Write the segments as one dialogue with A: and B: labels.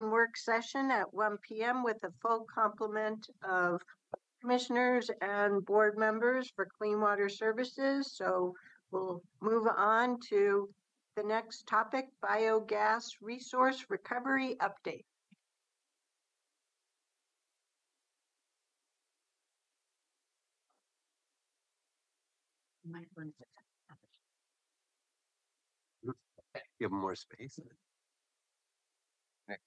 A: Litigation work session at 1 p.m. with a full complement of commissioners and board members for Clean Water Services. So we'll move on to the next topic, biogas resource recovery update.
B: Give them more space. Nick.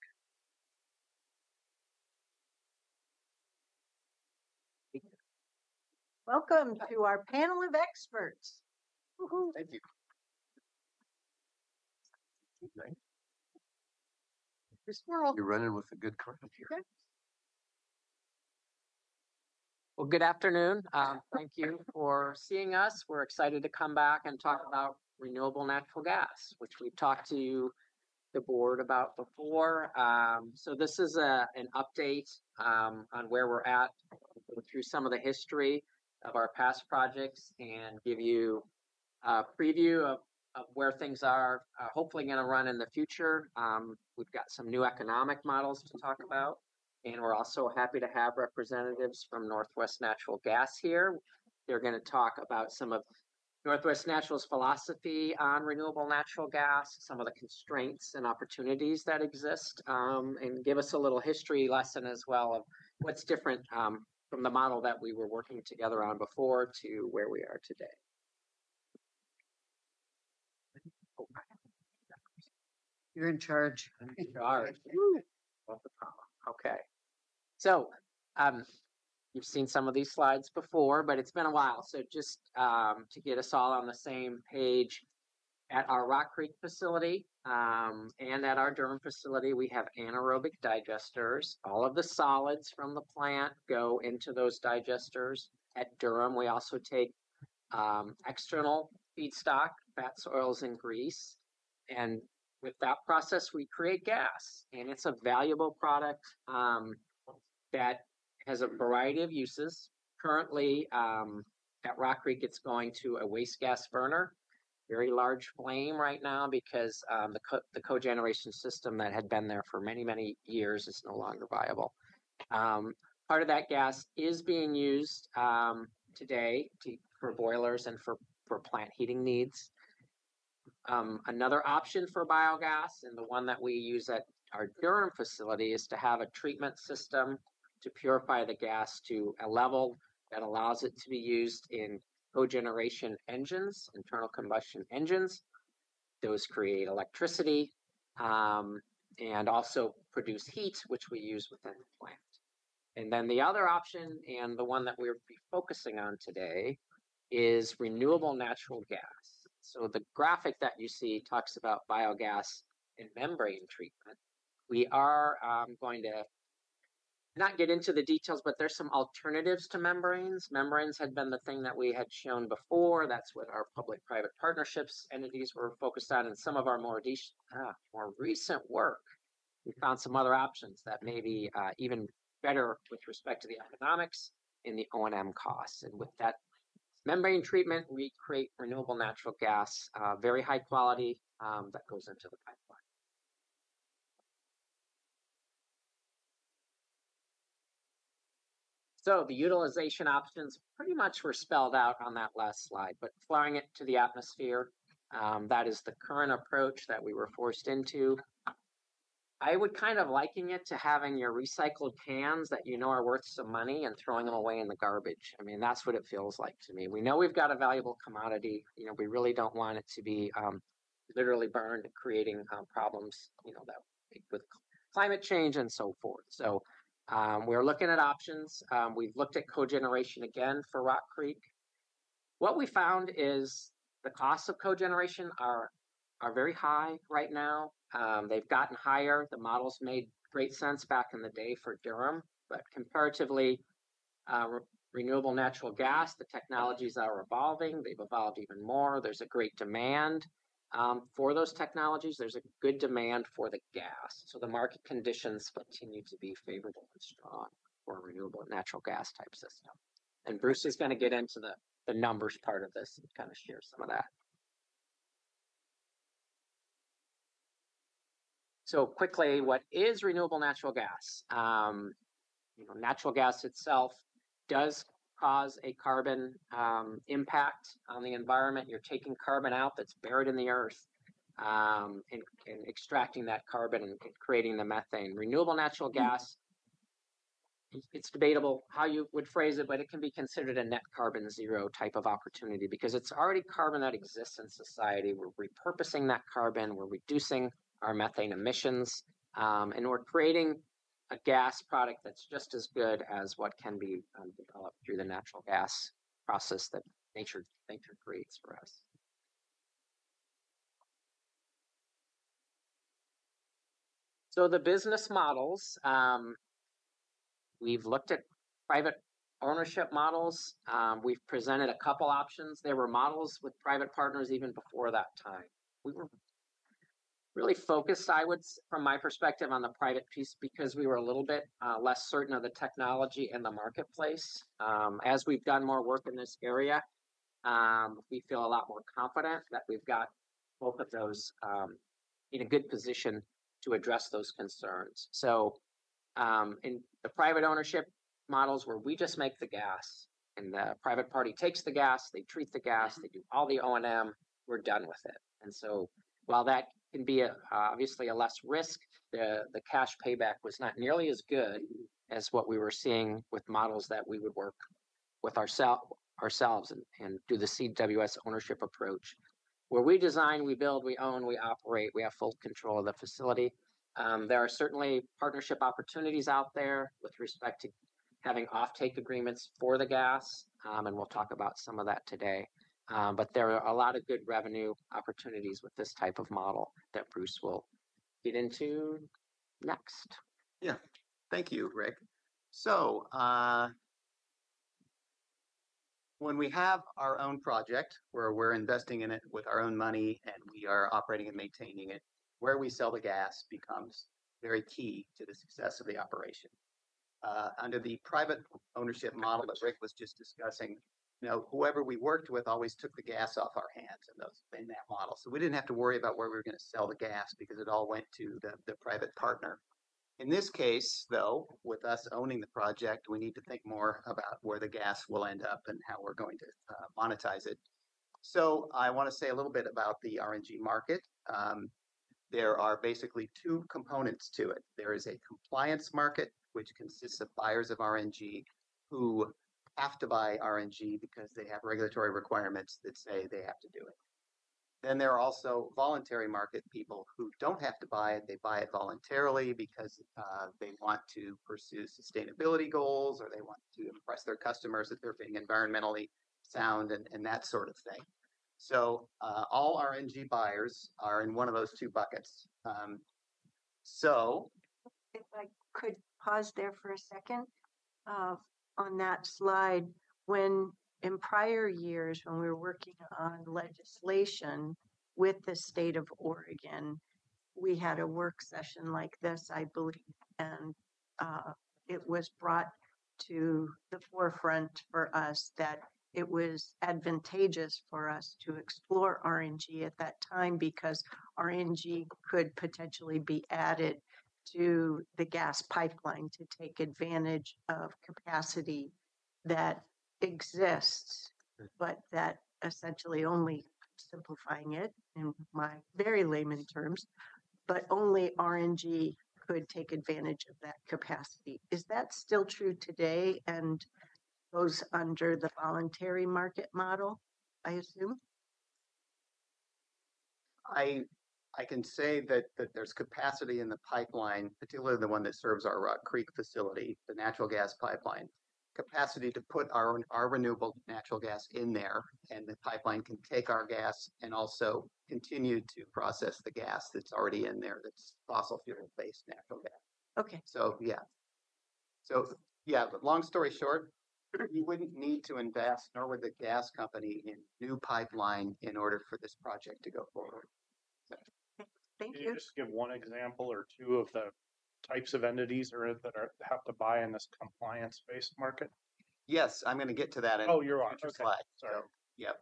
A: Welcome to our panel of experts. Woo-hoo.
B: Thank you. You're running with a good crowd here.
A: Okay.
C: Well, good afternoon. Thank you for seeing us. We're excited to come back and talk about renewable natural gas, which we've talked to the board about before. So this is an update on where we're at. We'll go through some of the history of our past projects and give you a preview of where things are hopefully going to run in the future. We've got some new economic models to talk about. And we're also happy to have representatives from Northwest Natural Gas here. They're going to talk about some of Northwest Natural's philosophy on renewable natural gas, some of the constraints and opportunities that exist, and give us a little history lesson as well of what's different from the model that we were working together on before to where we are today.
D: You're in charge.
C: I'm in charge. Okay. So you've seen some of these slides before, but it's been a while. So just to get us all on the same page, at our Rock Creek facility and at our Durham facility, we have anaerobic digesters. All of the solids from the plant go into those digesters. At Durham, we also take external feedstock, fats, oils, and grease. And with that process, we create gas. And it's a valuable product that has a variety of uses. Currently, at Rock Creek, it's going to a waste gas burner. Very large flame right now because the cogeneration system that had been there for many, many years is no longer viable. Part of that gas is being used today for boilers and for plant heating needs. Another option for biogas, and the one that we use at our Durham facility, is to have a treatment system to purify the gas to a level that allows it to be used in cogeneration engines, internal combustion engines. Those create electricity and also produce heat, which we use within the plant. And then the other option, and the one that we'll be focusing on today, is renewable natural gas. So the graphic that you see talks about biogas and membrane treatment. We are going to not get into the details, but there's some alternatives to membranes. Membranes had been the thing that we had shown before. That's what our public-private partnerships entities were focused on. In some of our more recent work, we found some other options that may be even better with respect to the economics and the O&M costs. And with that membrane treatment, we create renewable natural gas, very high quality, that goes into the pipeline. So the utilization options pretty much were spelled out on that last slide, but flying it to the atmosphere, that is the current approach that we were forced into. I would kind of liken it to having your recycled cans that you know are worth some money and throwing them away in the garbage. I mean, that's what it feels like to me. We know we've got a valuable commodity. You know, we really don't want it to be literally burned, creating problems, you know, that with climate change and so forth. So we're looking at options. We've looked at cogeneration again for Rock Creek. What we found is the costs of cogeneration are very high right now. They've gotten higher. The models made great sense back in the day for Durham, but comparatively, renewable natural gas, the technologies are evolving. They've evolved even more. There's a great demand for those technologies. There's a good demand for the gas. So the market conditions continue to be favorable and strong for a renewable natural gas type system. And Bruce is going to get into the numbers part of this and kind of share some of that. So quickly, what is renewable natural gas? Natural gas itself does cause a carbon impact on the environment. You're taking carbon out that's buried in the earth and extracting that carbon and creating the methane. Renewable natural gas, it's debatable how you would phrase it, but it can be considered a net carbon zero type of opportunity because it's already carbon that exists in society. We're repurposing that carbon, we're reducing our methane emissions, and we're creating a gas product that's just as good as what can be developed through the natural gas process that nature creates for us. So the business models, we've looked at private ownership models. We've presented a couple options. There were models with private partners even before that time. We were really focused, from my perspective, on the private piece because we were a little bit less certain of the technology and the marketplace. As we've done more work in this area, we feel a lot more confident that we've got both of those in a good position to address those concerns. So in the private ownership models where we just make the gas and the private party takes the gas, they treat the gas, they do all the O&M, we're done with it. And so while that can be obviously a less risk, the cash payback was not nearly as good as what we were seeing with models that we would work with ourselves and do the CWS ownership approach, where we design, we build, we own, we operate, we have full control of the facility. There are certainly partnership opportunities out there with respect to having offtake agreements for the gas, and we'll talk about some of that today. But there are a lot of good revenue opportunities with this type of model that Bruce will get into next.
E: Yeah, thank you, Rick. So when we have our own project where we're investing in it with our own money and we are operating and maintaining it, where we sell the gas becomes very key to the success of the operation. Under the private ownership model that Rick was just discussing, whoever we worked with always took the gas off our hands in that model. So we didn't have to worry about where we were going to sell the gas because it all went to the private partner. In this case, though, with us owning the project, we need to think more about where the gas will end up and how we're going to monetize it. So I want to say a little bit about the RNG market. There are basically two components to it. There is a compliance market, which consists of buyers of RNG who have to buy RNG because they have regulatory requirements that say they have to do it. Then there are also voluntary market people who don't have to buy it. They buy it voluntarily because they want to pursue sustainability goals or they want to impress their customers that they're being environmentally sound and that sort of thing. So all RNG buyers are in one of those two buckets. So
A: if I could pause there for a second on that slide, when in prior years, when we were working on legislation with the state of Oregon, we had a work session like this, I believe, and it was brought to the forefront for us that it was advantageous for us to explore RNG at that time because RNG could potentially be added to the gas pipeline to take advantage of capacity that exists, but that essentially only, simplifying it in my very layman terms, but only RNG could take advantage of that capacity. Is that still true today and goes under the voluntary market model, I assume?
E: I can say that there's capacity in the pipeline, particularly the one that serves our Rock Creek facility, the natural gas pipeline, capacity to put our renewable natural gas in there, and the pipeline can take our gas and also continue to process the gas that's already in there that's fossil fuel based natural gas.
A: Okay.
E: So yeah, but long story short, you wouldn't need to invest, nor would the gas company, in new pipeline in order for this project to go forward. So.
A: Thank
F: Can
A: you.
F: you just give one example or two of the types of entities that have to buy in this compliance-based market?
E: Yes, I'm going to get to that in
F: you're on.
E: future
F: Okay.
E: slide.
F: Sorry.
E: So, yep.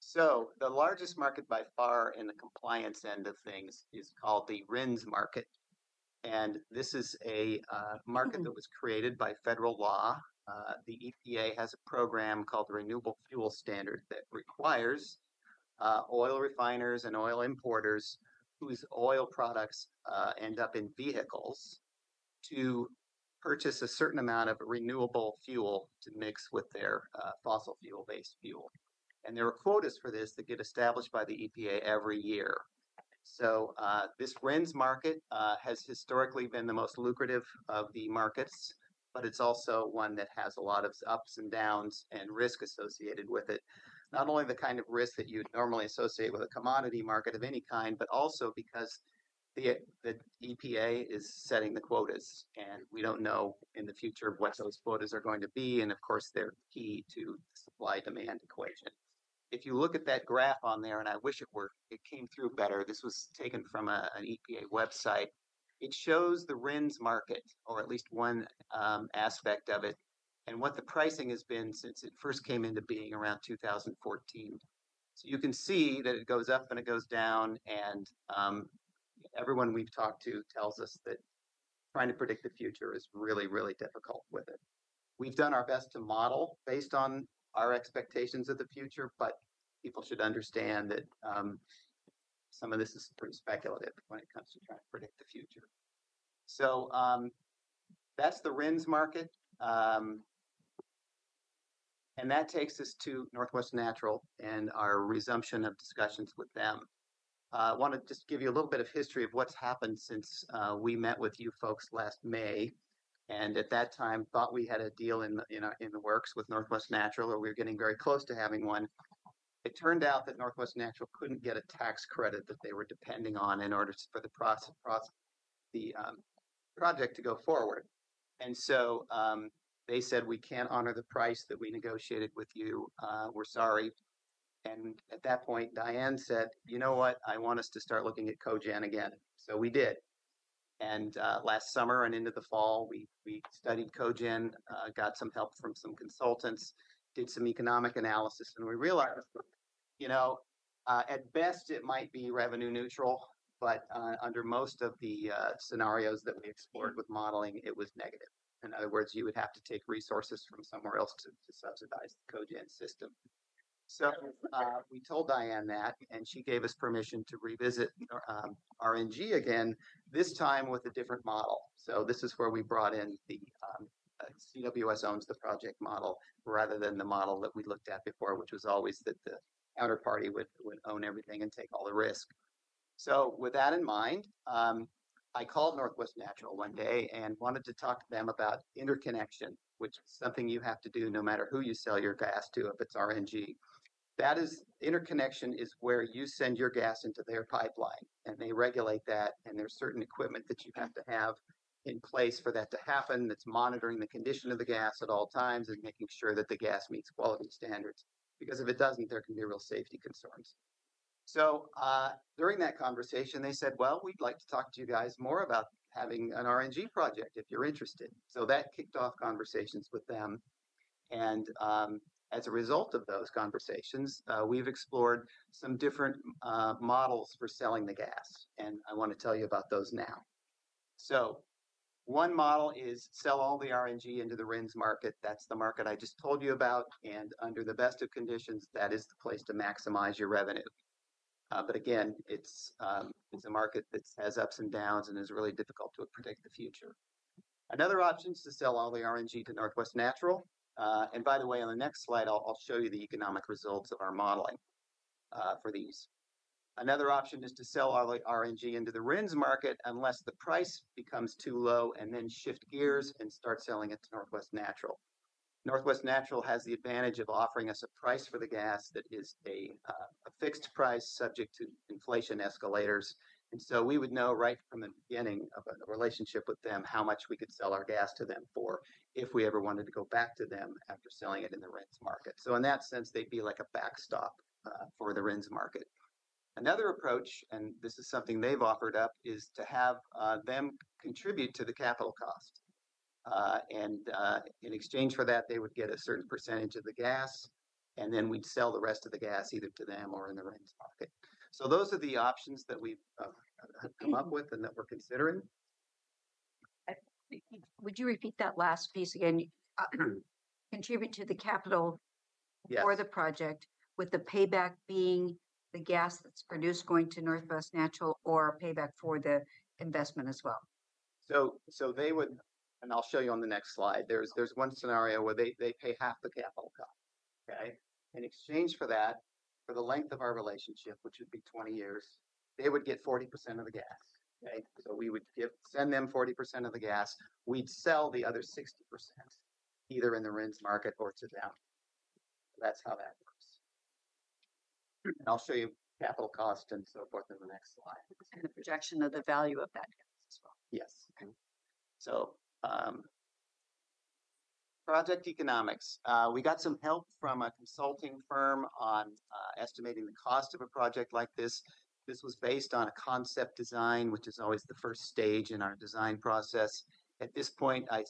E: So the largest market by far in the compliance end of things is called the RINs market. And this is a market that was created by federal law. The EPA has a program called the Renewable Fuel Standard that requires oil refiners and oil importers whose oil products end up in vehicles to purchase a certain amount of renewable fuel to mix with their fossil fuel-based fuel. And there are quotas for this that get established by the EPA every year. So this RINs market has historically been the most lucrative of the markets, but it's also one that has a lot of ups and downs and risk associated with it. Not only the kind of risk that you'd normally associate with a commodity market of any kind, but also because the EPA is setting the quotas, and we don't know in the future what those quotas are going to be. And of course, they're key to the supply-demand equation. If you look at that graph on there, and I wish it came through better, this was taken from an EPA website. It shows the RINs market, or at least one aspect of it, and what the pricing has been since it first came into being around 2014. So you can see that it goes up and it goes down, and everyone we've talked to tells us that trying to predict the future is really, really difficult with it. We've done our best to model based on our expectations of the future, but people should understand that some of this is pretty speculative when it comes to trying to predict the future. So that's the RINs market. And that takes us to Northwest Natural and our resumption of discussions with them. I want to just give you a little bit of history of what's happened since we met with you folks last May. And at that time, thought we had a deal in the works with Northwest Natural, or we were getting very close to having one. It turned out that Northwest Natural couldn't get a tax credit that they were depending on in order for the project to go forward. And so they said, we can't honor the price that we negotiated with you. We're sorry. And at that point, Diane said, you know what? I want us to start looking at cogen again. So we did. And last summer and into the fall, we studied cogen, got some help from some consultants, did some economic analysis, and we realized, at best it might be revenue neutral, but under most of the scenarios that we explored with modeling, it was negative. In other words, you would have to take resources from somewhere else to subsidize the cogen system. So we told Diane that, and she gave us permission to revisit RNG again, this time with a different model. So this is where we brought in the CWS owns the project model rather than the model that we looked at before, which was always that the counterparty would own everything and take all the risk. So with that in mind, I called Northwest Natural one day and wanted to talk to them about interconnection, which is something you have to do no matter who you sell your gas to, if it's RNG. That is, interconnection is where you send your gas into their pipeline, and they regulate that, and there's certain equipment that you have to have in place for that to happen that's monitoring the condition of the gas at all times and making sure that the gas meets quality standards. Because if it doesn't, there can be real safety concerns. So during that conversation, they said, well, we'd like to talk to you guys more about having an RNG project if you're interested. So that kicked off conversations with them. And as a result of those conversations, we've explored some different models for selling the gas. And I want to tell you about those now. So one model is sell all the RNG into the RINs market. That's the market I just told you about. And under the best of conditions, that is the place to maximize your revenue. But again, it's a market that has ups and downs and is really difficult to predict the future. Another option is to sell all the RNG to Northwest Natural. And by the way, on the next slide, I'll show you the economic results of our modeling for these. Another option is to sell all the RNG into the RINs market unless the price becomes too low, and then shift gears and start selling it to Northwest Natural. Northwest Natural has the advantage of offering us a price for the gas that is a fixed price subject to inflation escalators. And so we would know right from the beginning of a relationship with them how much we could sell our gas to them for if we ever wanted to go back to them after selling it in the RINs market. So in that sense, they'd be like a backstop for the RINs market. Another approach, and this is something they've offered up, is to have them contribute to the capital cost. And in exchange for that, they would get a certain percentage of the gas. and then we'd sell the rest of the gas either to them or in the RINs market. So those are the options that we've come up with and that we're considering.
D: Would you repeat that last piece again? Contribute to the capital
E: Yes.
D: for the project, with the payback being the gas that's produced going to Northwest Natural, or payback for the investment as well?
E: So they would, and I'll show you on the next slide. There's one scenario where they pay half the capital cost. Okay. In exchange for that, for the length of our relationship, which would be 20 years, they would get 40% of the gas. Okay. So we would send them 40% of the gas. We'd sell the other 60%, either in the RINs market or to them. That's how that works. And I'll show you capital cost and so forth in the next slide.
D: And the projection of the value of that gas as well.
E: Yes. So, project economics. We got some help from a consulting firm on estimating the cost of a project like this. This was based on a concept design, which is always the first stage in our design process. At this point, I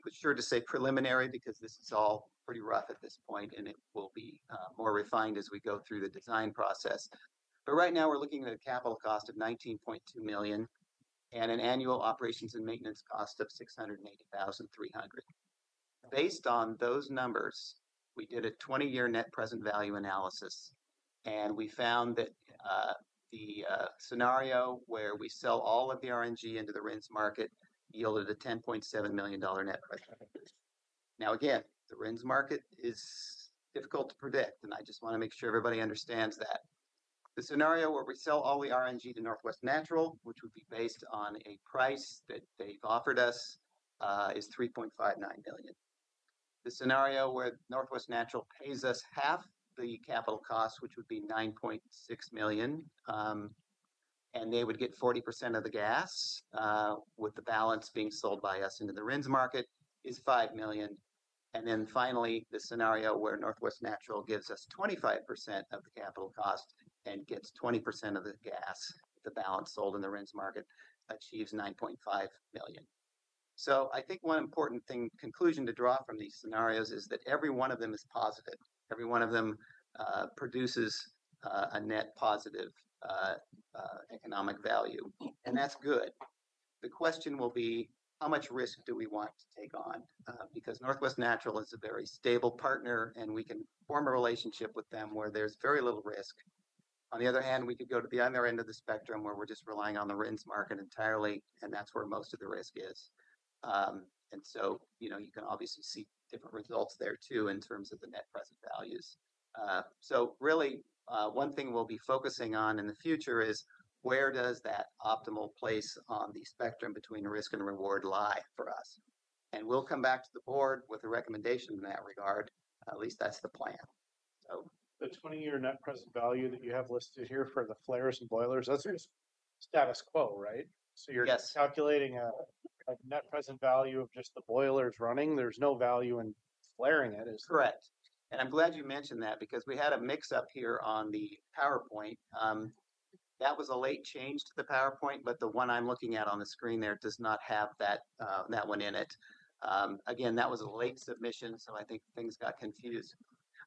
E: was sure to say preliminary because this is all pretty rough at this point, and it will be more refined as we go through the design process. But right now, we're looking at a capital cost of $19.2 million and an annual operations and maintenance cost of $680,300. Based on those numbers, we did a 20-year net present value analysis, and we found that the scenario where we sell all of the RNG into the RINs market yielded a $10.7 million net present value. Now, again, the RINs market is difficult to predict, and I just want to make sure everybody understands that. The scenario where we sell all the RNG to Northwest Natural, which would be based on a price that they've offered us, is $3.59 million. The scenario where Northwest Natural pays us half the capital cost, which would be $9.6 million, and they would get 40% of the gas, with the balance being sold by us into the RINs market, is $5 million. And then finally, the scenario where Northwest Natural gives us 25% of the capital cost and gets 20% of the gas, the balance sold in the RINs market, achieves $9.5 million. So I think one important conclusion to draw from these scenarios is that every one of them is positive. Every one of them produces a net positive economic value, and that's good. The question will be, how much risk do we want to take on? Because Northwest Natural is a very stable partner, and we can form a relationship with them where there's very little risk. On the other hand, we could go to the other end of the spectrum where we're just relying on the RINs market entirely, and that's where most of the risk is. And so, you can obviously see different results there too in terms of the net present values. So really, one thing we'll be focusing on in the future is, where does that optimal place on the spectrum between risk and reward lie for us? And we'll come back to the board with a recommendation in that regard. At least that's the plan. So
F: The 20-year net present value that you have listed here for the flares and boilers, that's just status quo, right? So you're
E: Yes.
F: calculating a net present value of just the boilers running. There's no value in flaring it, is there?
E: correct. And I'm glad you mentioned that, because we had a mix-up here on the PowerPoint. That was a late change to the PowerPoint, but the one I'm looking at on the screen there does not have that one in it. Again, that was a late submission, so I think things got confused.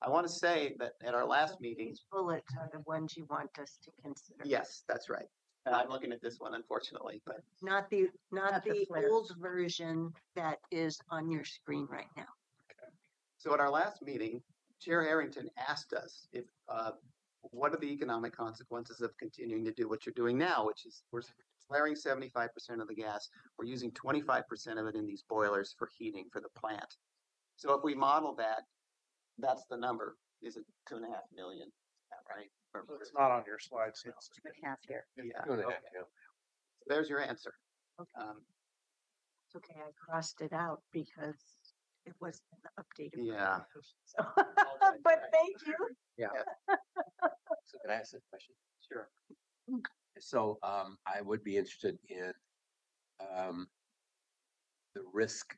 E: I want to say that at our last meeting,
A: These bullets are the ones you want us to consider.
E: yes, that's right. And I'm looking at this one, unfortunately, but
A: Not the
D: flares.
A: old version that is on your screen right now.
E: so at our last meeting, Chair Harrington asked us if what are the economic consequences of continuing to do what you're doing now, which is we're flaring 75% of the gas. We're using 25% of it in these boilers for heating for the plant. So if we model that, that's the number. Is it $2.5 million? Is that right?
F: So it's not on your slides. So it's
D: Half here.
E: Yeah.
B: 2.5,
E: Okay.
B: yeah.
E: So there's your answer.
A: It's okay, I crossed it out because it wasn't an updated.
E: Yeah.
A: So, but thank you.
B: So can I ask a question?
E: Sure.
B: So I would be interested in the risk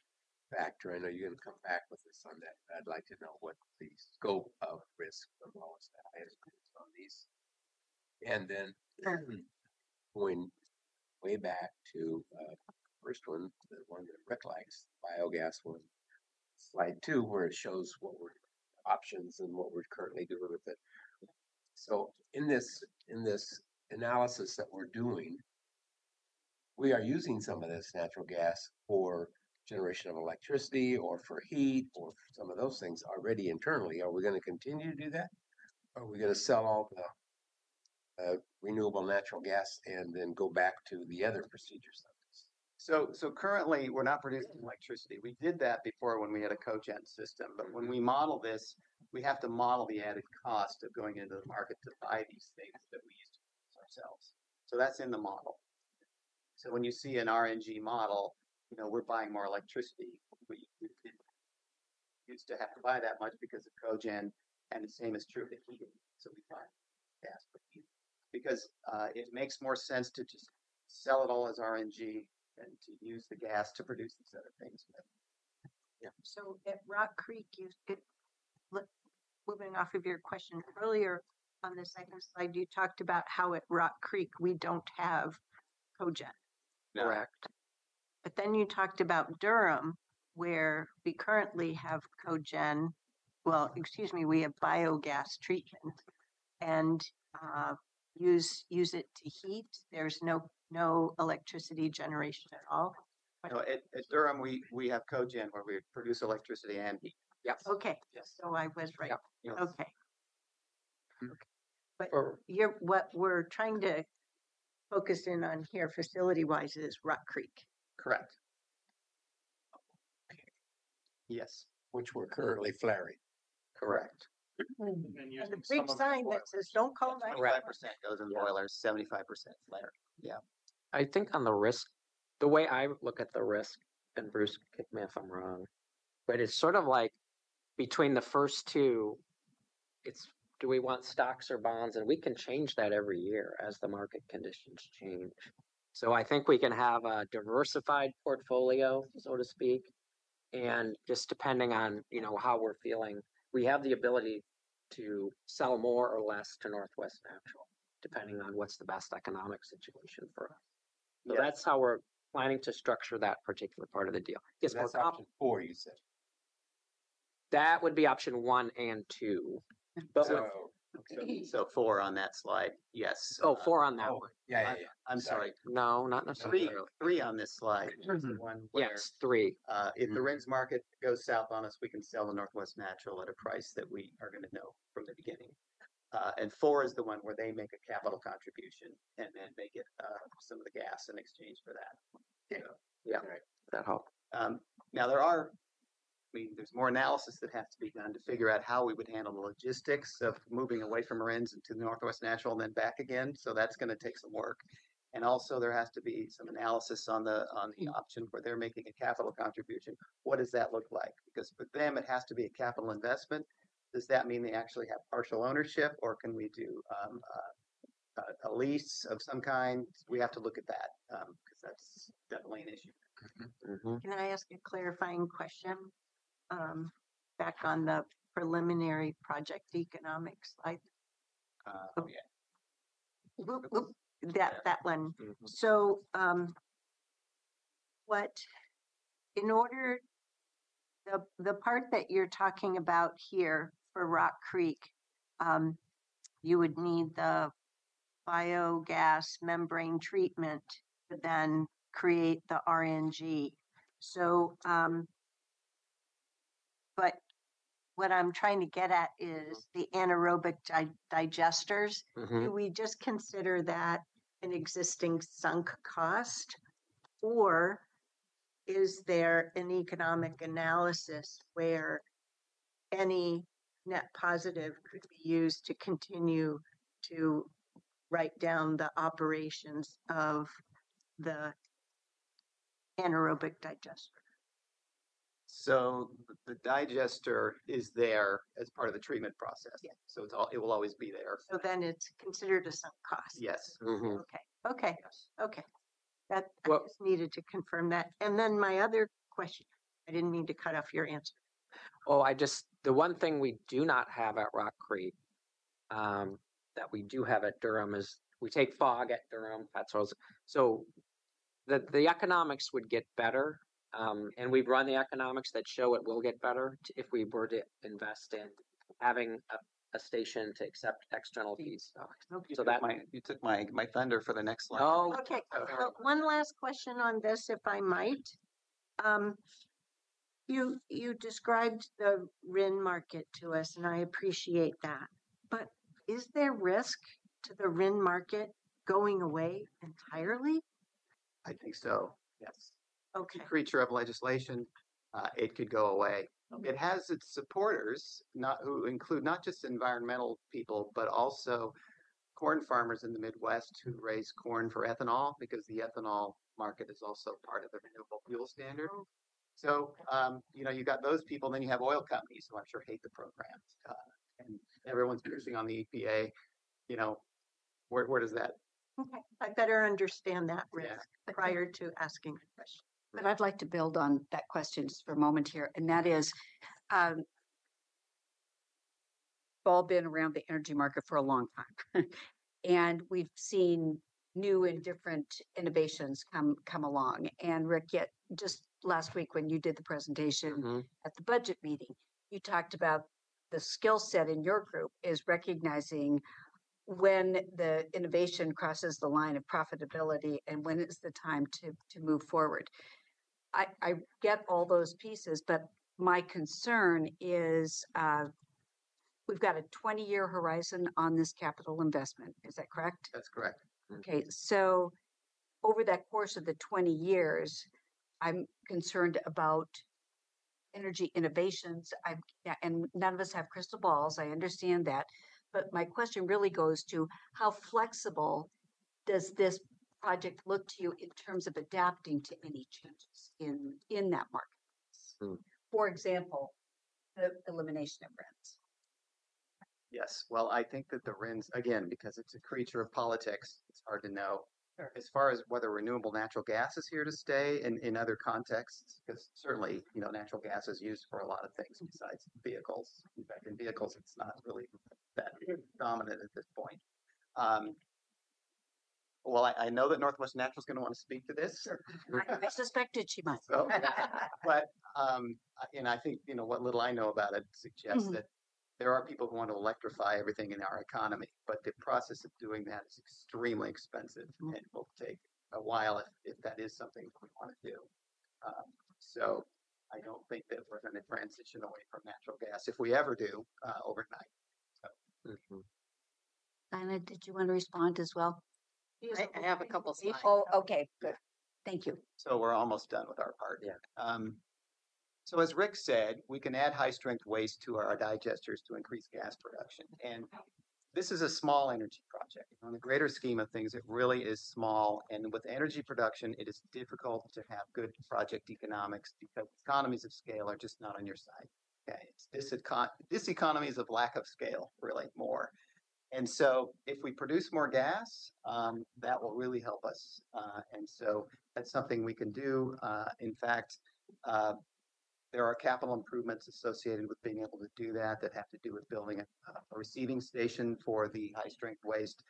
B: factor. I know you're going to come back with this on that. I'd like to know what the scope of risk from lowest to highest is on these. And then going way back to first one, the one that Rick likes, biogas one, slide 2, where it shows what we're options and what we're currently doing with it. So in this analysis that we're doing, we are using some of this natural gas for generation of electricity or for heat or some of those things already internally. Are we going to continue to do that? Are we going to sell all the renewable natural gas and then go back to the other procedures?
E: So currently, we're not producing electricity. We did that before when we had a cogen system, but when we model this, we have to model the added cost of going into the market to buy these things that we used to produce ourselves. So that's in the model. So when you see an RNG model, we're buying more electricity. We didn't used to have to buy that much because of cogen, and the same is true for heating. So we buy gas for heating because it makes more sense to just sell it all as RNG and to use the gas to produce these other things.
A: So at Rock Creek, moving off of your question earlier on the second slide, you talked about how at Rock Creek we don't have cogen.
E: No.
C: Correct.
A: But then you talked about Durham, where we currently have cogen. Well, excuse me, we have biogas treatment and use it to heat. There's no electricity generation at all.
E: At Durham, we have cogen where we produce electricity and heat.
C: Yep.
A: Okay,
E: Yes.
A: so I was right.
C: Yep.
A: Okay. But
C: Or-
A: what we're trying to focus in on here facility-wise is Rock Creek.
E: Correct. Yes.
B: Which we're currently flaring.
E: Correct.
F: And
A: And
F: using
A: the
F: some
A: big
F: of
A: sign that says, don't call my.
E: 25% goes in boilers, 75% flare.
C: I think on the risk, the way I look at the risk, and Bruce, kick me if I'm wrong, but it's sort of like between the first two, it's do we want stocks or bonds? And we can change that every year as the market conditions change. So I think we can have a diversified portfolio, so to speak. And just depending on, how we're feeling, we have the ability to sell more or less to Northwest Natural, depending on what's the best economic situation for us. So
E: Yes.
C: that's how we're planning to structure that particular part of the deal. It's more
B: That's option 4, you said.
C: That would be option 1 and 2. But with,
E: So 4 on that slide. Yes.
C: 4 on that
B: Oh,
C: one.
B: yeah.
E: I'm sorry.
C: No, not necessarily.
E: 3 on this slide. is the one where,
C: Yes, 3.
E: if the RINs market goes south on us, we can sell the Northwest Natural at a price that we are going to know from the beginning. And 4 is the one where they make a capital contribution and then they get some of the gas in exchange for that. So,
C: Yeah,
B: Right.
C: that helped.
E: now there's more analysis that has to be done to figure out how we would handle the logistics of moving away from RINs into the Northwest Natural and then back again. So that's going to take some work. And also there has to be some analysis on the option where they're making a capital contribution. What does that look like? Because for them, it has to be a capital investment. Does that mean they actually have partial ownership, or can we do a lease of some kind? We have to look at that because that's definitely an issue.
C: Mm-hmm.
A: Can I ask a clarifying question? Back on the preliminary project economics slide.
E: Yeah.
A: Whoop, whoop, that one.
C: Mhm.
A: So, in order, the part that you're talking about here for Rock Creek, you would need the biogas membrane treatment to then create the RNG. So, but what I'm trying to get at is the anaerobic digesters.
C: Mm-hmm.
A: Do we just consider that an existing sunk cost? Or is there an economic analysis where any net positive could be used to continue to write down the operations of the anaerobic digester?
E: So the digester is there as part of the treatment process.
A: Yeah.
E: So it will always be there.
A: So then it's considered a sunk cost.
E: Yes.
C: Mm-hmm.
A: Okay. That I
C: Well-
A: just needed to confirm that. And then my other question, I didn't mean to cut off your answer.
C: Oh, the one thing we do not have at Rock Creek, that we do have at Durham is we take fog at Durham. So the economics would get better. And we've run the economics that show it will get better if we were to invest in having a station to accept external fees.
E: You
C: So
E: took
C: that-
E: you took my thunder for the next slide.
C: Oh,
A: Okay,
E: Oh.
A: so one last question on this, if I might. You described the RIN market to us, and I appreciate that. But is there risk to the RIN market going away entirely?
E: I think so. Yes.
A: Okay,
E: Creature of legislation, it could go away. It has its supporters, not who include not just environmental people, but also corn farmers in the Midwest who raise corn for ethanol, because the ethanol market is also part of the renewable fuel standard. So, you got those people, then you have oil companies who I'm sure hate the program. And everyone's pushing on the EPA. Where does that?
A: okay. I better understand that
E: Yeah.
A: risk prior to asking the question.
D: But I'd like to build on that question just for a moment here, and that is, we've all been around the energy market for a long time, and we've seen new and different innovations come along. And Rick, just last week when you did the presentation
C: Mhm.
D: at the budget meeting, you talked about the skill set in your group is recognizing when the innovation crosses the line of profitability and when is the time to move forward. I get all those pieces, but my concern is we've got a 20-year horizon on this capital investment. Is that correct?
E: That's correct.
D: Okay, so over that course of the 20 years, I'm concerned about energy innovations. And none of us have crystal balls. I understand that. But my question really goes to how flexible does this project look to you in terms of adapting to any changes in that marketplace?
C: Hmm.
D: For example, the elimination of rents.
E: Yes. Well, I think that the RINs, again, because it's a creature of politics, it's hard to know. As far as whether renewable natural gas is here to stay in other contexts, because certainly, natural gas is used for a lot of things besides vehicles. In fact, in vehicles, it's not really that dominant at this point. Well, I know that Northwest Natural is going to want to speak to this.
D: I suspected she might.
E: So, but and I think what little I know about it suggests that there are people who want to electrify everything in our economy, but the process of doing that is extremely expensive and will take a while if that is something we want to do. So I don't think that we're going to transition away from natural gas if we ever do overnight. So.
D: Dinah, did you want to respond as well?
G: I have a couple slides.
D: Oh, okay, good. Thank you.
E: So we're almost done with our part.
C: Yeah.
E: So as Rick said, we can add high-strength waste to our digesters to increase gas production. And this is a small energy project. On the greater scheme of things, it really is small. And with energy production, it is difficult to have good project economics because economies of scale are just not on your side. Okay, it's this economy is of lack of scale, really more. And so if we produce more gas, that will really help us. And so that's something we can do. In fact, there are capital improvements associated with being able to do that have to do with building a receiving station for the high strength waste.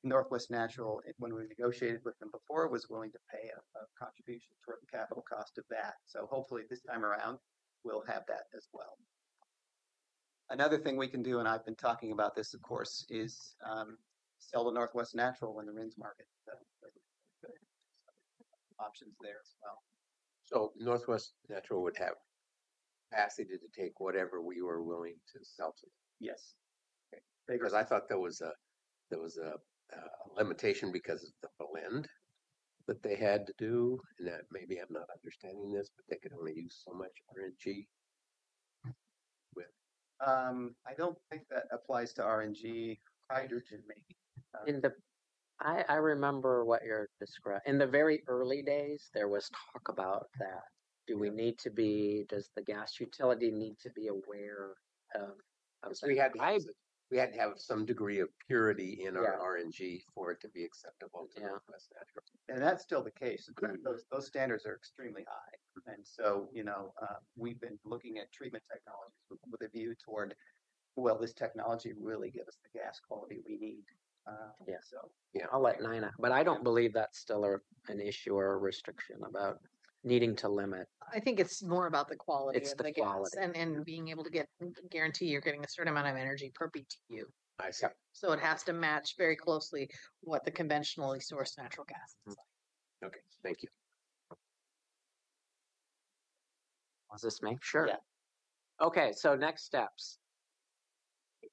E: Northwest Natural, when we negotiated with them before, was willing to pay a contribution toward the capital cost of that. So hopefully this time around, we'll have that as well. Another thing we can do, and I've been talking about this, of course, is sell to Northwest Natural when the RINs market. Options there as well.
B: So Northwest Natural would have capacity to take whatever we were willing to sell to them.
E: Yes.
B: Okay. Because I thought there was a limitation because of the blend that they had to do, and that maybe I'm not understanding this, but they could only use so much RNG.
E: I don't think that applies to RNG. Hydrogen, maybe.
C: I remember what you're describing. In the very early days, there was talk about that. Does the gas utility need to be aware of
B: We had to have some degree of purity in our RNG for it to be acceptable to Northwest Natural.
E: And that's still the case. Those standards are extremely high. And so, we've been looking at treatment technologies with a view toward, this technology really gives us the gas quality we need.
C: I'll let Nina, but I don't believe that's still an issue or a restriction about needing to limit.
G: I think it's more about the quality
C: It's
G: of
C: the
G: the gas
C: quality.
G: and being able to guarantee you're getting a certain amount of energy per BTU.
B: I see.
G: So it has to match very closely what the conventionally sourced natural gas is like.
B: Okay, thank you.
C: Was this me? Sure.
E: Yeah.
C: Okay, so next steps.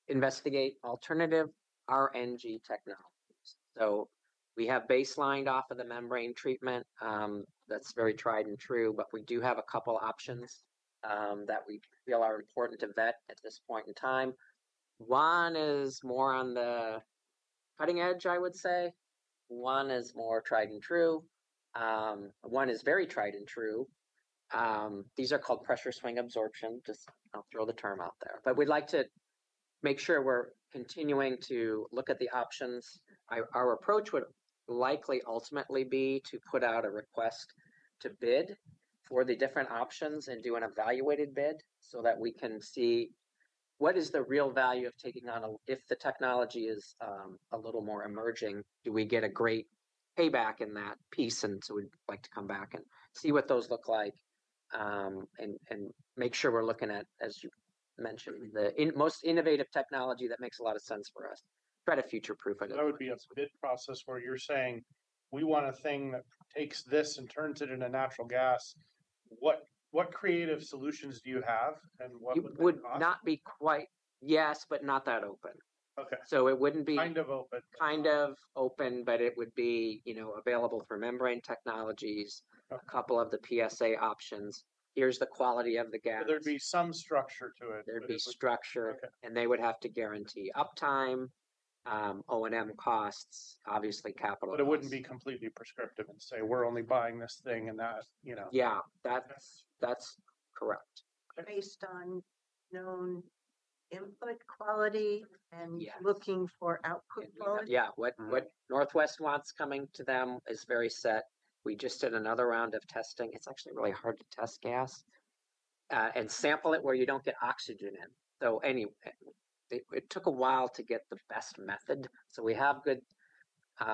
C: Investigate alternative RNG technologies. So we have baselined off of the membrane treatment. That's very tried and true, but we do have a couple options that we feel are important to vet at this point in time. One is more on the cutting edge, I would say. One is more tried and true. One is very tried and true. These are called pressure swing absorption. Just I'll throw the term out there, but we'd like to make sure we're continuing to look at the options. Our approach would likely ultimately be to put out a request to bid for the different options and do an evaluated bid so that we can see what is the real value of taking on if the technology is a little more emerging, do we get a great payback in that piece? And so we'd like to come back and see what those look like and make sure we're looking at, as you mentioned, the most innovative technology that makes a lot of sense for us. Try to future-proof it.
F: That would be a bid process where you're saying, we want a thing that takes this and turns it into natural gas. What creative solutions do you have, and what
C: It
F: would they
C: would
F: cost?
C: not be quite, yes, but not that open.
F: Okay,
C: So it wouldn't be
F: kind of open.
C: kind of open, but it would be, available for membrane technologies,
F: Okay.
C: a couple of the PSA options. Here's the quality of the gas.
F: But there'd be some structure to it.
C: There'd
F: but
C: be
F: it would-
C: structure,
F: Okay.
C: and they would have to guarantee uptime, O&M costs, obviously capital.
F: But it wouldn't
C: costs.
F: be completely prescriptive and say, we're only buying this thing and that,
C: Yeah, that's correct.
A: Based on known input quality and
C: Yes.
A: looking for output quality.
C: Yeah, what Northwest wants coming to them is very set. We just did another round of testing. It's actually really hard to test gas and sample it where you don't get oxygen in. So anyway, it took a while to get the best method. So we have good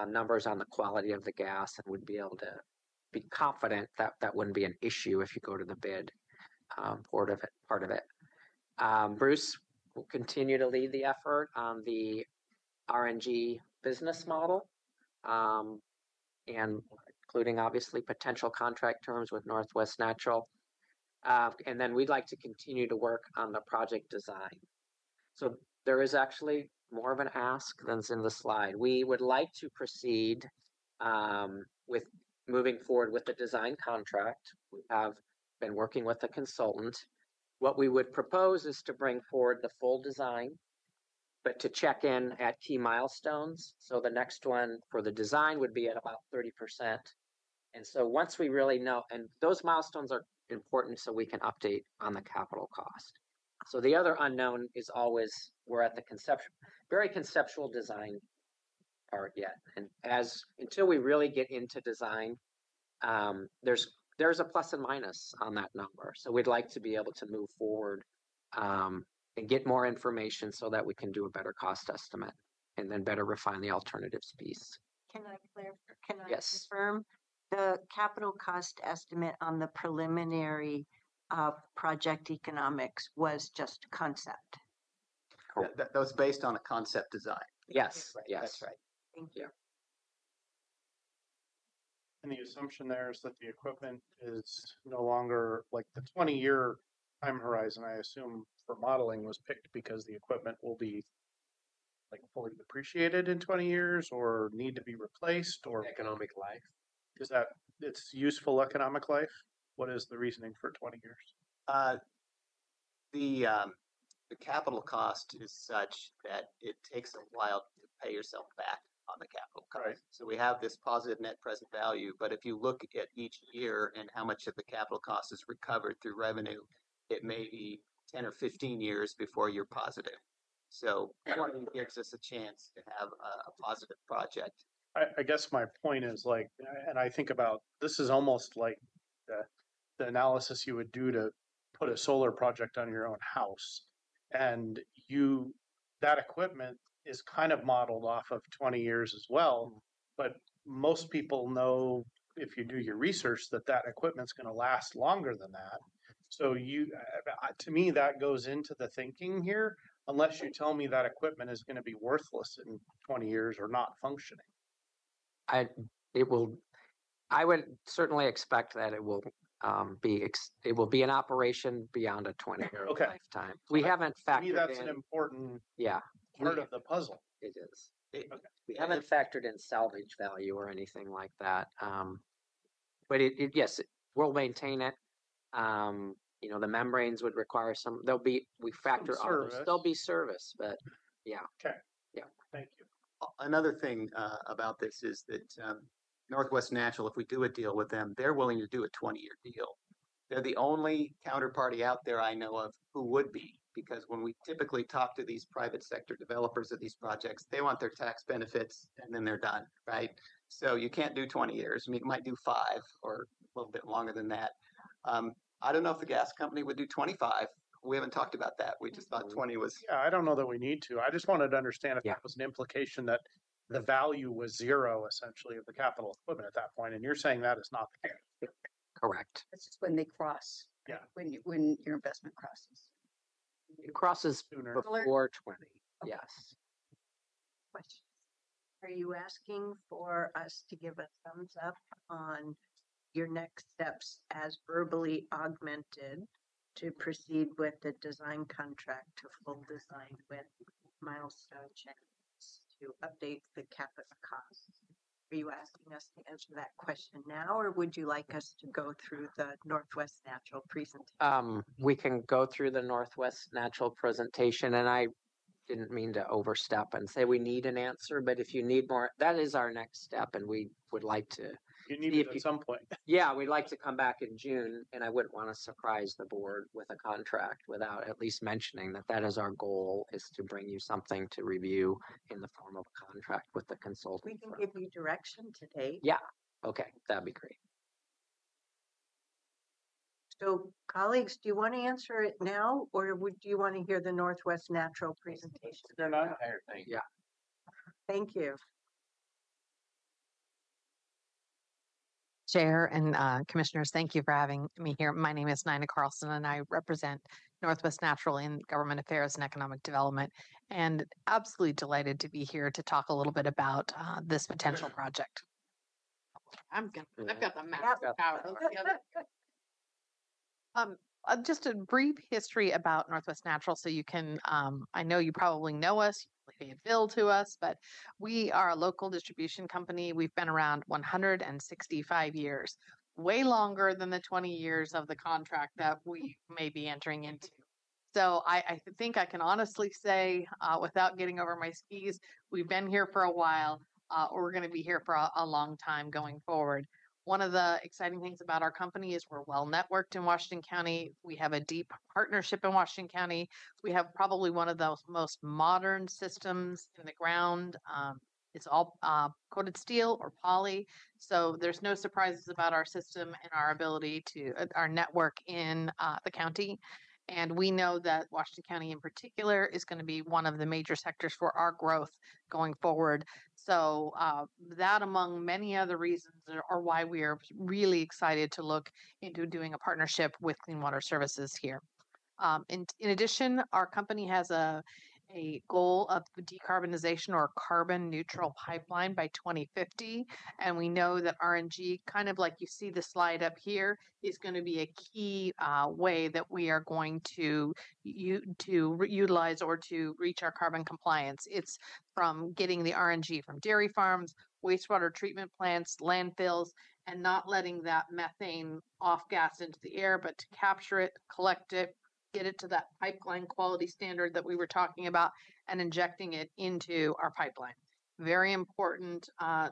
C: numbers on the quality of the gas and would be able to be confident that that wouldn't be an issue if you go to the bid part of it. Bruce will continue to lead the effort on the RNG business model, and including obviously potential contract terms with Northwest Natural. And then we'd like to continue to work on the project design. So there is actually more of an ask than's in the slide. We would like to proceed with moving forward with the design contract. We have been working with a consultant. What we would propose is to bring forward the full design, but to check in at key milestones. So the next one for the design would be at about 30%. And so once we really know, and those milestones are important so we can update on the capital cost. So the other unknown is always we're at the very conceptual design part yet. And until we really get into design, there's a plus and minus on that number. So we'd like to be able to move forward and get more information so that we can do a better cost estimate and then better refine the alternatives piece.
A: Can I clarify? Can I
C: Yes.
A: confirm the capital cost estimate on the preliminary project economics was just concept?
E: That was based on a concept design.
C: Yes,
E: Right,
C: yes.
E: That's right.
A: Thank
C: Yeah.
A: you.
F: And the assumption there is that the equipment is no longer like the 20-year time horizon, I assume for modeling was picked because the equipment will be like fully depreciated in 20 years or need to be replaced, or
B: Economic life.
F: is that its useful economic life? What is the reasoning for 20 years?
E: The capital cost is such that it takes a while to pay yourself back on the capital cost.
F: Right.
E: So we have this positive net present value, but if you look at each year and how much of the capital cost is recovered through revenue, it may be 10 or 15 years before you're positive. So 20 gives us a chance to have a positive project.
F: I guess my point is like, and I think about this is almost like the analysis you would do to put a solar project on your own house. And that equipment is kind of modeled off of 20 years as well. But most people know if you do your research, that equipment's going to last longer than that. So to me, that goes into the thinking here, unless you tell me that equipment is going to be worthless in 20 years or not functioning.
C: I would certainly expect that it will it will be in operation beyond a 20-year
F: Okay.
C: lifetime. We haven't
F: To me,
C: factored
F: that's
C: in.
F: an important
C: Yeah,
F: part of the puzzle.
C: it is.
E: It-
C: We haven't factored in salvage value or anything like that. But yes, we'll maintain it. The membranes would require we factor all those.
F: service.
C: There'll be service, but
F: Thank you.
E: Another thing about this is that Northwest Natural, if we do a deal with them, they're willing to do a 20-year deal. They're the only counterparty out there I know of who would be, because when we typically talk to these private sector developers of these projects, they want their tax benefits and then they're done, right? So you can't do 20 years. I mean, you might do 5 or a little bit longer than that. I don't know if the gas company would do 25. We haven't talked about that. We just thought 20 was.
F: Yeah, I don't know that we need to. I just wanted to understand if
C: Yeah.
F: that was an implication that the value was zero, essentially, of the capital equipment at that point. And you're saying that is not the case.
C: correct.
D: That's just when they cross.
F: Yeah.
D: When your investment crosses.
C: It crosses
F: Sooner.
C: before 20. Yes.
A: Questions? Are you asking for us to give a thumbs up on your next steps as verbally augmented to proceed with the design contract to full design with milestone changes to update the capital costs? Are you asking us to answer that question now, or would you like us to go through the Northwest Natural presentation?
C: We can go through the Northwest Natural presentation, and I didn't mean to overstep and say we need an answer, but if you need more, that is our next step, and we would like to.
F: You need
C: See
F: it
C: if
F: at some point.
C: Yeah, we'd like to come back in June, and I wouldn't want to surprise the board with a contract without at least mentioning that is our goal, is to bring you something to review in the form of a contract with the consultant.
A: We can
C: firm.
A: give you direction today.
C: Yeah, okay, that'd be great.
A: So colleagues, do you want to answer it now, or do you want to hear the Northwest Natural presentation?
B: They're not entire thing.
C: Yeah.
A: Thank you.
G: Chair and commissioners, thank you for having me here. My name is Nina Carlson and I represent Northwest Natural in Government Affairs and Economic Development, and absolutely delighted to be here to talk a little bit about this potential project. I've got the map
C: Yep.
G: power. Just a brief history about Northwest Natural so you can, I know you probably know us, you pay a bill to us, but we are a local distribution company. We've been around 165 years, way longer than the 20 years of the contract that we may be entering into. So I think I can honestly say, without getting over my skis, we've been here for a while. We're going to be here for a long time going forward. One of the exciting things about our company is we're well networked in Washington County. We have a deep partnership in Washington County. We have probably one of the most modern systems in the ground. It's all coated steel or poly. So there's no surprises about our system and our ability to, our network in the county. And we know that Washington County in particular is going to be one of the major sectors for our growth going forward. So that, among many other reasons, are why we are really excited to look into doing a partnership with Clean Water Services here. In addition, our company has a goal of decarbonization or carbon neutral pipeline by 2050. And we know that RNG, kind of like you see the slide up here, is going to be a key way that we are going to utilize or to reach our carbon compliance. It's from getting the RNG from dairy farms, wastewater treatment plants, landfills, and not letting that methane off gas into the air, but to capture it, collect it, get it to that pipeline quality standard that we were talking about, and injecting it into our pipeline. Very important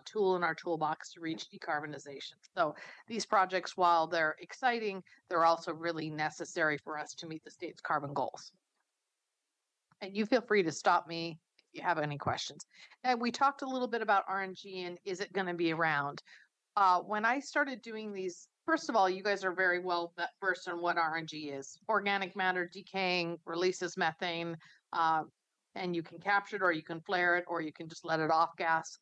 G: tool in our toolbox to reach decarbonization. So these projects, while they're exciting, they're also really necessary for us to meet the state's carbon goals. And you feel free to stop me if you have any questions. And we talked a little bit about RNG and is it going to be around? When I started doing these, first of all, you guys are very well versed on what RNG is. Organic matter decaying, releases methane, and you can capture it or you can flare it or you can just let it off gas.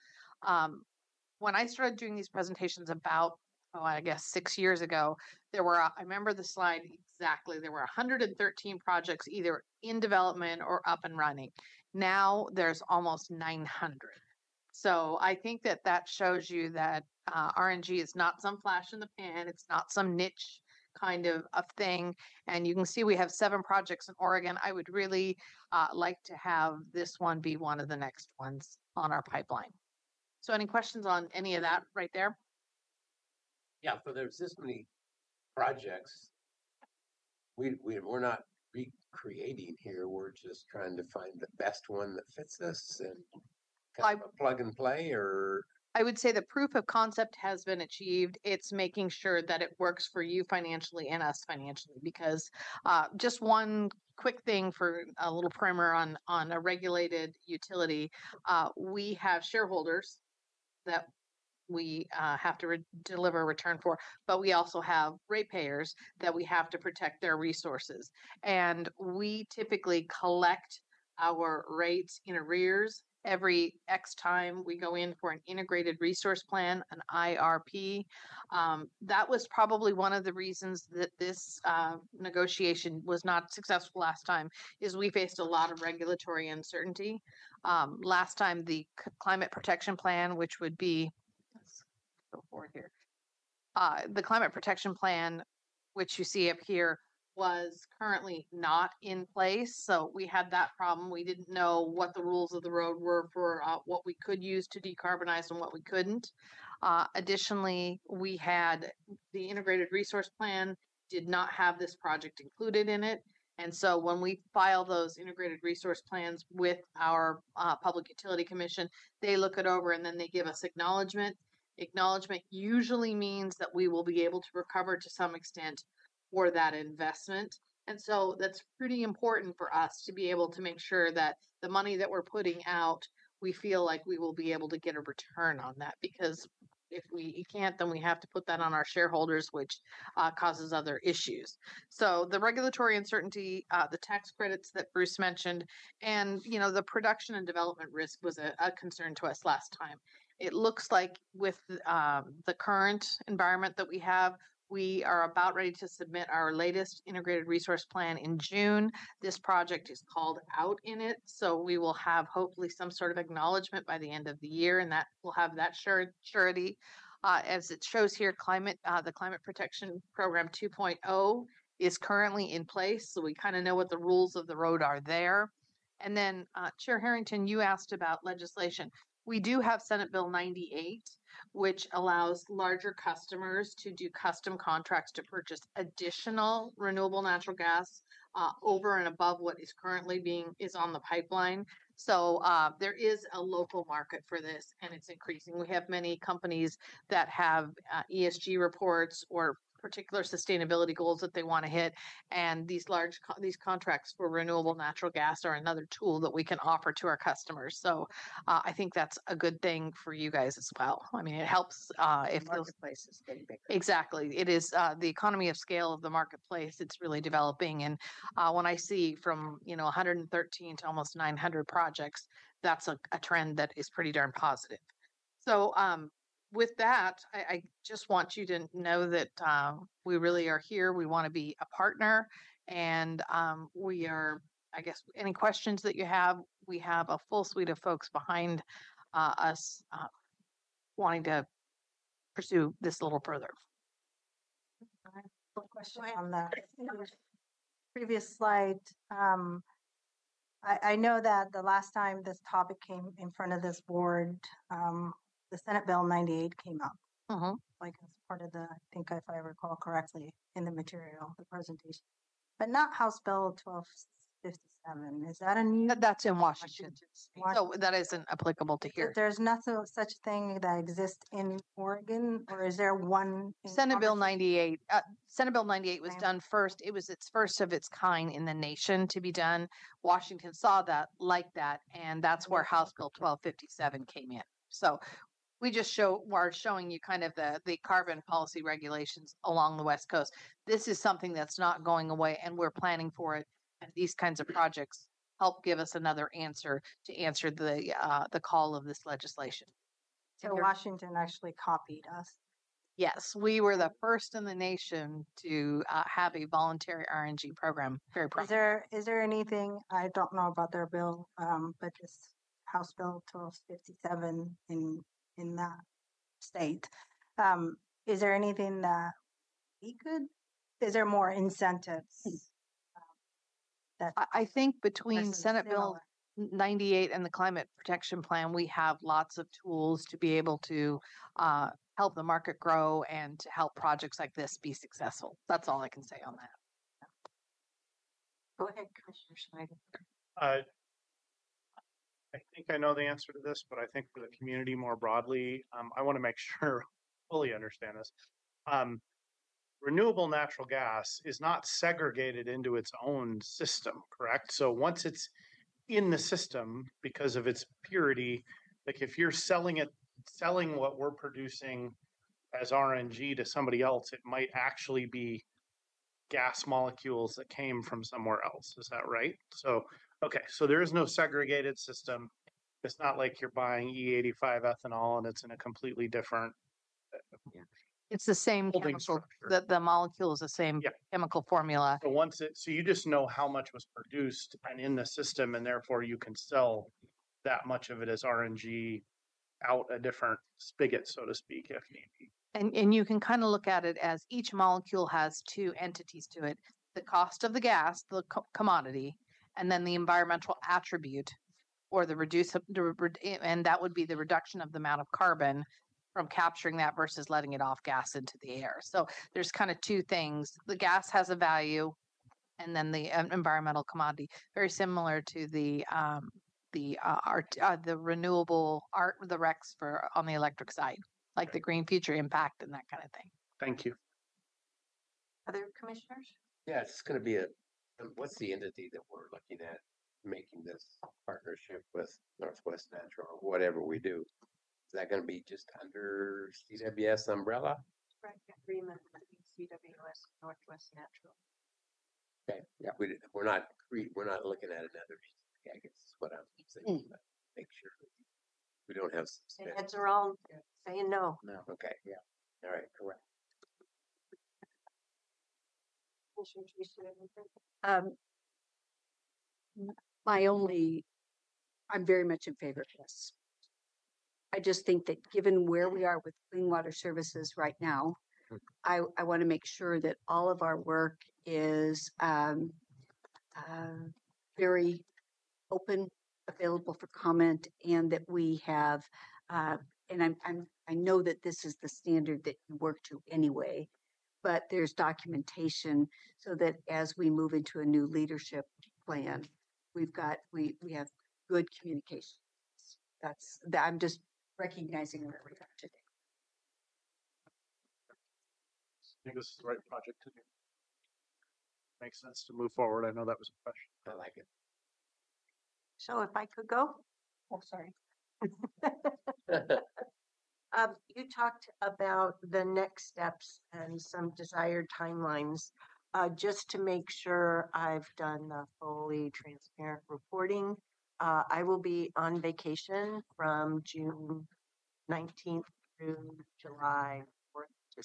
G: When I started doing these presentations about I guess 6 years ago, I remember the slide exactly. There were 113 projects either in development or up and running. Now there's almost 900. So I think that shows you that RNG is not some flash in the pan. It's not some niche kind of thing. And you can see we have 7 projects in Oregon. I would really like to have this one be one of the next ones on our pipeline. So any questions on any of that right there?
B: Yeah, so there's this many projects. We're not recreating here. We're just trying to find the best one that fits us and kind of a plug and play, or
G: I would say the proof of concept has been achieved. It's making sure that it works for you financially and us financially, because just one quick thing for a little primer on a regulated utility, we have shareholders that we have to deliver a return for, but we also have ratepayers that we have to protect their resources. And we typically collect our rates in arrears every X time we go in for an integrated resource plan, an IRP. That was probably one of the reasons that this negotiation was not successful last time, is we faced a lot of regulatory uncertainty. Last time, the climate protection plan, which would be, let's go forward here. The climate protection plan, which you see up here, was currently not in place. So we had that problem. We didn't know what the rules of the road were for what we could use to decarbonize and what we couldn't. Additionally, we had the integrated resource plan did not have this project included in it. And so when we file those integrated resource plans with our Public Utility Commission, they look it over and then they give us acknowledgement. Acknowledgement usually means that we will be able to recover to some extent for that investment. And so that's pretty important for us to be able to make sure that the money that we're putting out, we feel like we will be able to get a return on that, because if we can't, then we have to put that on our shareholders, which causes other issues. So the regulatory uncertainty, the tax credits that Bruce mentioned, and the production and development risk was a concern to us last time. It looks like with the current environment that we have, we are about ready to submit our latest integrated resource plan in June. This project is called out in it, so we will have hopefully some sort of acknowledgement by the end of the year, and that will have that surety. As it shows here, the Climate Protection Program 2.0 is currently in place, so we kind of know what the rules of the road are there. And then, Chair Harrington, you asked about legislation. We do have Senate Bill 98, which allows larger customers to do custom contracts to purchase additional renewable natural gas over and above what is currently is on the pipeline. So there is a local market for this, and it's increasing. We have many companies that have ESG reports or particular sustainability goals that they want to hit, and these contracts for renewable natural gas are another tool that we can offer to our customers. So I think that's a good thing for you guys as well. I mean, it helps if
D: The marketplace is getting bigger.
G: Exactly. It is the economy of scale of the marketplace. It's really developing. And when I see from 113 to almost 900 projects, that's a trend that is pretty darn positive. So with that, I just want you to know that we really are here. We want to be a partner, and we are, I guess, any questions that you have, we have a full suite of folks behind us wanting to pursue this a little further.
H: Question on the previous slide. I know that the last time this topic came in front of this board, the Senate Bill 98 came up, like as part of the, I think if I recall correctly, in the material, the presentation, but not House Bill 1257. Is that a new?
G: That's in Washington. So that isn't applicable to here.
H: There's nothing such thing that exists in Oregon, or is there one?
G: Senate Bill 98. Senate Bill 98 was done first. It was its first of its kind in the nation to be done. Washington saw that, like that, and that's where House Bill 1257 came in. So we just are showing you kind of the carbon policy regulations along the West Coast. This is something that's not going away, and we're planning for it. And these kinds of projects help give us another answer to answer the call of this legislation.
H: So Washington actually copied us.
G: Yes, we were the first in the nation to have a voluntary RNG program. Very proud.
H: Is there anything, I don't know about their bill, but this House Bill 1257 in that state, is there anything that is there more incentives? That
G: I think between
H: versus
G: Senate Bill
H: similar?
G: 98 and the Climate Protection Plan, we have lots of tools to be able to help the market grow and to help projects like this be successful. That's all I can say on that.
A: Go ahead, Commissioner Schneider.
F: I think I know the answer to this, but I think for the community more broadly, I want to make sure I fully understand this. Renewable natural gas is not segregated into its own system, correct? So once it's in the system because of its purity, like if you're selling what we're producing as RNG to somebody else, it might actually be gas molecules that came from somewhere else. Is that right? So, okay, so there is no segregated system. It's not like you're buying E85 ethanol and it's in a completely different.
G: It's the same
F: Holding
G: chemical,
F: structure.
G: the molecule is the same
F: Yeah.
G: chemical formula.
F: So you just know how much was produced and in the system, and therefore you can sell that much of it as RNG out a different spigot, so to speak, if need be.
G: And you can kind of look at it as each molecule has two entities to it: the cost of the gas, the commodity, and then the environmental attribute, or and that would be the reduction of the amount of carbon from capturing that versus letting it off gas into the air. So there's kind of two things. The gas has a value, and then the environmental commodity, very similar to the renewable the RECs for on the electric side, like the Green Future Impact and that kind of thing.
F: Thank you.
A: Other commissioners?
B: Yeah, it's going to be what's the entity that we're looking at making this partnership with Northwest Natural or whatever we do? Is that going to be just under CWS umbrella?
A: Right, agreement between CWS and Northwest Natural.
B: Okay, yeah, we're not looking at another. I guess is what I'm saying. Make sure that we don't have some
A: The heads are all saying no.
B: No. Okay. Yeah. All right. Correct.
A: Commissioner Teresa, anything?
D: I'm very much in favor of this. I just think that given where we are with clean water services right now, I want to make sure that all of our work is very open, available for comment, and that we have, and I know that this is the standard that you work to anyway, but there's documentation so that as we move into a new leadership plan, we have good communication. I'm just recognizing where we are today.
F: I think this is the right project to do. Makes sense to move forward. I know that was a question.
B: I like it.
A: So if I could go?
H: Oh, sorry.
A: You talked about the next steps and some desired timelines. Just to make sure I've done the fully transparent reporting, I will be on vacation from June 19th through July 4th to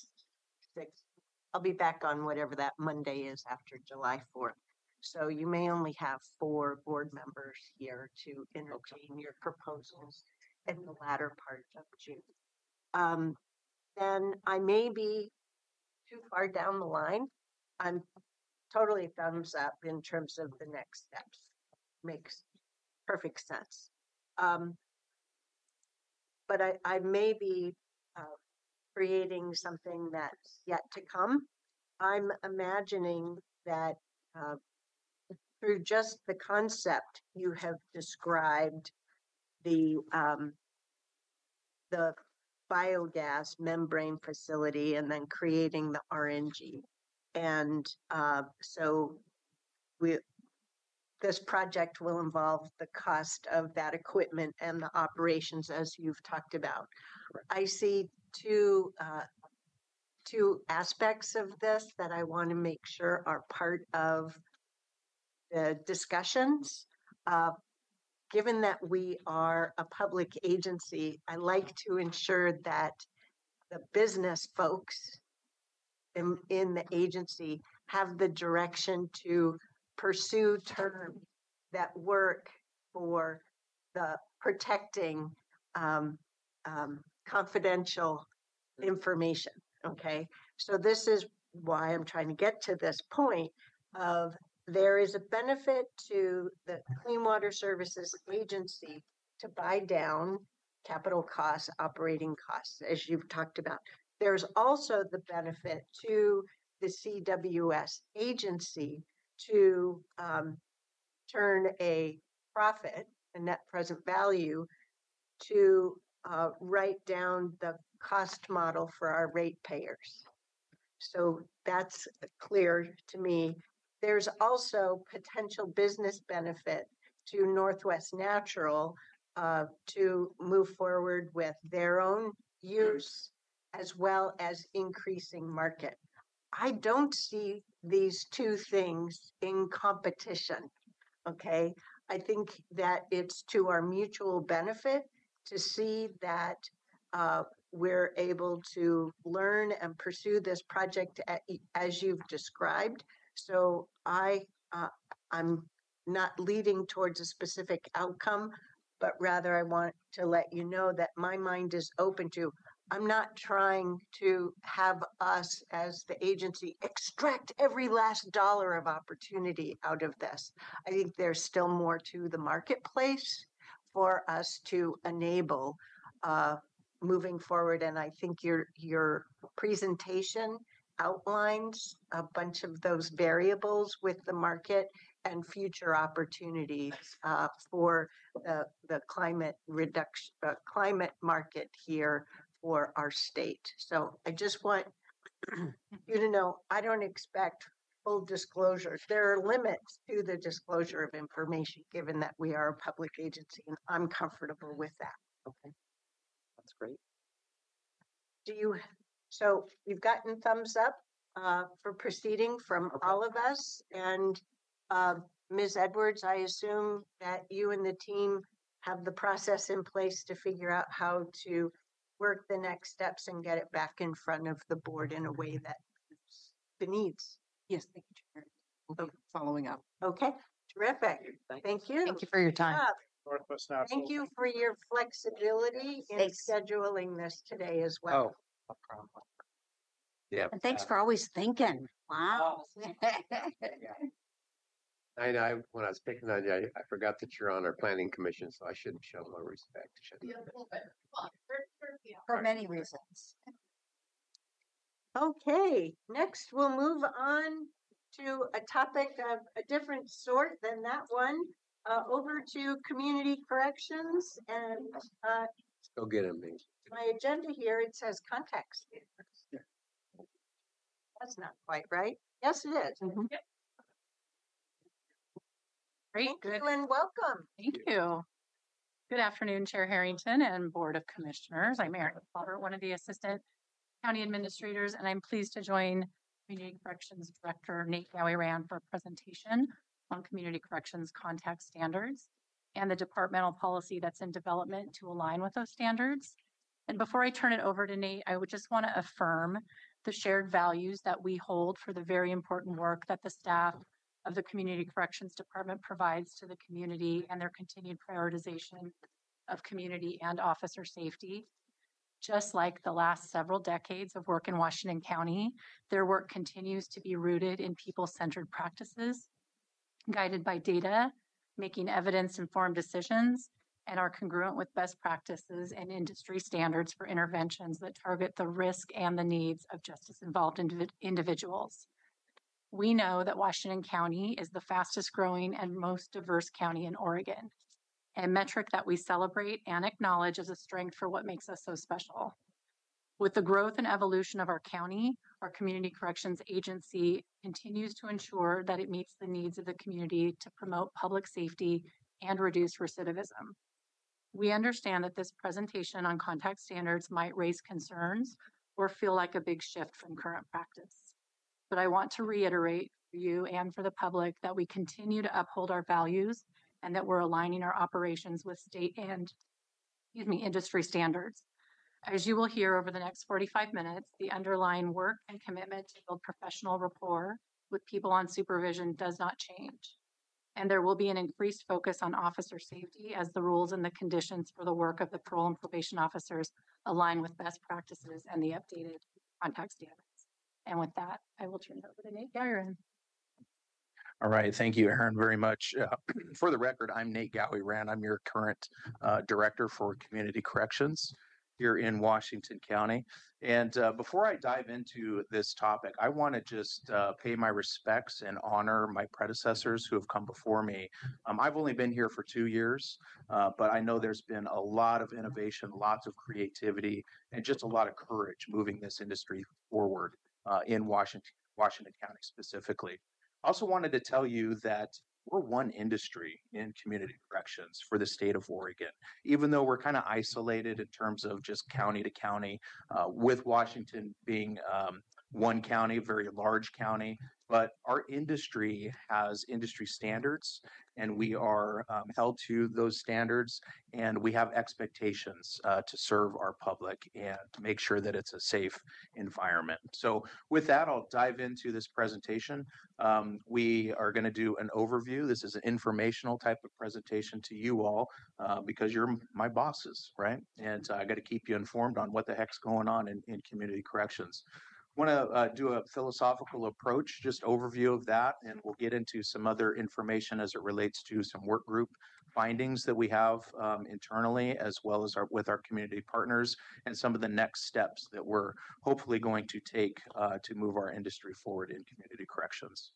A: 6th. I'll be back on whatever that Monday is after July 4th. So you may only have 4 board members here to entertain your proposals in the latter part of June. Then I may be too far down the line. I'm totally thumbs up in terms of the next steps. Makes perfect sense. But I may be creating something that's yet to come. I'm imagining that through just the concept you have described, the biogas membrane facility and then creating the RNG. And so this project will involve the cost of that equipment and the operations as you've talked about. I see two aspects of this that I want to make sure are part of the discussions. Given that we are a public agency, I like to ensure that the business folks in the agency have the direction to pursue terms that work for the protecting confidential information. Okay, so this is why I'm trying to get to this point of there is a benefit to the Clean Water Services Agency to buy down capital costs, operating costs, as you've talked about. There's also the benefit to the CWS agency to turn a profit, a net present value, to write down the cost model for our ratepayers. So that's clear to me. There's also potential business benefit to Northwest Natural to move forward with their own use as well as increasing market. I don't see these two things in competition. Okay, I think that it's to our mutual benefit to see that we're able to learn and pursue this project as you've described. So I'm not leading towards a specific outcome, but rather I want to let you know that my mind is open to. I'm not trying to have us as the agency extract every last dollar of opportunity out of this. I think there's still more to the marketplace for us to enable moving forward. And I think your presentation outlines a bunch of those variables with the market and future opportunities for the climate reduction, climate market here for our state. So I just want you to know, I don't expect full disclosure. There are limits to the disclosure of information, given that we are a public agency, and I'm comfortable with that.
C: Okay, that's great.
A: So you've gotten thumbs up for proceeding from all of us, and Ms. Edwards, I assume that you and the team have the process in place to figure out how to work the next steps and get it back in front of the board in a way that suits the needs.
D: Yes, thank you, Chair. We'll be following up.
A: Okay, terrific. Thank you.
G: Thank you for your time.
F: Northwest Natural.
A: Thank you for your flexibility in
D: Thanks.
A: scheduling this today as well.
C: Oh, no problem.
B: Yeah.
D: And thanks for always thinking. Wow.
B: I know, when I was picking on you, I forgot that you're on our planning commission, so I should show more respect.
D: For many reasons.
A: Okay, next we'll move on to a topic of a different sort than that one, over to community corrections. And
B: Let's go get him.
A: my agenda here, it says contact standards. That's not quite right. Yes, it is.
I: Great,
A: Thank
I: good.
A: you and welcome.
I: Thank you. Good afternoon, Chair Harrington and Board of Commissioners. I'm Erin Culver, one of the Assistant County Administrators, and I'm pleased to join Community Corrections Director Nate Yowie-Rand for a presentation on Community Corrections contact standards and the departmental policy that's in development to align with those standards. And before I turn it over to Nate, I would just want to affirm the shared values that we hold for the very important work that the staff of the Community Corrections Department provides to the community and their continued prioritization of community and officer safety. Just like the last several decades of work in Washington County, their work continues to be rooted in people-centered practices, guided by data, making evidence-informed decisions, and are congruent with best practices and industry standards for interventions that target the risk and the needs of justice-involved individuals. We know that Washington County is the fastest growing and most diverse county in Oregon, a metric that we celebrate and acknowledge as a strength for what makes us so special. With the growth and evolution of our county, our Community Corrections Agency continues to ensure that it meets the needs of the community to promote public safety and reduce recidivism. We understand that this presentation on contact standards might raise concerns or feel like a big shift from current practice. But I want to reiterate for you and for the public that we continue to uphold our values and that we're aligning our operations with state and industry standards. As you will hear over the next 45 minutes, the underlying work and commitment to build professional rapport with people on supervision does not change. And there will be an increased focus on officer safety as the rules and the conditions for the work of the parole and probation officers align with best practices and the updated contact standards. And with that, I will turn it over to Nate Gowran.
J: All right, thank you, Aaron, very much. For the record, I'm Nate Gowran. I'm your current Director for Community Corrections here in Washington County. And before I dive into this topic, I want to just pay my respects and honor my predecessors who have come before me. I've only been here for 2 years, but I know there's been a lot of innovation, lots of creativity, and just a lot of courage moving this industry forward in Washington County specifically. I also wanted to tell you that we're one industry in community corrections for the state of Oregon, even though we're kind of isolated in terms of just county to county, with Washington being one county, a very large county. But our industry has industry standards, and we are held to those standards, and we have expectations to serve our public and to make sure that it's a safe environment. So with that, I'll dive into this presentation. We are going to do an overview. This is an informational type of presentation to you all because you're my bosses, right? And I got to keep you informed on what the heck's going on in community corrections. Want to do a philosophical approach, just overview of that, and we'll get into some other information as it relates to some work group findings that we have internally, as well as with our community partners, and some of the next steps that we're hopefully going to take to move our industry forward in community corrections.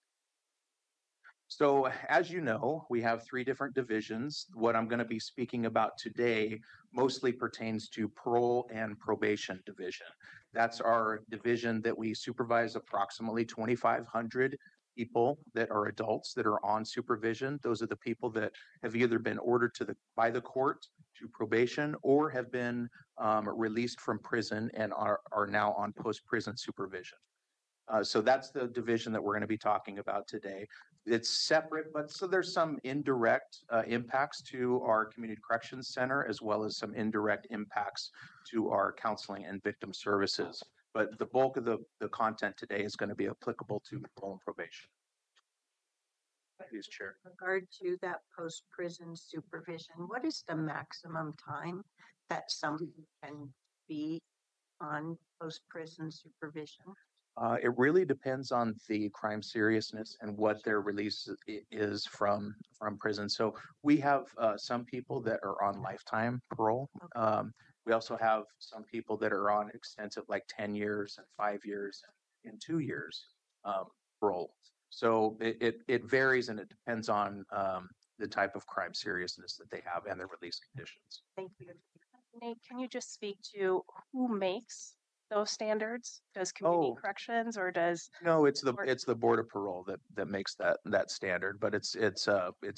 J: So as you know, we have 3 different divisions. What I'm going to be speaking about today mostly pertains to parole and probation division. That's our division that we supervise approximately 2,500 people that are adults that are on supervision. Those are the people that have either been ordered by the court to probation or have been released from prison and are now on post-prison supervision. So that's the division that we're going to be talking about today. It's separate, but so there's some indirect impacts to our Community Corrections Center, as well as some indirect impacts to our counseling and victim services. But the bulk of the content today is going to be applicable to parole and probation. Please, Chair.
A: In regard to that post-prison supervision, what is the maximum time that someone can be on post-prison supervision?
J: It really depends on the crime seriousness and what their release is from prison. So we have some people that are on lifetime parole. We also have some people that are on extensive, like 10 years and 5 years and 2 years parole. So it varies, and it depends on the type of crime seriousness that they have and their release conditions.
A: Thank you.
K: Nate, can you just speak to who makes those standards? Does community corrections, or does
J: no? It's the Board of Parole that makes that standard, but it's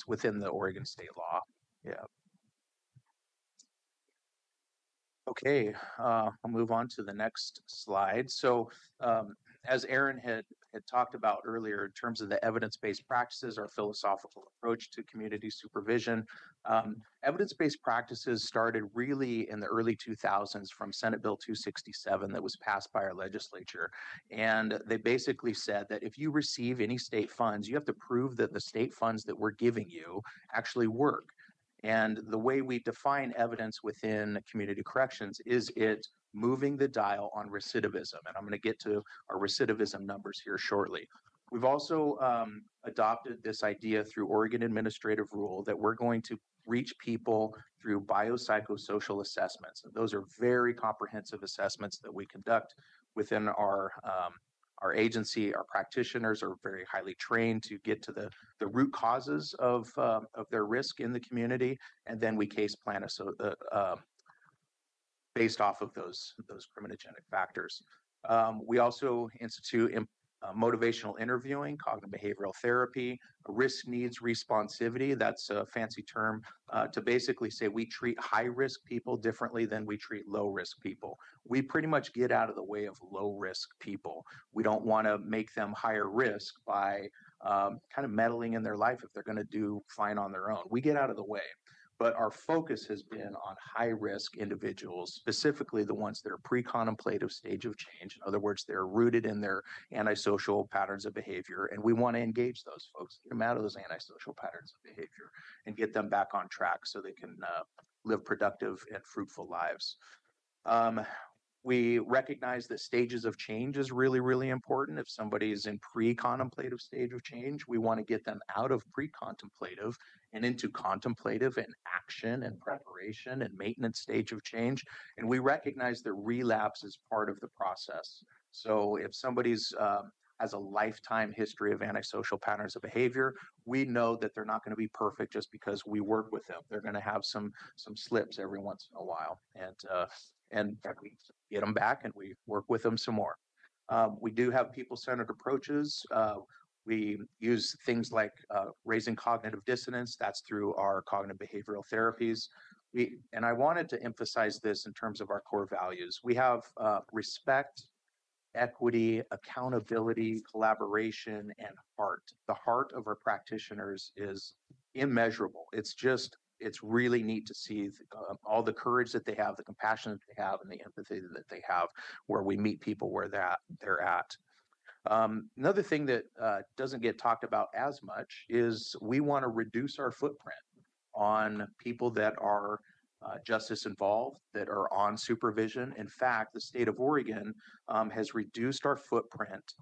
J: within the Oregon state law. Yeah. Okay, I'll move on to the next slide. So as Aaron had talked about earlier, in terms of the evidence-based practices, our philosophical approach to community supervision, evidence-based practices started really in the early 2000s from Senate Bill 267 that was passed by our legislature. And they basically said that if you receive any state funds, you have to prove that the state funds that we're giving you actually work. And the way we define evidence within community corrections is it moving the dial on recidivism. And I'm going to get to our recidivism numbers here shortly. We've also adopted this idea through Oregon administrative rule that we're going to reach people through biopsychosocial assessments. And those are very comprehensive assessments that we conduct within our agency. Our practitioners are very highly trained to get to the root causes of their risk in the community, and then we case plan based off of those criminogenic factors. We also institute motivational interviewing, cognitive behavioral therapy, risk needs responsivity. That's a fancy term to basically say we treat high-risk people differently than we treat low-risk people. We pretty much get out of the way of low-risk people. We don't want to make them higher risk by kind of meddling in their life if they're going to do fine on their own. We get out of the way. But our focus has been on high-risk individuals, specifically the ones that are pre-contemplative stage of change. In other words, they're rooted in their antisocial patterns of behavior, and we want to engage those folks, get them out of those antisocial patterns of behavior, and get them back on track so they can live productive and fruitful lives. We recognize that stages of change is really, really important. If somebody is in pre-contemplative stage of change, we want to get them out of pre-contemplative and into contemplative and action and preparation and maintenance stage of change. And we recognize that relapse is part of the process. So if somebody's has a lifetime history of antisocial patterns of behavior, we know that they're not going to be perfect just because we work with them. They're going to have some slips every once in a while, and we get them back and we work with them some more. We do have people-centered approaches. We use things like raising cognitive dissonance. That's through our cognitive behavioral therapies. And I wanted to emphasize this in terms of our core values. We have respect, equity, accountability, collaboration, and heart. The heart of our practitioners is immeasurable. It's really neat to see all the courage that they have, the compassion that they have, and the empathy that they have where we meet people where they're at. Another thing that doesn't get talked about as much is we want to reduce our footprint on people that are justice involved, that are on supervision. In fact, the state of Oregon has reduced our footprint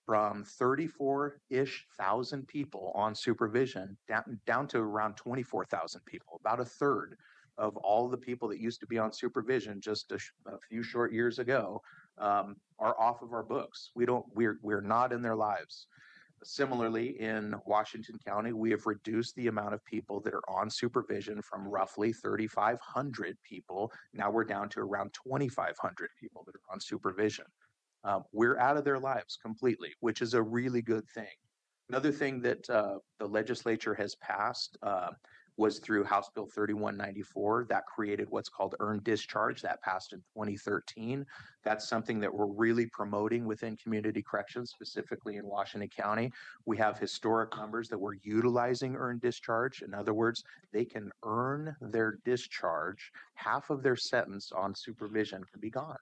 J: from 34-ish thousand people on supervision down to around 24,000 people, about a third of all the people that used to be on supervision just a few short years ago are off of our books. We're not in their lives. Similarly, in Washington County, we have reduced the amount of people that are on supervision from roughly 3,500 people. Now we're down to around 2,500 people that are on supervision. We're out of their lives completely, which is a really good thing. Another thing that the legislature has passed was through House Bill 3194 that created what's called earned discharge. That passed in 2013. That's something that we're really promoting within community corrections, specifically in Washington County. We have historic numbers that we're utilizing earned discharge. In other words, they can earn their discharge. Half of their sentence on supervision can be gone.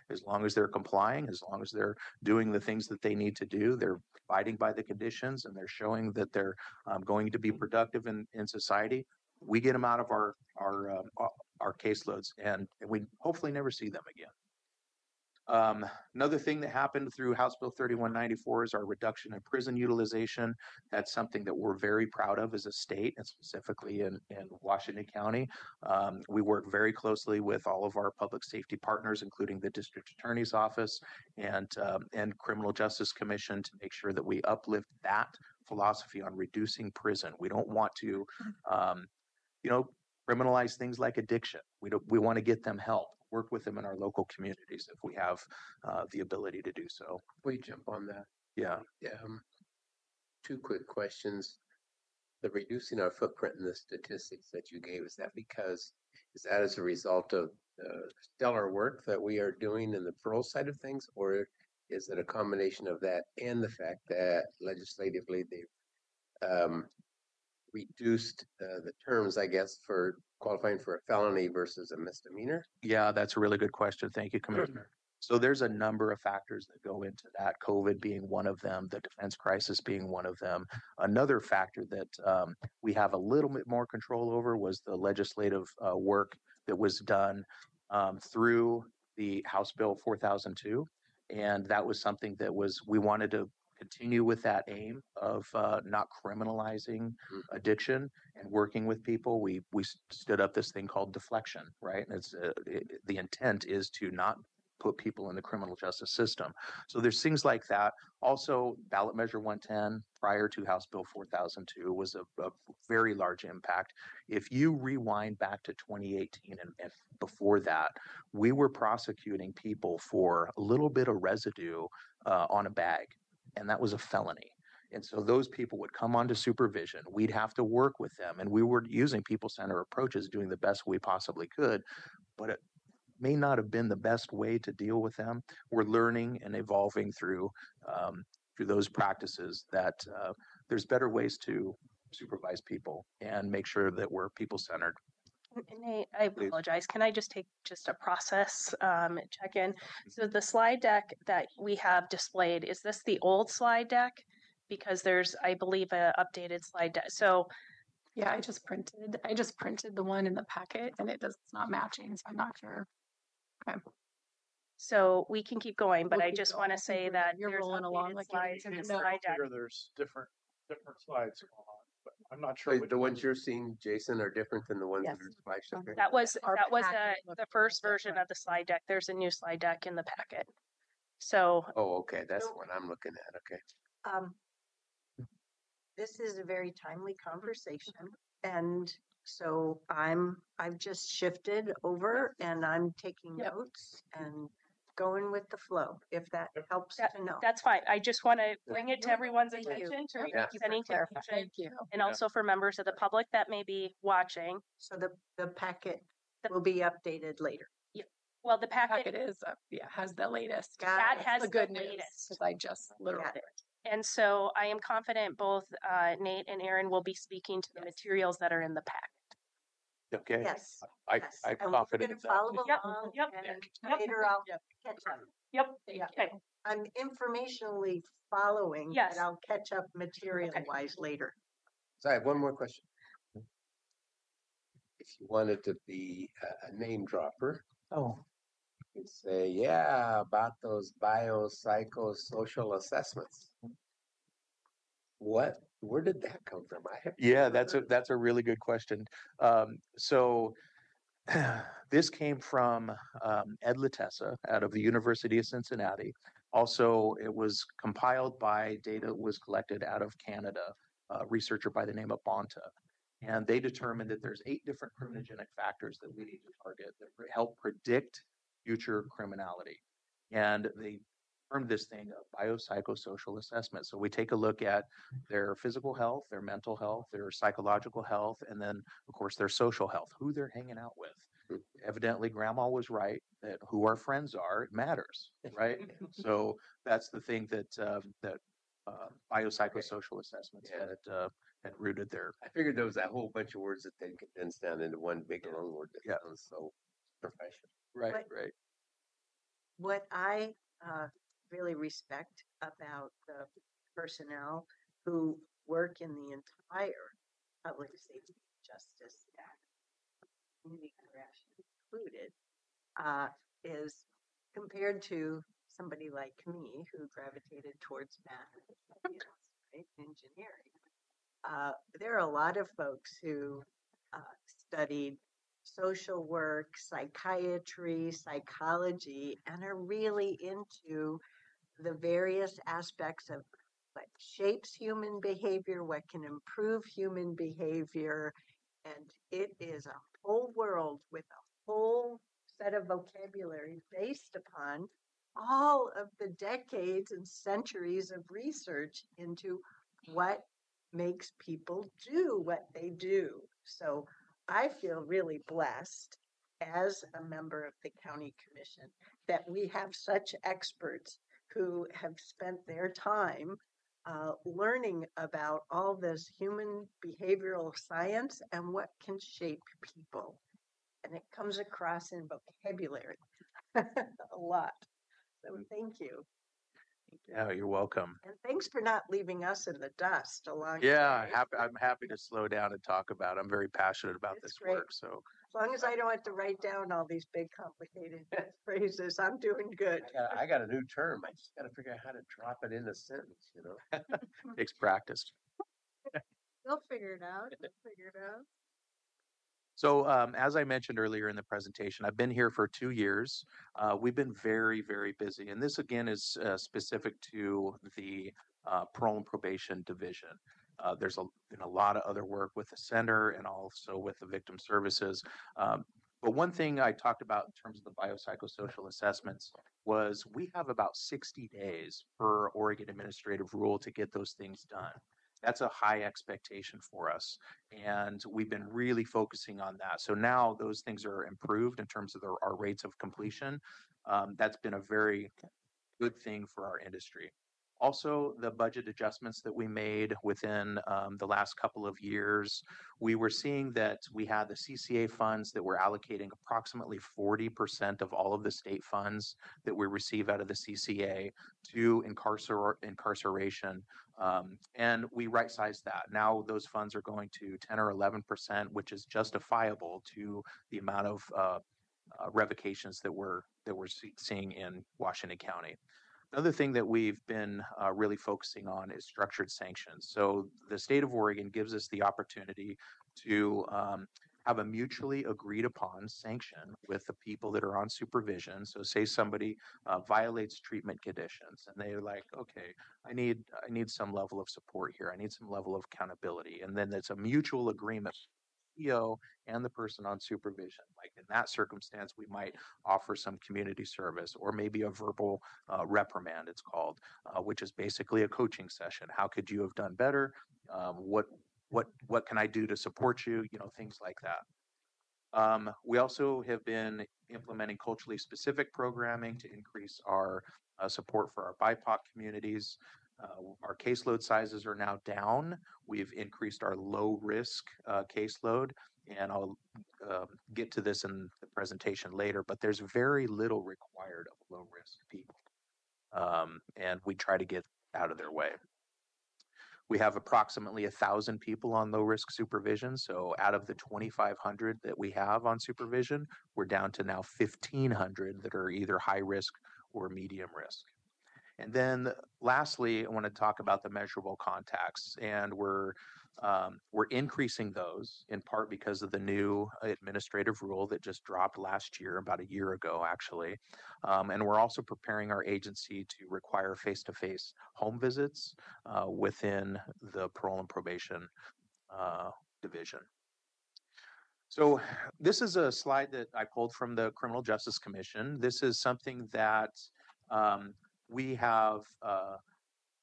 J: As long as they're complying, as long as they're doing the things that they need to do, they're abiding by the conditions, and they're showing that they're going to be productive in society, we get them out of our caseloads, and we hopefully never see them again. Another thing that happened through House Bill 3194 is our reduction in prison utilization. That's something that we're very proud of as a state, and specifically in Washington County. We work very closely with all of our public safety partners, including the District Attorney's Office and Criminal Justice Commission, to make sure that we uplift that philosophy on reducing prison. We don't want to, criminalize things like addiction. We want to get them help. Work with them in our local communities if we have the ability to do so.
B: We jump on that.
J: Yeah.
B: Two quick questions. The reducing our footprint in the statistics that you gave, is that as a result of the stellar work that we are doing in the parole side of things, or is it a combination of that and the fact that legislatively they've reduced the terms, I guess, for qualifying for a felony versus a misdemeanor?
J: Yeah, that's a really good question. Thank you, Commissioner. So there's a number of factors that go into that, COVID being one of them, the defense crisis being one of them. Another factor that we have a little bit more control over was the legislative work that was done through the House Bill 4002. And that was something that we wanted to continue with that aim of not criminalizing addiction and working with people. We stood up this thing called deflection, right? And the intent is to not put people in the criminal justice system. So there's things like that. Also, ballot measure 110 prior to House Bill 4002 was a very large impact. If you rewind back to 2018 and before that, we were prosecuting people for a little bit of residue on a bag. And that was a felony. And so those people would come onto supervision. We'd have to work with them. And we were using people-centered approaches, doing the best we possibly could. But it may not have been the best way to deal with them. We're learning and evolving through those practices that there's better ways to supervise people and make sure that we're people-centered.
K: Nate, I
B: Please.
K: apologize. Can I just take just a process check in? So the slide deck that we have displayed, is this the old slide deck? Because there's, I believe, a updated slide deck. So
I: Yeah, I just printed the one in the packet and it's not matching, so I'm not sure. Okay.
K: so we can keep going, but
I: We'll
K: I
I: keep
K: just
I: going.
K: want
I: I
K: to
I: think
K: say
I: we're-
K: that
I: you're
K: there's
I: rolling along
K: updated
I: like you
K: slides in
I: need
K: the
I: to know.
K: slide deck.
F: Here, there's different slides going on, but I'm not sure.
B: So
F: which
B: the ones
F: ones-
B: you're seeing, Jason, are different than the ones
D: Yes.
B: that are splashed up here?
K: That was
I: Our
K: that was
I: packet
K: the
I: looked
K: first
I: different.
K: version of the slide deck. There's a new slide deck in the packet. So
B: Oh, okay, that's
A: So-
B: what I'm looking at, okay.
A: This is a very timely conversation, and so I've just shifted over and I'm taking
I: Yep.
A: notes and going with the flow, if that helps
K: that,
A: to know.
K: that's fine. I just want to bring it to everyone's
D: Thank you.
K: attention to
D: Yep.
K: reduce
D: Thank you for
K: any
D: clarifying.
K: confusion,
I: Thank you.
K: and also for members of the public that may be watching.
A: So the packet will be updated later.
K: Well, the packet,
I: Packet is, has the latest.
A: Got
K: that
A: it.
K: has
I: The
K: the
I: good news,
K: latest.
I: because I just literally.
A: Got it.
K: And so I am confident both Nate and Aaron will be speaking to the materials that are in the packet.
J: Okay.
A: Yes.
J: I,
A: yes.
J: I'm
A: And we're
J: confident
A: gonna
J: in that.
A: follow
K: Yep,
A: along
K: yep,
A: and
K: yep.
A: later I'll
I: Yep.
A: catch up.
K: Yep.
A: Yeah.
K: Okay.
A: I'm informationally following,
K: Yes.
A: but I'll catch up material wise later.
B: So I have one more question. If you wanted to be a name dropper,
J: Oh,
B: you'd say, yeah, about those biopsychosocial assessments. Where did that come from? I have
J: yeah,
B: never heard of
J: that's a really good question. So this came from Ed Latessa out of the University of Cincinnati. Also, it was compiled by data that was collected out of Canada, a researcher by the name of Bonta. And they determined that there's 8 different criminogenic factors that we need to target that help predict future criminality. And they termed this thing a biopsychosocial assessment. So we take a look at their physical health, their mental health, their psychological health, and then, of course, their social health, who they're hanging out with. Evidently, grandma was right that who our friends are, it matters, right? So that's the thing that biopsychosocial assessments had rooted there.
B: I figured there was a whole bunch of words that they condensed down into one big long word that
J: Yeah.
B: sounds so professional.
J: Right,
A: But-
J: right.
A: What I really respect about the personnel who work in the entire public safety justice act, community correction included, is compared to somebody like me who gravitated towards math and science, right, engineering. There are a lot of folks who studied social work, psychiatry, psychology, and are really into the various aspects of what shapes human behavior, what can improve human behavior. And it is a whole world with a whole set of vocabulary based upon all of the decades and centuries of research into what makes people do what they do. So I feel really blessed as a member of the county commission that we have such experts who have spent their time learning about all this human behavioral science and what can shape people. And it comes across in vocabulary a lot. So thank you.
J: Yeah, you're welcome.
A: And thanks for not leaving us in the dust along
J: Yeah,
A: the way.
J: I'm happy to slow down and talk about it. I'm very passionate about
A: It's
J: this
A: great.
J: work. So
A: As long as I don't have to write down all these big complicated phrases, I'm doing good.
B: I got a new term. I just got to figure out how to drop it in a sentence, you know?
J: takes practice.
A: We'll figure it out. We'll figure it out.
J: So as I mentioned earlier in the presentation, I've been here for 2 years. We've been very, very busy. And this again is specific to the parole and probation division. There's been a lot of other work with the center and also with the victim services. But one thing I talked about in terms of the biopsychosocial assessments was we have about 60 days per Oregon administrative rule to get those things done. That's a high expectation for us. And we've been really focusing on that. So now those things are improved in terms of our rates of completion. That's been a very good thing for our industry. Also, the budget adjustments that we made within the last couple of years, we were seeing that we had the CCA funds that were allocating approximately 40% of all of the state funds that we receive out of the CCA to incarceration. And we right-sized that. Now those funds are going to 10 or 11%, which is justifiable to the amount of revocations that we're seeing in Washington County. Another thing that we've been really focusing on is structured sanctions. So the state of Oregon gives us the opportunity to have a mutually agreed upon sanction with the people that are on supervision. So say somebody violates treatment conditions and they're like, okay, I need some level of support here. I need some level of accountability. And then it's a mutual agreement and the person on supervision. Like in that circumstance, we might offer some community service or maybe a verbal reprimand, it's called, which is basically a coaching session. How could you have done better? What can I do to support you? You know, things like that. We also have been implementing culturally specific programming to increase our support for our BIPOC communities. Our caseload sizes are now down. We've increased our low risk caseload, and I'll get to this in the presentation later, but there's very little required of low risk people. And we try to get out of their way. We have approximately 1,000 people on low risk supervision. So out of the 2,500 that we have on supervision, we're down to now 1,500 that are either high risk or medium risk. And then lastly, I want to talk about the measurable contacts, and we're increasing those in part because of the new administrative rule that just dropped last year, about a year ago, actually. And we're also preparing our agency to require face-to-face home visits within the parole and probation division. So this is a slide that I pulled from the Criminal Justice Commission. This is something that we have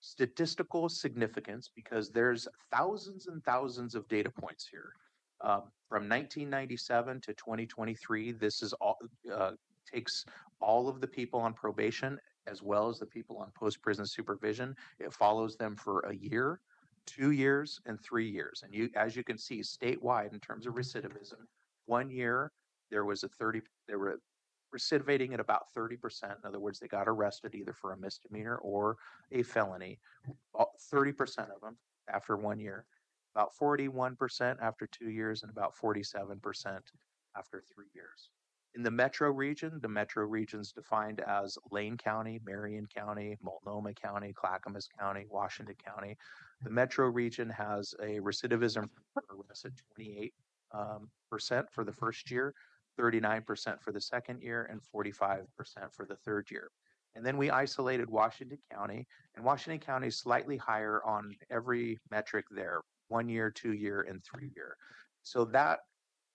J: statistical significance because there's thousands and thousands of data points here. From 1997 to 2023, this is all takes all of the people on probation as well as the people on post-prison supervision. It follows them for a year, 2 years, and 3 years. And as you can see, statewide in terms of recidivism, 1 year there were recidivating at about 30%. In other words, they got arrested either for a misdemeanor or a felony. 30% of them after 1 year, about 41% after 2 years, and about 47% after 3 years. In the metro region's defined as Lane County, Marion County, Multnomah County, Clackamas County, Washington County. The metro region has a recidivism arrest at 28% for the first year, 39% for the second year, and 45% for the third year. And then we isolated Washington County, and Washington County is slightly higher on every metric there, 1 year, 2 year, and 3 year. So that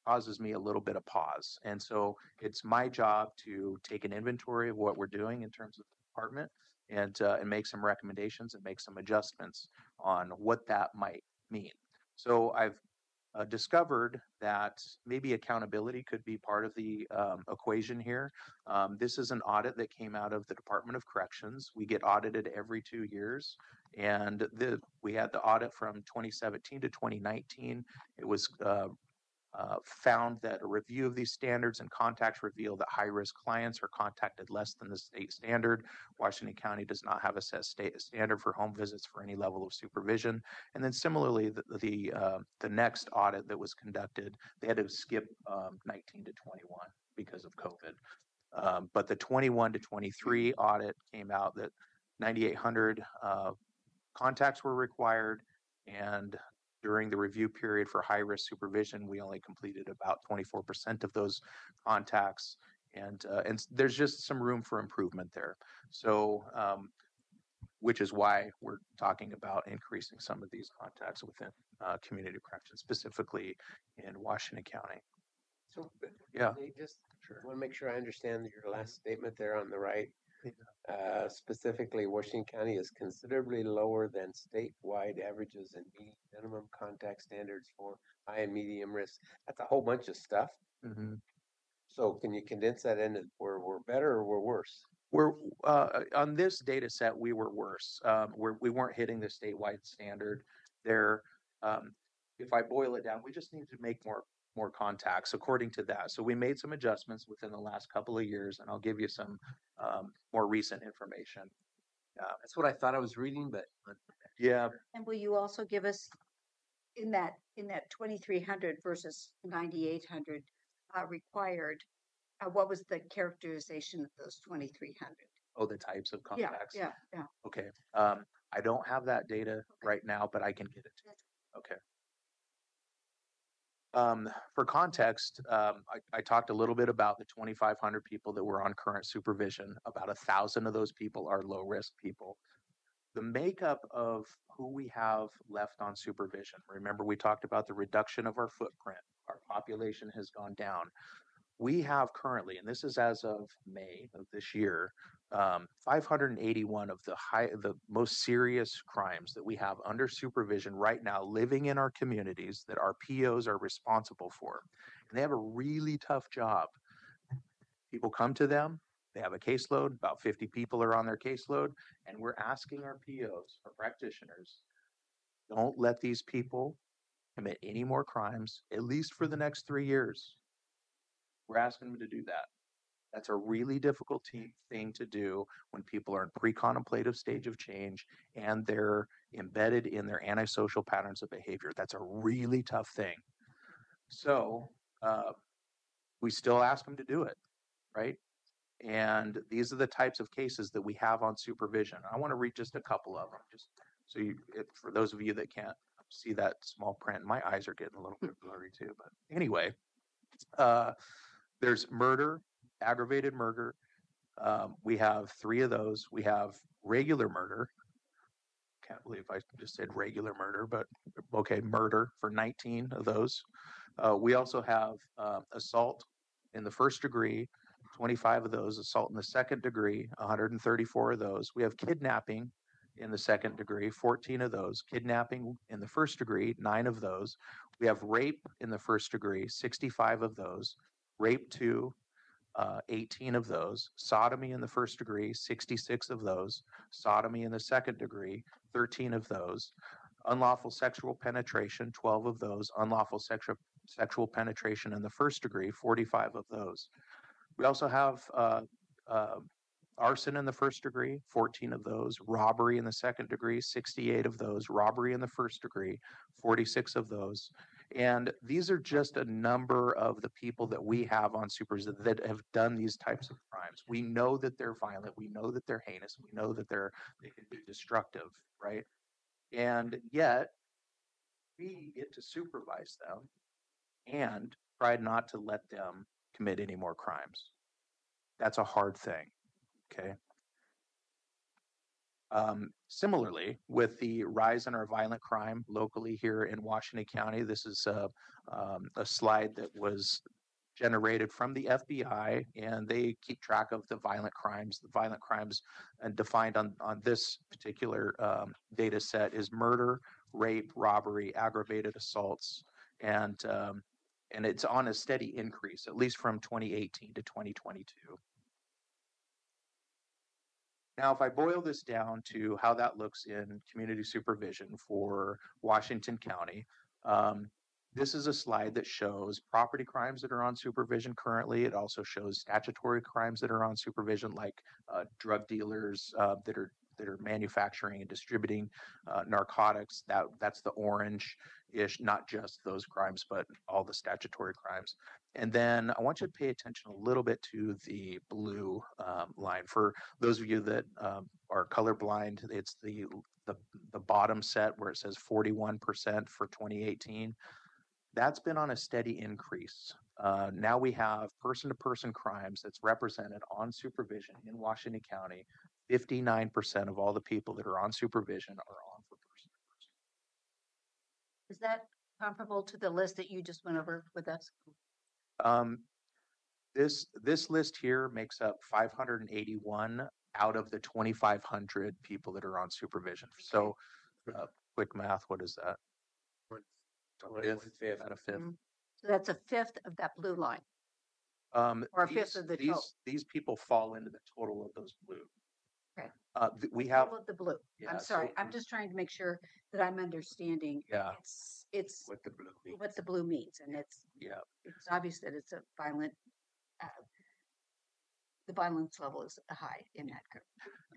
J: causes me a little bit of pause. And so it's my job to take an inventory of what we're doing in terms of the department and make some recommendations and make some adjustments on what that might mean. So I've discovered that maybe accountability could be part of the equation here. This is an audit that came out of the Department of Corrections. We get audited every 2 years, and we had the audit from 2017 to 2019. It was found that a review of these standards and contacts revealed that high-risk clients are contacted less than the state standard. Washington County does not have a set state standard for home visits for any level of supervision. And then similarly, the next audit that was conducted, they had to skip 19 to 21 because of COVID. But the 21 to 23 audit came out that 9,800 contacts were required, and during the review period for high-risk supervision, we only completed about 24% of those contacts, and there's just some room for improvement there. So, which is why we're talking about increasing some of these contacts within community corrections, specifically in Washington County.
B: So,
J: yeah,
B: just want to make sure I understand your last statement there on the right. Specifically, Washington County is considerably lower than statewide averages in minimum contact standards for high and medium risk. That's a whole bunch of stuff.
J: Mm-hmm.
B: So can you condense that into we're better or we're worse?
J: We're on this data set, we were worse. We weren't hitting the statewide standard there. If I boil it down, we just need to make more contacts according to that. So we made some adjustments within the last couple of years, and I'll give you some more recent information.
B: That's what I thought I was reading, but
J: Yeah,
D: And will you also give us in that 2,300 versus 9,800 required? What was the characterization of those 2,300?
J: oh, the types of
D: Yeah,
J: contacts.
D: yeah, yeah.
J: Okay. I don't have that data right now, but I can get it to you. Okay. For context, I talked a little bit about the 2,500 people that were on current supervision. About 1,000 of those people are low risk people. The makeup of who we have left on supervision. Remember, we talked about the reduction of our footprint. Our population has gone down. We have currently, and this is as of May of this year, 581 of the most serious crimes that we have under supervision right now living in our communities that our POs are responsible for. And they have a really tough job. People come to them, they have a caseload, about 50 people are on their caseload, and we're asking our POs, our practitioners, don't let these people commit any more crimes, at least for the next 3 years. We're asking them to do that. That's a really difficult thing to do when people are in pre-contemplative stage of change and they're embedded in their antisocial patterns of behavior. That's a really tough thing. So we still ask them to do it, right? And these are the types of cases that we have on supervision. I want to read just a couple of them, just so for those of you that can't see that small print, my eyes are getting a little bit blurry too. But anyway, there's murder, aggravated murder. We have 3 of those. We have regular murder. Can't believe I just said regular murder, but okay, murder for 19 of those. We also have assault in the first degree, 25 of those, assault in the second degree, 134 of those. We have kidnapping in the second degree, 14 of those. Kidnapping in the first degree, 9 of those. We have rape in the first degree, 65 of those. Rape 2, 18 of those. Sodomy in the first degree, 66 of those. Sodomy in the second degree, 13 of those. Unlawful sexual penetration, 12 of those. Unlawful sexual penetration in the first degree, 45 of those. We also have arson in the first degree, 14 of those. Robbery in the second degree, 68 of those. Robbery in the first degree, 46 of those. And these are just a number of the people that we have on supervision that have done these types of crimes. We know that they're violent. We know that they're heinous. We know that they can be destructive, right? And yet, we get to supervise them and try not to let them commit any more crimes. That's a hard thing, okay? Similarly, with the rise in our violent crime locally here in Washington County, this is a slide that was generated from the FBI, and they keep track of the violent crimes. The violent crimes and defined on this particular data set is murder, rape, robbery, aggravated assaults, and it's on a steady increase, at least from 2018 to 2022. Now, if I boil this down to how that looks in community supervision for Washington County, this is a slide that shows property crimes that are on supervision currently. It also shows statutory crimes that are on supervision, like drug dealers that are manufacturing and distributing narcotics. That's the orange-ish, not just those crimes, but all the statutory crimes. And then I want you to pay attention a little bit to the blue line. For those of you that are colorblind, it's the bottom set where it says 41% for 2018. That's been on a steady increase. Now we have person-to-person crimes that's represented on supervision in Washington County. 59% of all the people that are on supervision are on for person-to-person.
D: Is that comparable to the list that you just went over with us?
J: This list here makes up 581 out of the 2,500 people that are on supervision. So, quick math, what is that?
B: Fifth.
J: About a fifth.
D: So that's a fifth of that blue line. Or a fifth of the total.
J: These people fall into the total of those blue.
D: Okay.
J: We have,
D: Total of the blue.
J: yeah,
D: I'm sorry.
J: so-
D: I'm just trying to make sure that I'm understanding.
J: Yeah.
D: It's
B: What the blue means.
D: what the blue means, and it's obvious that it's a violent. The violence level is high in that group.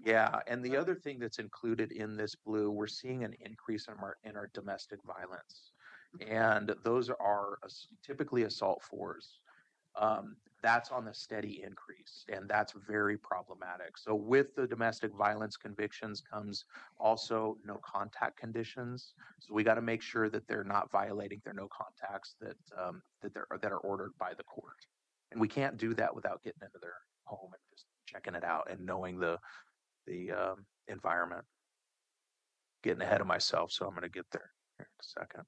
J: Yeah, and the other thing that's included in this blue, we're seeing an increase in our domestic violence, and those are typically assault fours. That's on the steady increase, and that's very problematic. So with the domestic violence convictions comes also no contact conditions. So we got to make sure that they're not violating their no contacts that are ordered by the court, and we can't do that without getting into their home and just checking it out and knowing the environment. Getting ahead of myself, so I'm going to get there here in a second.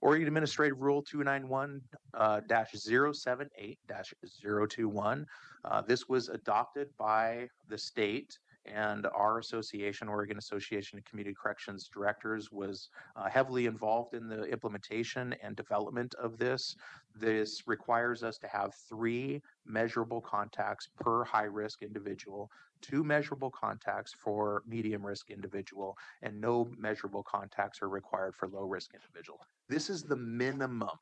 J: Oregon Administrative Rule 291 -078 -021. This was adopted by the state, and our association, Oregon Association of Community Corrections Directors, was heavily involved in the implementation and development of this. This requires us to have 3 measurable contacts per high-risk individual, 2 measurable contacts for medium-risk individual, and no measurable contacts are required for low-risk individual. This is the minimum,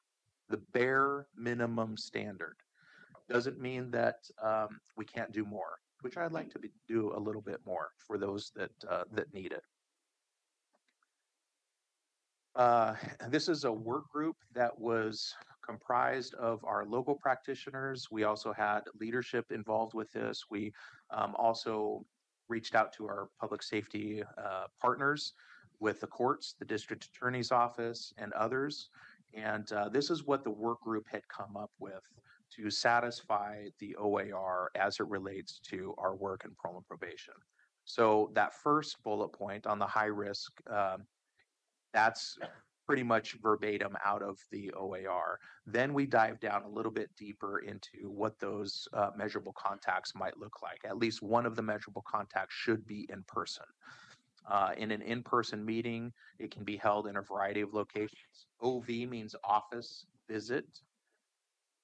J: the bare minimum standard. Doesn't mean that we can't do more, which I'd like to do a little bit more for those that need it. This is a work group that was comprised of our local practitioners. We also had leadership involved with this. We also reached out to our public safety partners with the courts, the district attorney's office, and others. And this is what the work group had come up with to satisfy the OAR as it relates to our work in parole and probation. So that first bullet point on the high risk, that's pretty much verbatim out of the OAR. Then we dive down a little bit deeper into what those measurable contacts might look like. At least one of the measurable contacts should be in person. In an in-person meeting, it can be held in a variety of locations. OV means office visit.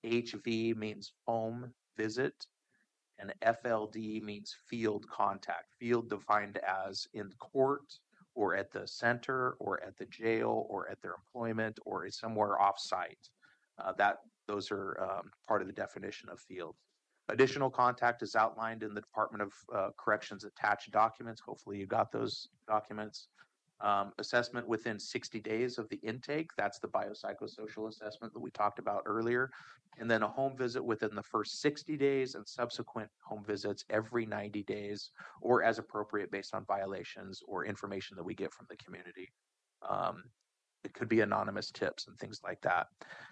J: HV means home visit. And FLD means field contact. Field defined as in court, or at the center, or at the jail, or at their employment, or somewhere off-site. Those are part of the definition of field. Additional contact is outlined in the Department of Corrections attached documents. Hopefully you got those documents. Assessment within 60 days of the intake. That's the biopsychosocial assessment that we talked about earlier. And then a home visit within the first 60 days and subsequent home visits every 90 days or as appropriate based on violations or information that we get from the community. It could be anonymous tips and things like that.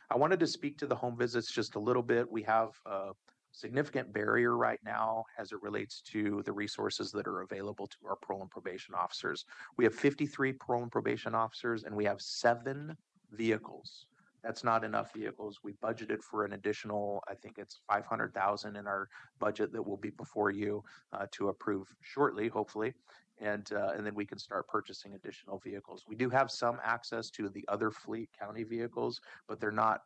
J: I wanted to speak to the home visits just a little bit. We have a significant barrier right now as it relates to the resources that are available to our parole and probation officers. We have 53 parole and probation officers, and we have 7 vehicles. That's not enough vehicles. We budgeted for an additional, I think it's $500,000 in our budget that will be before you to approve shortly, hopefully. And then we can start purchasing additional vehicles. We do have some access to the other fleet county vehicles, but they're not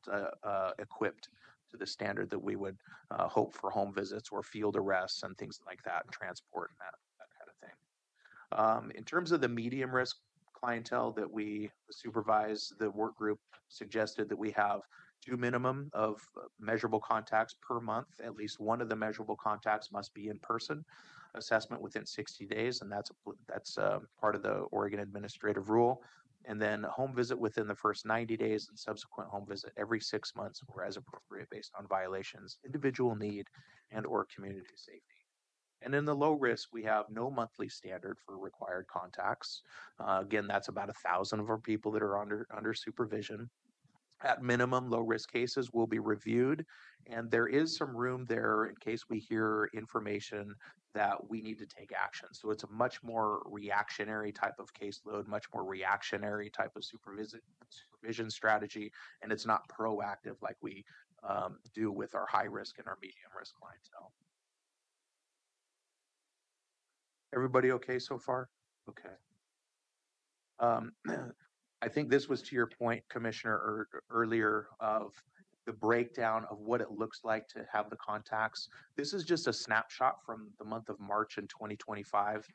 J: equipped to the standard that we would hope for home visits or field arrests and things like that, and transport and that kind of thing. In terms of the medium risk clientele that we supervise, the work group suggested that we have 2 minimum of measurable contacts per month. At least one of the measurable contacts must be in person. Assessment within 60 days, and that's part of the Oregon administrative rule. And then a home visit within the first 90 days and subsequent home visit every 6 months or as appropriate based on violations, individual need, and or community safety. And in the low risk, we have no monthly standard for required contacts. Again, that's about 1,000 of our people that are under supervision. At minimum, low risk cases will be reviewed, and there is some room there in case we hear information that we need to take action. So it's a much more reactionary type of caseload, much more reactionary type of supervision strategy, and it's not proactive like we do with our high risk and our medium risk clientele. Everybody okay so far? Okay. I think this was to your point, Commissioner, earlier of the breakdown of what it looks like to have the contacts. This is just a snapshot from the month of March in 2025.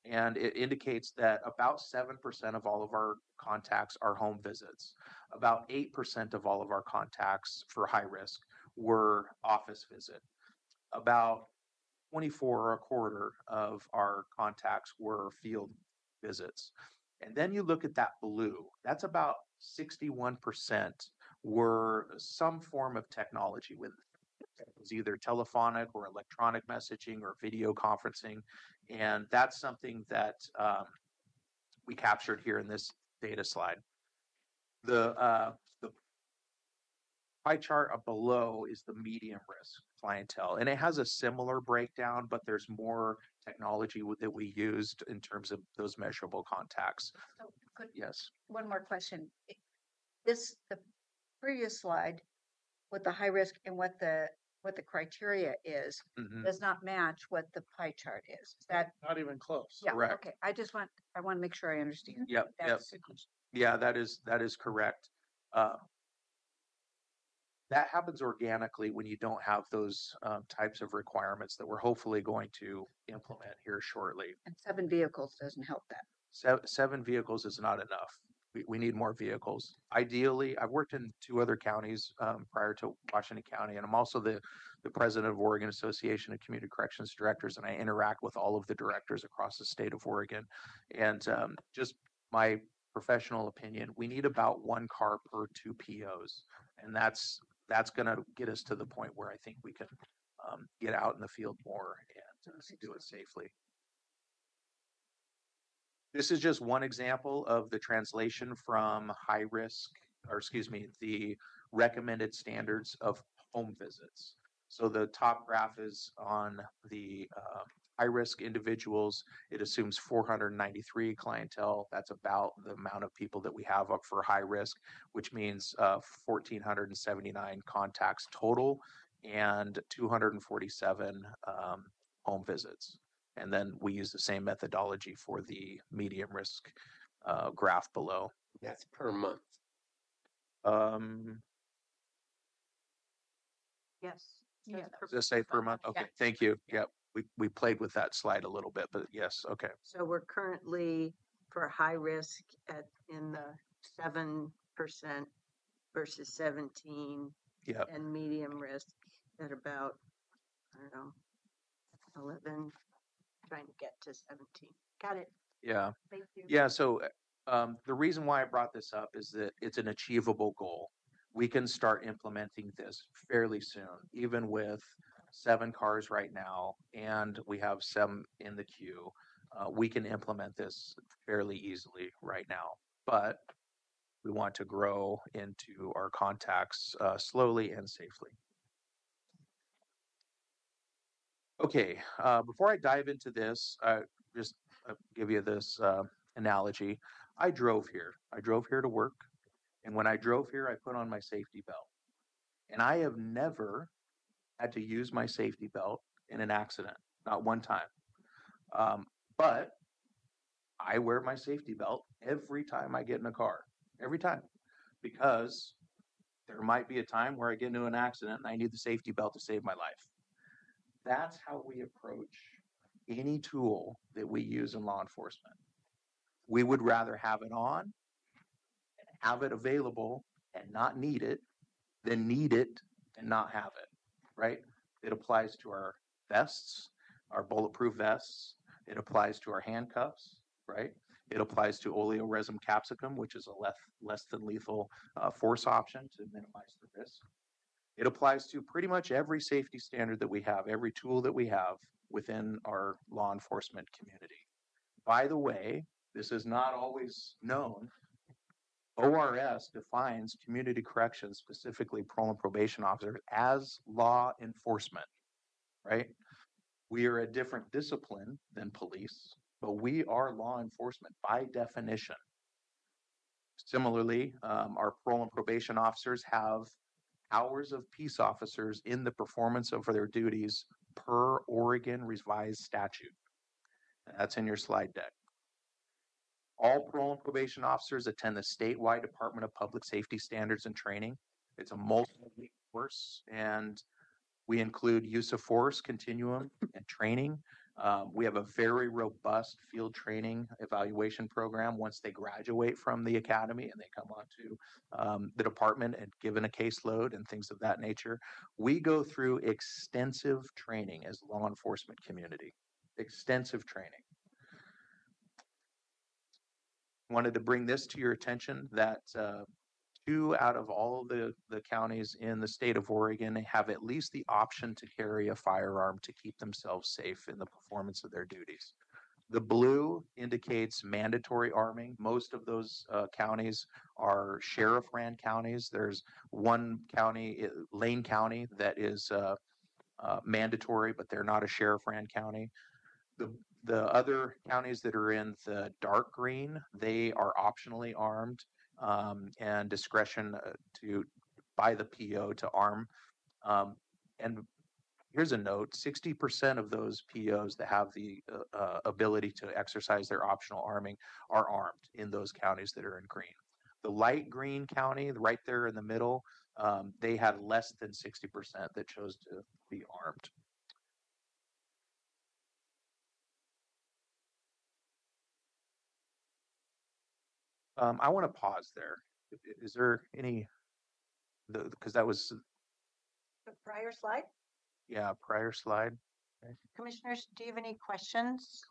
J: And it indicates that about 7% of all of our contacts are home visits. About 8% of all of our contacts for high risk were office visit. About 24 or a quarter of our contacts were field visits. And then you look at that blue, that's about 61% were some form of technology with it. It was either telephonic or electronic messaging or video conferencing. And that's something that we captured here in this data slide. The pie chart up below is the medium risk clientele, and it has a similar breakdown, but there's more technology that we used in terms of those measurable contacts.
D: So could,
J: Yes.
D: one more question. The previous slide with the high risk and what the criteria is
J: Mhm.
D: does not match what the pie chart is. Is that
F: Not even close.
D: yeah?
J: Correct.
D: Okay. I want to make sure I understand.
J: Yep.
D: That's
J: Yeah, that is correct. That happens organically when you don't have those types of requirements that we're hopefully going to implement here shortly.
D: and 7 vehicles doesn't help that.
J: Seven vehicles is not enough. We need more vehicles. Ideally, I've worked in 2 other counties prior to Washington County, and I'm also the president of Oregon Association of Community Corrections Directors, and I interact with all of the directors across the state of Oregon. And just my professional opinion, we need about 1 car per 2 POs, and that's going to get us to the point where I think we can get out in the field more and do it safely. This is just one example of the translation from high risk, or excuse me, the recommended standards of home visits. So the top graph is on the high risk individuals. It assumes 493 clientele. That's about the amount of people that we have up for high risk, which means 1,479 contacts total and 247 home visits. And then we use the same methodology for the medium risk graph below.
B: That's per month.
A: Yes.
I: Yes.
J: Does this say per month? Okay,
I: Yeah.
J: thank you. Yep, we played with that slide a little bit, but yes, okay.
A: So we're currently for high risk in the 7% versus 17,
J: Yep.
A: and medium risk at about, I don't know, 11, trying to get to 17. Got it.
J: Yeah.
A: Thank you.
J: Yeah, so the reason why I brought this up is that it's an achievable goal. We can start implementing this fairly soon, even with 7 cars right now, and we have 7 in the queue. We can implement this fairly easily right now, but we want to grow into our contacts slowly and safely. Okay, before I dive into this, just give you this analogy. I drove here. I drove here to work. And when I drove here, I put on my safety belt. And I have never had to use my safety belt in an accident, not one time. But I wear my safety belt every time I get in a car, every time, because there might be a time where I get into an accident and I need the safety belt to save my life. That's how we approach any tool that we use in law enforcement. We would rather have it on, have it available, and not need it than need it and not have it, right? It applies to our vests, our bulletproof vests. It applies to our handcuffs, right? It applies to oleoresin capsicum, which is a less than lethal force option to minimize the risk. It applies to pretty much every safety standard that we have, every tool that we have within our law enforcement community. By the way, this is not always known. ORS defines community corrections, specifically parole and probation officers, as law enforcement, right? We are a different discipline than police, but we are law enforcement by definition. Similarly, our parole and probation officers have hours of peace officers in the performance of their duties per Oregon revised statute. That's in your slide deck. All parole and probation officers attend the statewide Department of Public Safety Standards and Training. It's a multi-week course, and we include use of force continuum and training. We have a very robust field training evaluation program once they graduate from the academy and they come onto the department and given a caseload and things of that nature. We go through extensive training as law enforcement community, extensive training. Wanted to bring this to your attention that 2 out of all the counties in the state of Oregon have at least the option to carry a firearm to keep themselves safe in the performance of their duties. The blue indicates mandatory arming. Most of those counties are sheriff-ran counties. There's one county, Lane County, that is mandatory, but they're not a sheriff-ran county. The other counties that are in the dark green, they are optionally armed and discretion by the PO to arm. And here's a note, 60% of those POs that have the ability to exercise their optional arming are armed in those counties that are in green. The light green county, right there in the middle, they had less than 60% that chose to be armed. I want to pause there. Is there any, because that was,
A: The prior slide.
J: yeah, prior slide. Okay.
A: Commissioners, do you have any questions?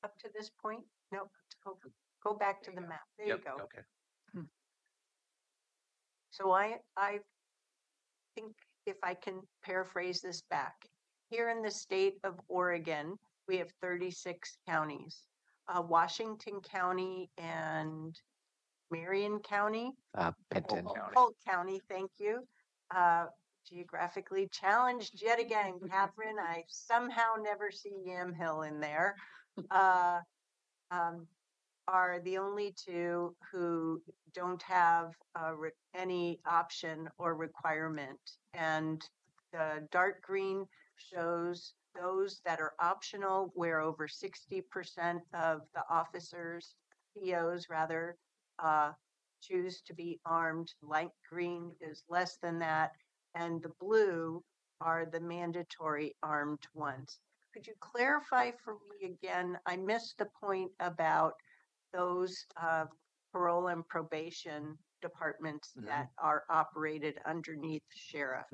A: Up to this point? No, go back to the map. There you
J: Yep,
A: go.
J: okay.
A: So I think if I can paraphrase this back, here in the state of Oregon, we have 36 counties. Washington County and Marion County.
C: Benton
J: Polk
C: County.
A: Polk County, thank you. Geographically challenged yet again, Catherine. I somehow never see Yamhill in there. Are the only 2 who don't have any option or requirement. And the dark green shows those that are optional, where over 60% of the officers, POs rather, choose to be armed. Light green is less than that. And the blue are the mandatory armed ones. Could you clarify for me again? I missed the point about those parole and probation departments that are operated underneath sheriff.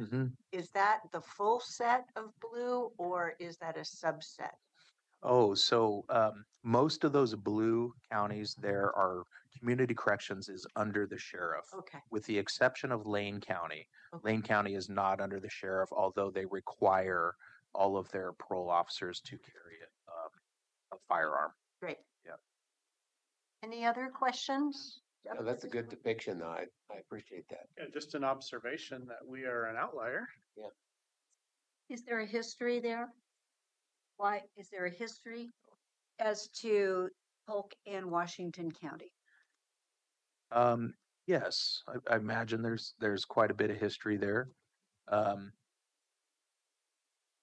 A: Is that the full set of blue or is that a subset?
J: Oh, so most of those blue counties, there are community corrections is under the sheriff,
A: Okay.
J: with the exception of Lane County.
A: Okay.
J: Lane County is not under the sheriff, although they require all of their parole officers to carry a firearm.
A: Great.
J: Yeah.
A: Any other questions?
B: No, that's a good depiction, though. I appreciate that.
F: Yeah, just an observation that we are an outlier.
D: Is there a history there? Why is there a history as to Polk and Washington County?
J: Yes, I imagine there's quite a bit of history there.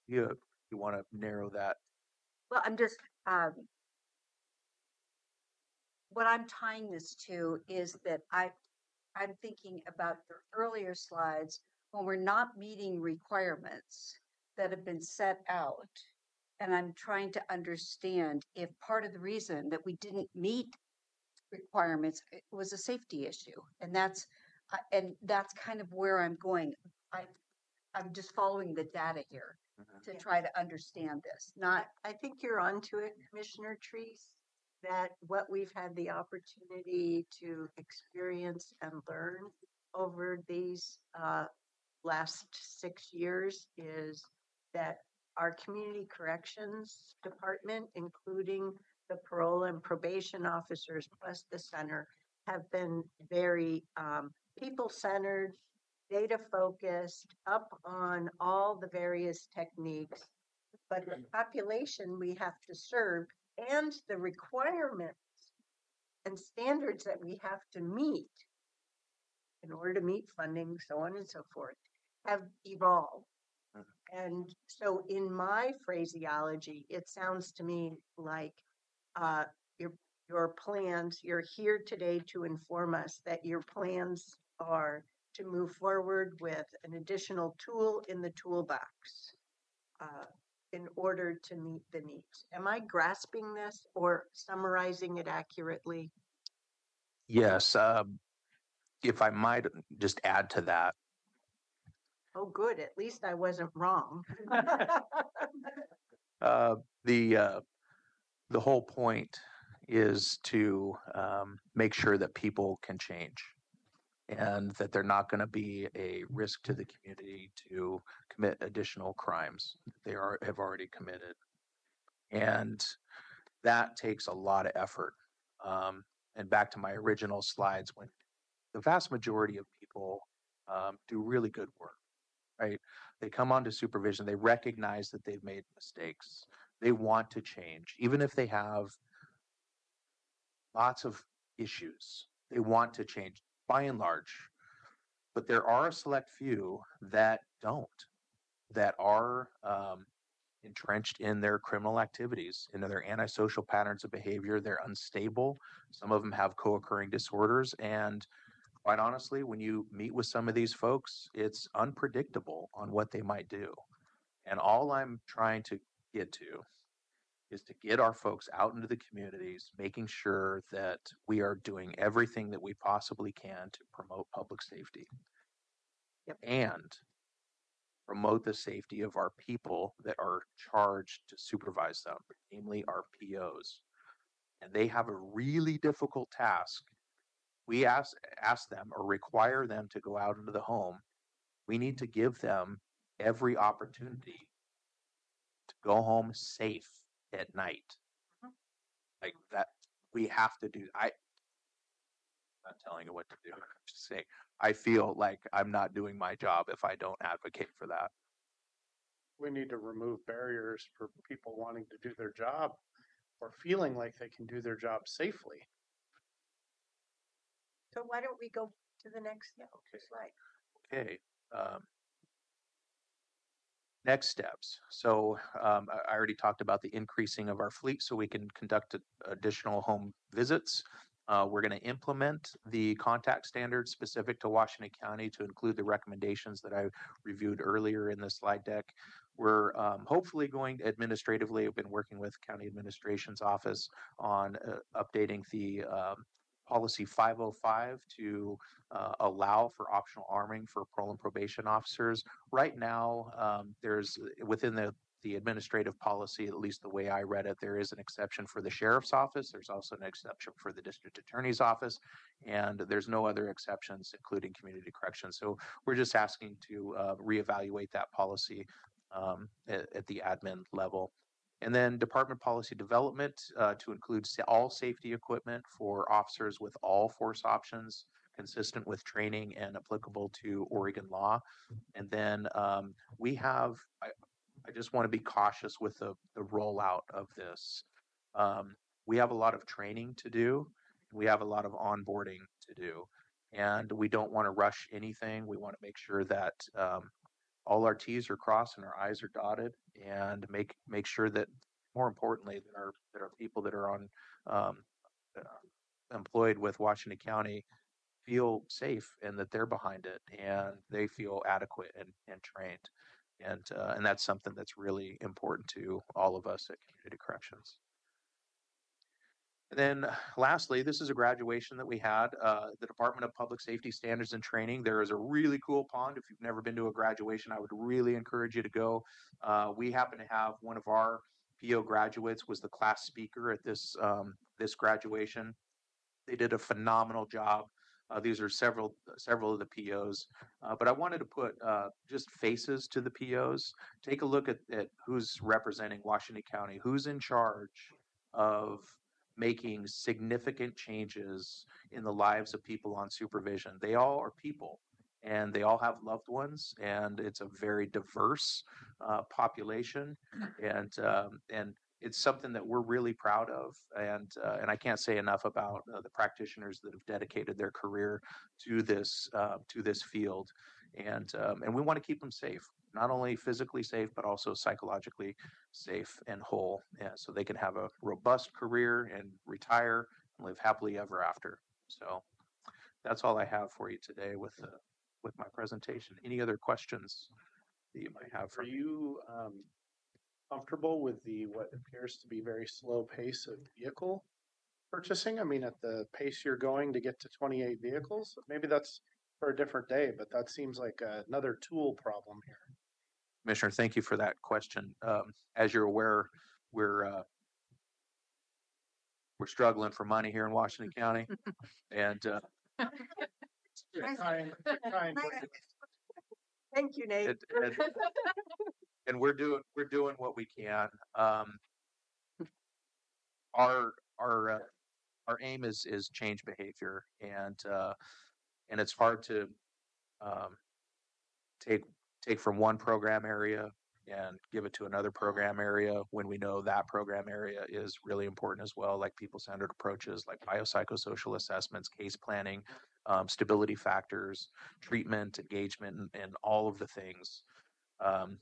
J: You want to narrow that?
D: Well, I'm just what I'm tying this to is that I'm thinking about the earlier slides when we're not meeting requirements that have been set out. And I'm trying to understand if part of the reason that we didn't meet requirements was a safety issue. And that's kind of where I'm going. I'm just following the data here to try to understand this. Not,
A: I think you're onto it, Commissioner Treese, that what we've had the opportunity to experience and learn over these last 6 years is that our community corrections department, including the parole and probation officers plus the center, have been very people-centered, data-focused, up on all the various techniques. But the population we have to serve and the requirements and standards that we have to meet in order to meet funding, so on and so forth, have evolved. And so in my phraseology, it sounds to me like your plans. You're here today to inform us that your plans are to move forward with an additional tool in the toolbox in order to meet the needs. Am I grasping this or summarizing it accurately?
J: Yes. If I might just add to that,
A: Oh, good. At least I wasn't wrong.
J: uh, the whole point is to make sure that people can change and that they're not going to be a risk to the community to commit additional crimes that they have already committed. And that takes a lot of effort. And back to my original slides, when the vast majority of people do really good work, right? They come onto supervision, they recognize that they've made mistakes, they want to change, even if they have lots of issues, they want to change by and large. But there are a select few that don't, that are entrenched in their criminal activities, into their antisocial patterns of behavior. They're unstable. Some of them have co-occurring disorders. And quite honestly, when you meet with some of these folks, it's unpredictable on what they might do. And all I'm trying to get to is to get our folks out into the communities, making sure that we are doing everything that we possibly can to promote public safety.
A: Yep.
J: And promote the safety of our people that are charged to supervise them, namely our POs. And they have a really difficult task. We ask them or require them to go out into the home. We need to give them every opportunity to go home safe at night. Like that, we have to do. I'm not telling you what to do. I'm just saying, I feel like I'm not doing my job if I don't advocate for that.
F: We need to remove barriers for people wanting to do their job or feeling like they can do their job safely.
A: So why don't we go to the next slide?
J: Okay. Next steps. So I already talked about the increasing of our fleet so we can conduct additional home visits. We're going to implement the contact standards specific to Washington County to include the recommendations that I reviewed earlier in the slide deck. We're hopefully going administratively, I've been working with County Administration's office on updating the policy 505 to allow for optional arming for parole and probation officers. Right now, there's within the administrative policy, at least the way I read it, there is an exception for the sheriff's office. There's also an exception for the district attorney's office, and there's no other exceptions, including community corrections. So we're just asking to reevaluate that policy at the admin level. And then department policy development to include all safety equipment for officers with all force options, consistent with training and applicable to Oregon law. And then we have, I just want to be cautious with the rollout of this. We have a lot of training to do. We have a lot of onboarding to do. And we don't want to rush anything. We want to make sure that all our T's are crossed and our I's are dotted, and make sure that, more importantly, that our people that are on employed with Washington County feel safe and that they're behind it and they feel adequate and trained. And that's something that's really important to all of us at Community Corrections. And then lastly, this is a graduation that we had, the Department of Public Safety Standards and Training. There is a really cool pond. If you've never been to a graduation, I would really encourage you to go. We happen to have one of our PO graduates was the class speaker at this graduation. They did a phenomenal job. These are several of the POs, but I wanted to put just faces to the POs. Take a look at who's representing Washington County, who's in charge of making significant changes in the lives of people on supervision. They all are people, and they all have loved ones, and it's a very diverse population, and it's something that we're really proud of, and I can't say enough about the practitioners that have dedicated their career to this field. and we want to keep them safe, not only physically safe, but also psychologically safe and whole, so they can have a robust career and retire and live happily ever after. So that's all I have for you today with my presentation. Any other questions that you might have for
F: Are
J: me?
F: you comfortable with the what appears to be very slow pace of vehicle purchasing? I mean, at the pace you're going to get to 28 vehicles, maybe that's for a different day, but that seems like another tool problem here.
J: Commissioner, thank you for that question. As you're aware, we're struggling for money here in Washington County, and
A: Thank you, Nate.
J: and we're doing what we can. Our aim is change behavior, and it's hard to take from one program area and give it to another program area when we know that program area is really important as well, like people-centered approaches, like biopsychosocial assessments, case planning, stability factors, treatment, engagement, and all of the things.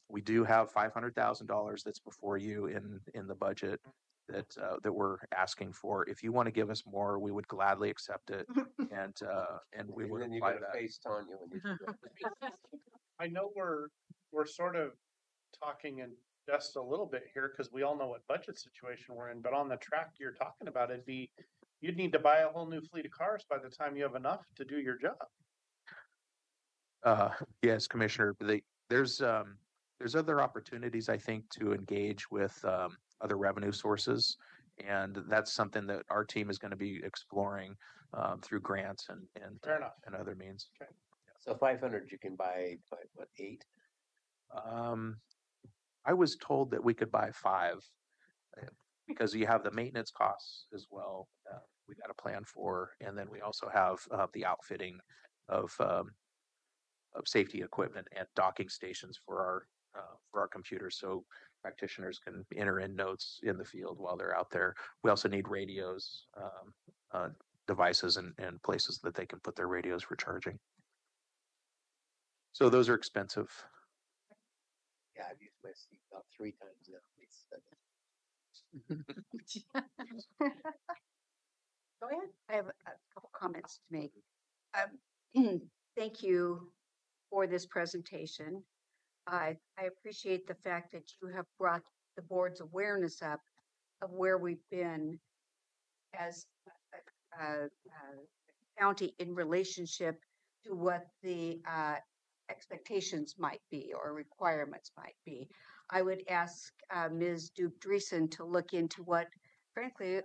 J: We do have $500,000 that's before you in the budget that we're asking for. If you want to give us more, we would gladly accept it, and we would
B: then you
J: apply
B: got
J: that.
B: a face on you when you do that.
F: I know we're sort of talking in just a little bit here because we all know what budget situation we're in, but on the track you're talking about, you'd need to buy a whole new fleet of cars by the time you have enough to do your job.
J: Yes, Commissioner. There's other opportunities, I think, to engage with other revenue sources, and that's something that our team is going to be exploring through grants and
F: Fair enough.
J: and other means.
F: Okay.
B: So 500, you can buy what, 8?
J: I was told that we could buy 5 because you have the maintenance costs as well. We got a plan for, and then we also have the outfitting of safety equipment and docking stations for our computers, so practitioners can enter in notes in the field while they're out there. We also need radios, devices, and places that they can put their radios for charging. So those are expensive.
B: Yeah, I've used my seatbelt 3 times now.
D: Go ahead. I have a couple comments to make. Thank you for this presentation. I appreciate the fact that you have brought the board's awareness up of where we've been as a county in relationship to what the expectations might be or requirements might be. I would ask Ms. Duke-Dreesen to look into what, frankly,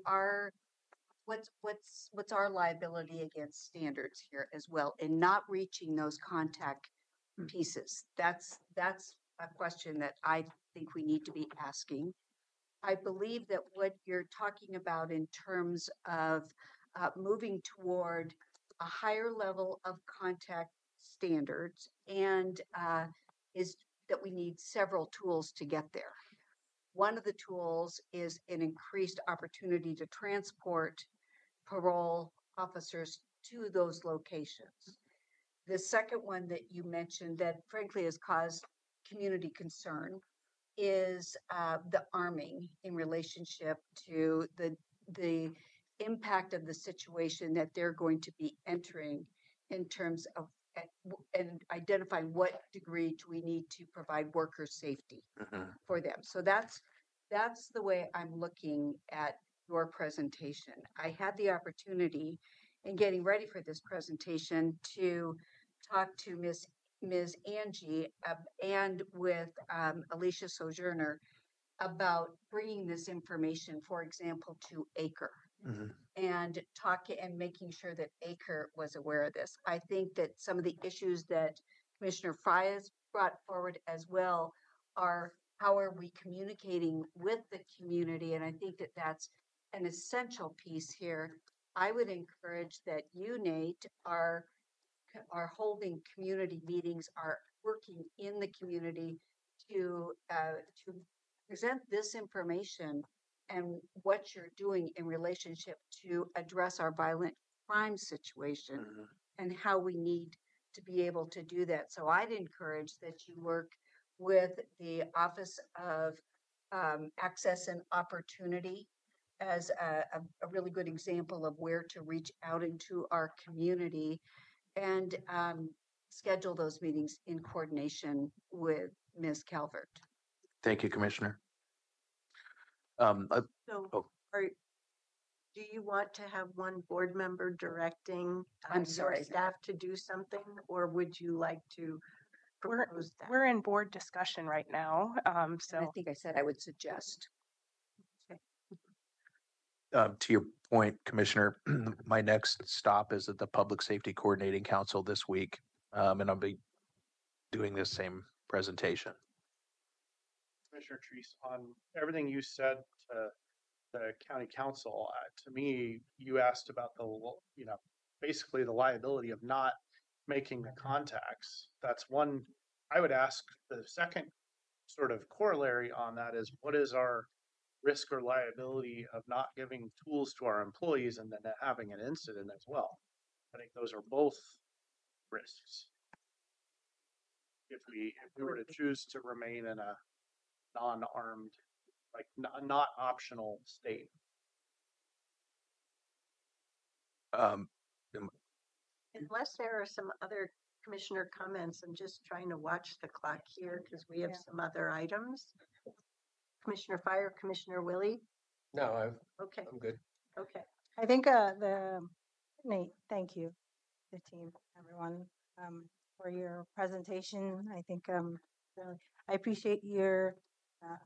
D: what's our liability against standards here as well, in not reaching those contact pieces. That's a question that I think we need to be asking. I believe that what you're talking about in terms of moving toward a higher level of contact standards and is that we need several tools to get there. One of the tools is an increased opportunity to transport parole officers to those locations. The second one that you mentioned that frankly has caused community concern is the arming in relationship to the impact of the situation that they're going to be entering in terms of and identifying what degree do we need to provide worker safety for them. So that's the way I'm looking at your presentation. I had the opportunity in getting ready for this presentation to talk to Ms. Angie and with Alicia Sojourner about bringing this information, for example, to ACRE and making sure that ACRE was aware of this. I think that some of the issues that Commissioner Fry has brought forward as well are how are we communicating with the community, and I think that that's an essential piece here. I would encourage that you, Nate, are holding community meetings, are working in the community to present this information and what you're doing in relationship to address our violent crime situation and how we need to be able to do that. So I'd encourage that you work with the Office of Access and Opportunity as a really good example of where to reach out into our community and schedule those meetings in coordination with Ms. Calvert.
J: Thank you, Commissioner.
A: So
J: Oh.
A: do you want to have one board member directing
D: I'm
A: your
D: sorry.
A: staff to do something, or would you like to propose that?
K: We're in board discussion right now.
D: And I
K: So
D: think I said I would suggest.
J: To your point, Commissioner, my next stop is at the Public Safety Coordinating Council this week, and I'll be doing this same presentation.
F: Commissioner Treese, on everything you said to the county council, to me, you asked about basically the liability of not making the contacts. That's one. I would ask the second sort of corollary on that is, what is our risk or liability of not giving tools to our employees and then having an incident as well? I think those are both risks. If we were to choose to remain in a non-armed, like not optional state.
A: Unless there are some other commissioner comments, I'm just trying to watch the clock here because we have some other items. Commissioner Fire, Commissioner Willie.
B: No,
A: Okay,
B: I'm good.
A: okay.
H: I think Nate, thank you, the team, everyone, for your presentation. I think really, I appreciate your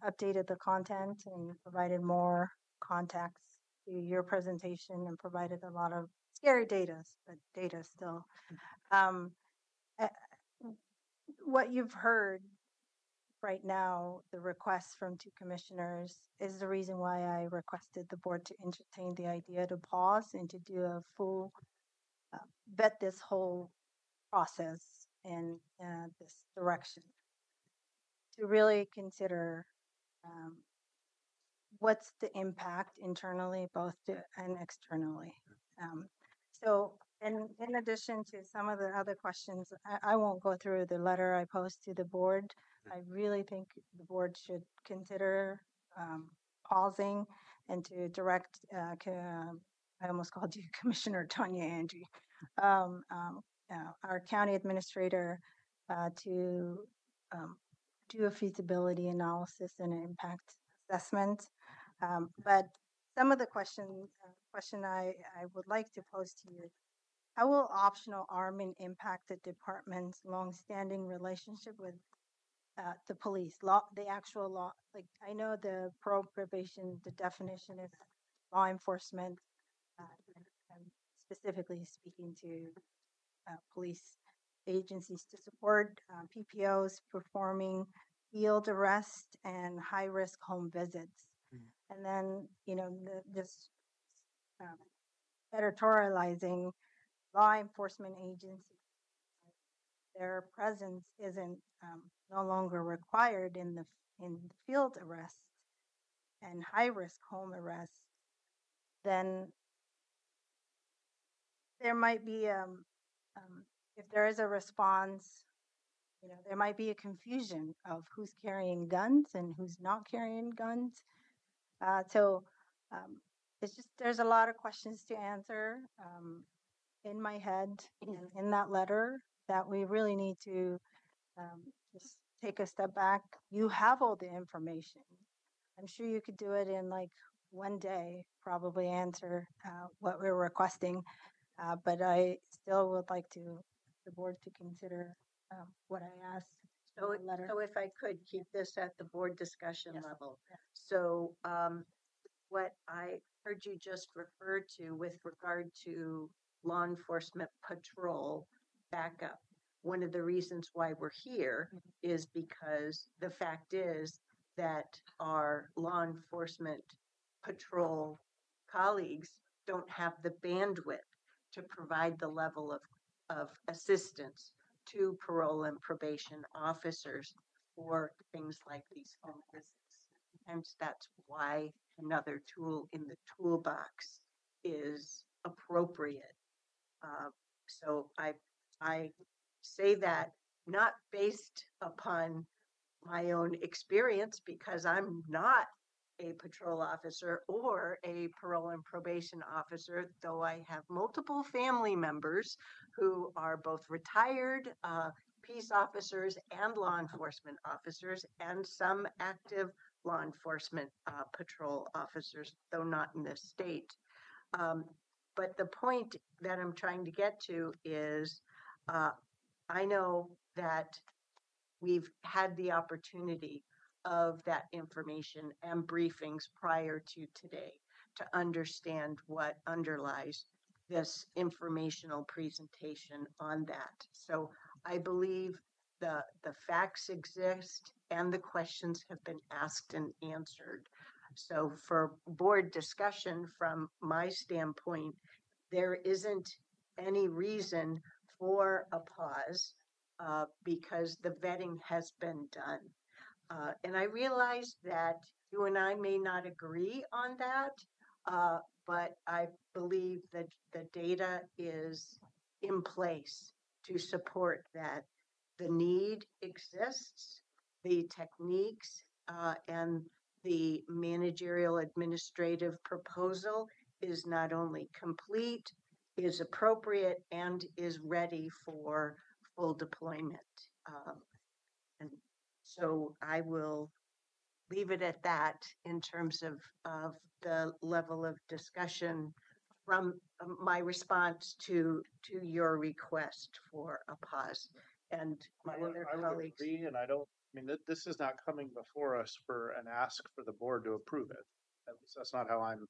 H: updated the content and provided more context to your presentation and provided a lot of scary data, but data still. Uh, what you've heard right now, the request from two commissioners, is the reason why I requested the board to entertain the idea to pause and to do a full vet this whole process in this direction, to really consider what's the impact internally, both and externally. So, and in addition to some of the other questions, I won't go through the letter I posed to the board. I really think the board should consider pausing and to direct, I almost called you Commissioner Tanya Angie, our county administrator to do a feasibility analysis and an impact assessment. But some of the question I would like to pose to you: how will optional arming impact the department's longstanding relationship with the police? Law, the actual law. Like, I know the probation, the definition is law enforcement. I'm specifically speaking to police agencies to support PPOs performing field arrest and high risk home visits. And then, this editorializing law enforcement agencies, their presence isn't no longer required in the field arrest and high risk home arrest, then there might be if there is a response, there might be a confusion of who's carrying guns and who's not carrying guns. So it's just, there's a lot of questions to answer in my head in that letter that we really need to just take a step back. You have all the information. I'm sure you could do it in like one day, probably answer what we're requesting. But I still would like the board to consider what I asked.
A: So,
H: in the letter.
A: so if I could keep this at the board discussion
H: Yes.
A: level. So what I heard you just refer to with regard to law enforcement patrol backup, one of the reasons why we're here is because the fact is that our law enforcement patrol colleagues don't have the bandwidth to provide the level of assistance to parole and probation officers for things like these home visits. And that's why another tool in the toolbox is appropriate. So I say that not based upon my own experience, because I'm not a patrol officer or a parole and probation officer, though I have multiple family members who are both retired peace officers and law enforcement officers, and some active law enforcement patrol officers, though not in this state. But the point that I'm trying to get to is I know that we've had the opportunity of that information and briefings prior to today to understand what underlies this informational presentation on that. So I believe the facts exist and the questions have been asked and answered. So for board discussion, from my standpoint, there isn't any reason for a pause because the vetting has been done. And I realize that you and I may not agree on that, but I believe that the data is in place to support that. The need exists, the techniques and the managerial administrative proposal is not only complete, is appropriate, and is ready for full deployment. And so I will leave it at that in terms of the level of discussion from my response to your request for a pause. And my other
F: I would
A: colleagues.
F: agree, and I don't, I mean, this is not coming before us for an ask for the board to approve it. At least that's not how I'm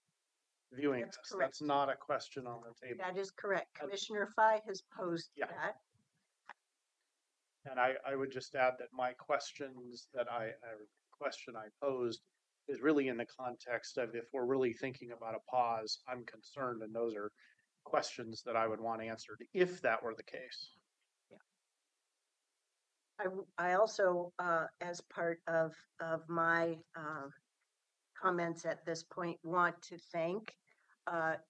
F: viewing
A: That's
F: this.
A: correct.
F: That's not a question on the table.
A: That is correct. Commissioner Fye has posed
F: Yeah.
A: that.
F: And I would just add that my questions that question I posed is really in the context of if we're really thinking about a pause, I'm concerned, and those are questions that I would want answered if that were the case.
A: I also, as part of my comments at this point, want to thank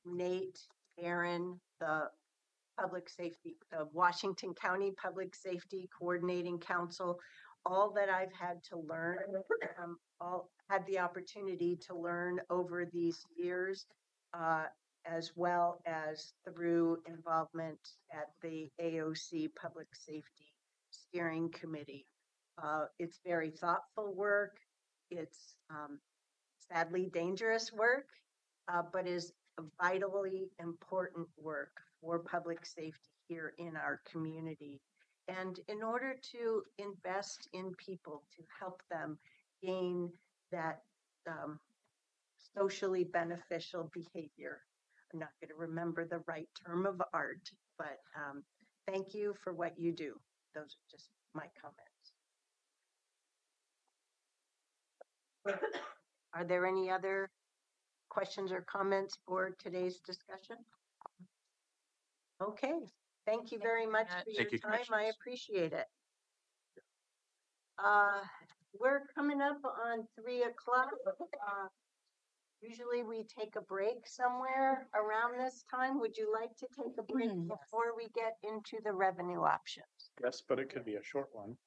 A: Nate, Aaron, the Public Safety, the Washington County Public Safety Coordinating Council, all that I've had to learn, all had the opportunity to learn over these years, as well as through involvement at the AOC Public Safety Steering Committee. It's very thoughtful work. It's sadly dangerous work, but is vitally important work for public safety here in our community. And in order to invest in people to help them gain that socially beneficial behavior. I'm not going to remember the right term of art, but thank you for what you do. Those are just my comments. Are there any other questions or comments for today's discussion? Okay, thank you very much for your time. I appreciate it. We're coming up on 3 o'clock. Usually we take a break somewhere around this time. Would you like to take a break before we get into the revenue options?
F: Yes, but it could be a short one.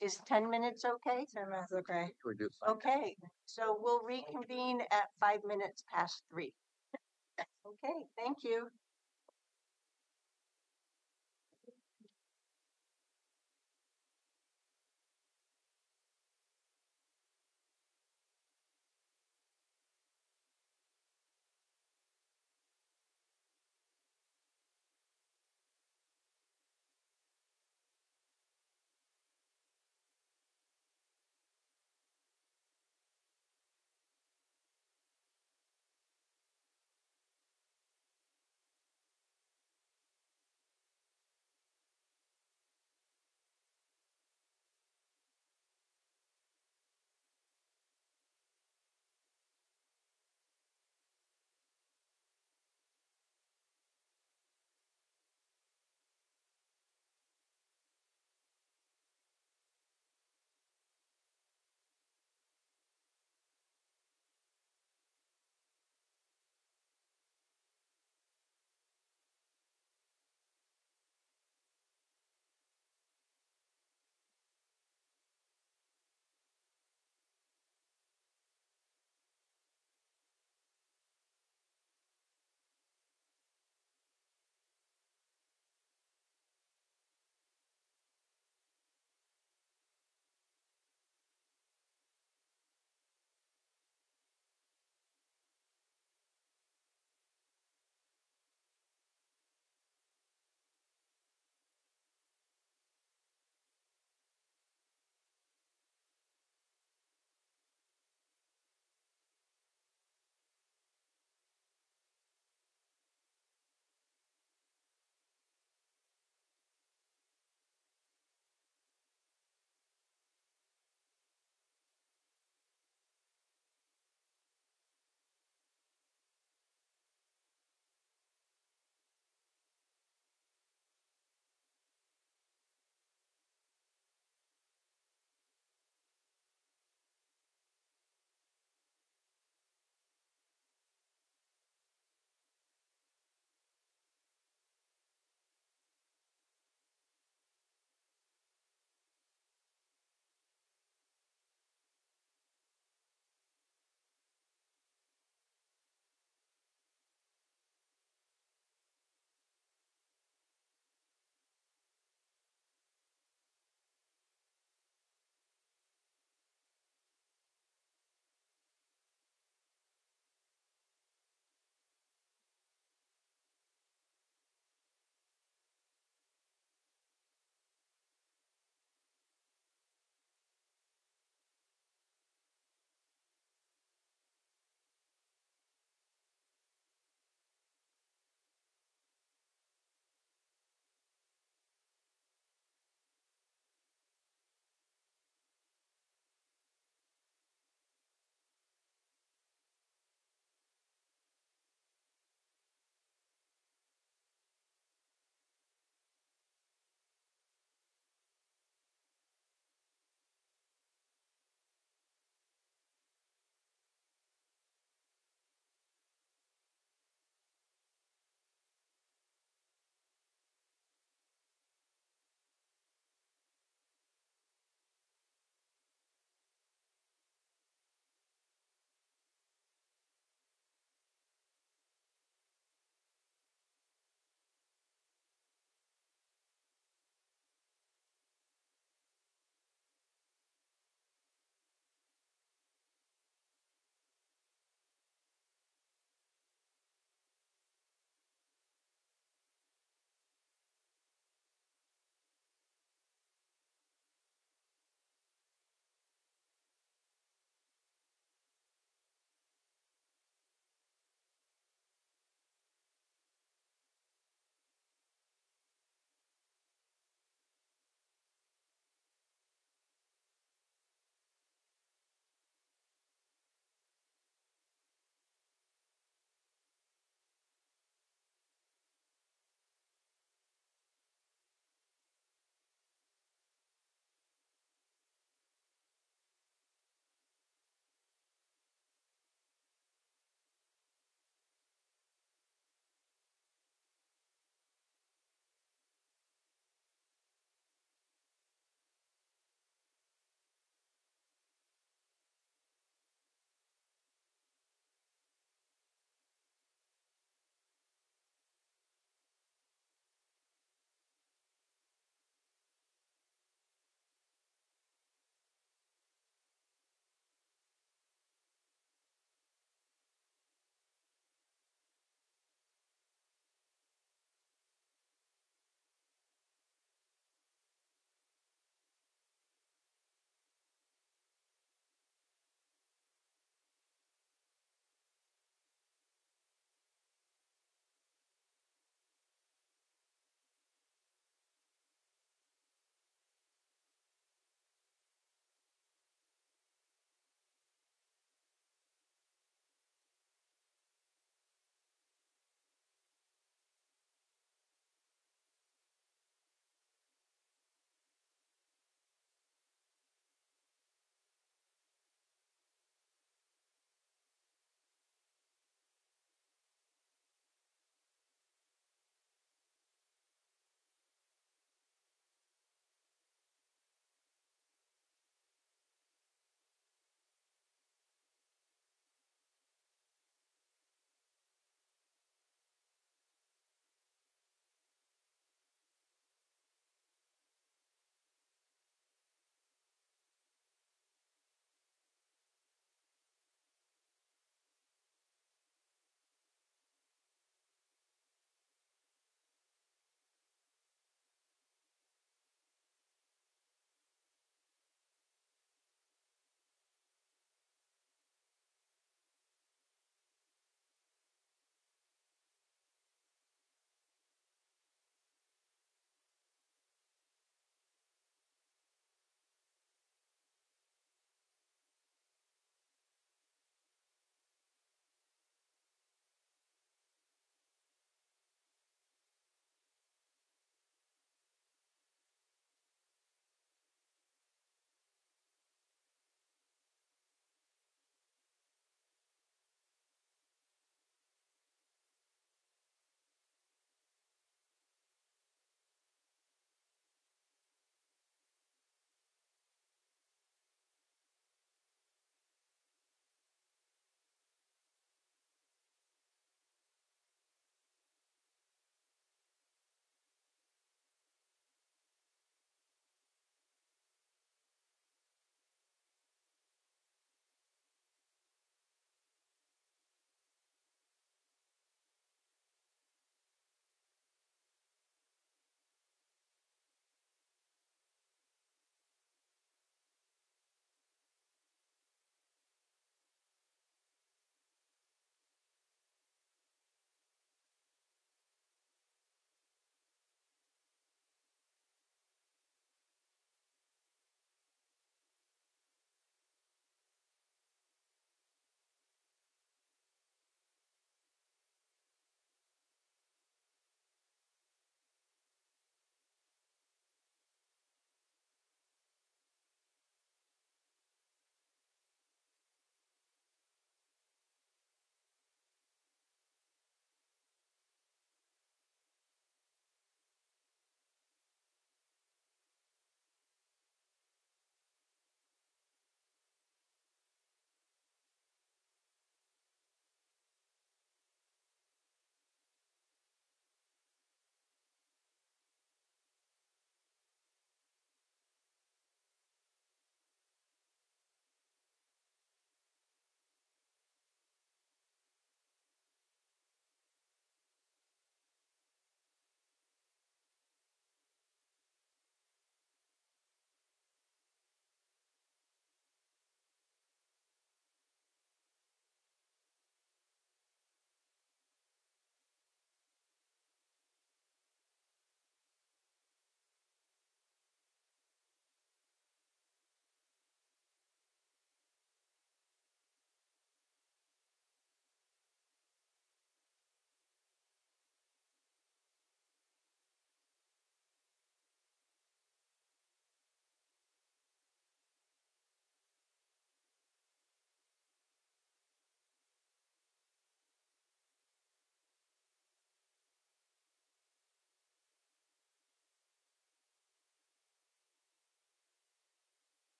A: Is 10 minutes okay?
H: 10 minutes, okay.
A: Okay, so we'll reconvene at 5 minutes past 3. Okay, thank you.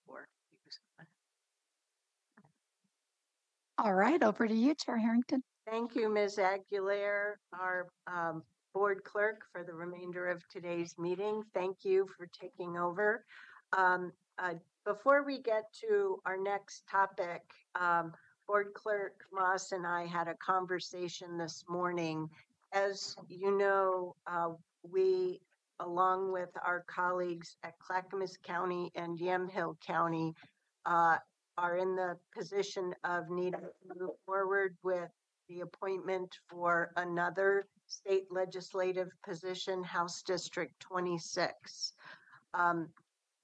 D: for.
L: All right, over to you, Chair Harrington.
A: Thank you, Ms. Aguilar, our board clerk, for the remainder of today's meeting. Thank you for taking over. Um, Before we get to our next topic, Board Clerk Moss and I had a conversation this morning. As you know, we, along with our colleagues at Clackamas County and Yamhill County, are in the position of needing to move forward with the appointment for another state legislative position, House District 26.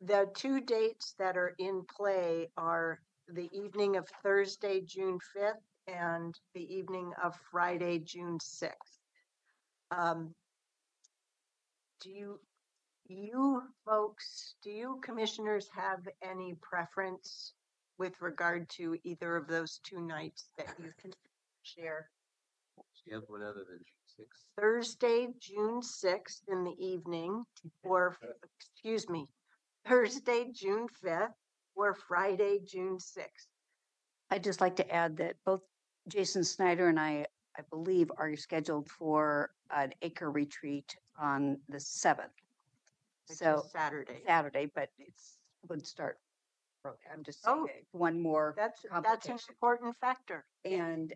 A: The two dates that are in play are the evening of Thursday, June 5th, and the evening of Friday, June 6th. Do you folks, do you commissioners have any preference with regard to either of those two nights that you can share?
B: You have one other than 6.
A: Thursday, June 6th in the evening, or, excuse me, Thursday, June 5th, or Friday, June 6th.
D: I'd just like to add that both Jason Snyder and I believe, are scheduled for an acre retreat on the 7th.
A: Which
D: So
A: is Saturday.
D: But would start early. I'm just saying one more
A: That's an
D: complication.
A: important factor.
D: And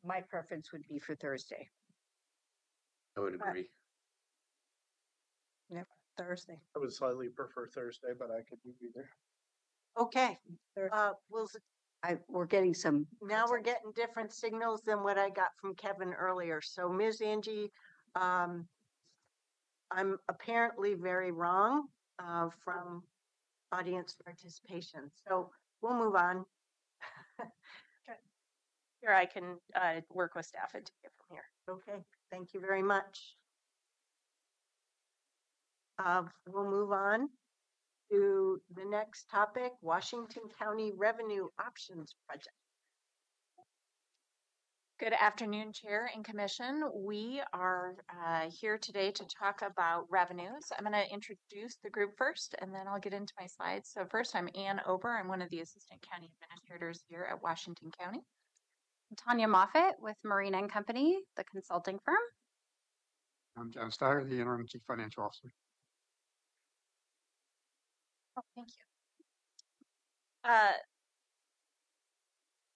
D: my preference would be for Thursday.
B: I would agree.
H: Yep, Thursday.
F: I would slightly prefer Thursday, but I could do either.
A: Okay.
D: We're getting some.
A: Now we're getting different signals than what I got from Kevin earlier. So Ms. Angie, I'm apparently very wrong from audience participation. So we'll move on.
K: Here, I can work with staff and take it from here.
A: Okay, thank you very much. We'll move on to the next topic, Washington County Revenue Options Project.
I: Good afternoon, Chair and Commission. We are here today to talk about revenues. I'm going to introduce the group first, and then I'll get into my slides. So first, I'm Ann Ober. I'm one of the Assistant County Administrators here at Washington County.
M: Tanya Moffett with Marina and Company, the consulting firm.
N: I'm John Steyer, the Interim Chief Financial Officer.
I: Oh, thank you.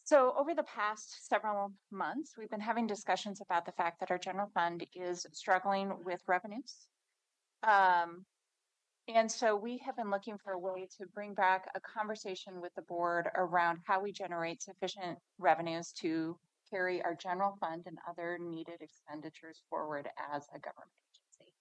I: So over the past several months, we've been having discussions about the fact that our general fund is struggling with revenues. And so we have been looking for a way to bring back a conversation with the board around how we generate sufficient revenues to carry our general fund and other needed expenditures forward as a government agency.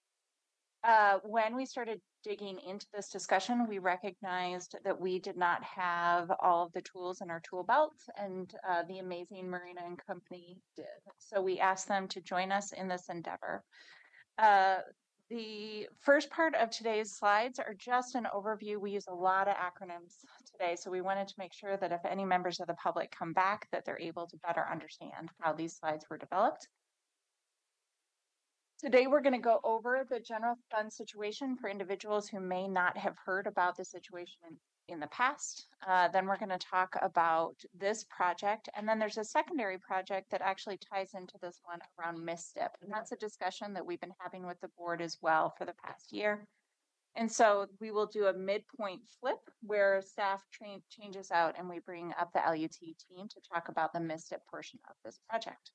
I: When we started digging into this discussion, we recognized that we did not have all of the tools in our tool belt, and the amazing Marina and Company did. So we asked them to join us in this endeavor. The first part of today's slides are just an overview. We use a lot of acronyms today, so we wanted to make sure that if any members of the public come back, that they're able to better understand how these slides were developed. Today, we're going to go over the general fund situation for individuals who may not have heard about the situation in the past. Then we're going to talk about this project. And then there's a secondary project that actually ties into this one around MISTIP. And that's a discussion that we've been having with the board as well for the past year. And so we will do a midpoint flip where staff changes out and we bring up the LUT team to talk about the MISTIP portion of this project.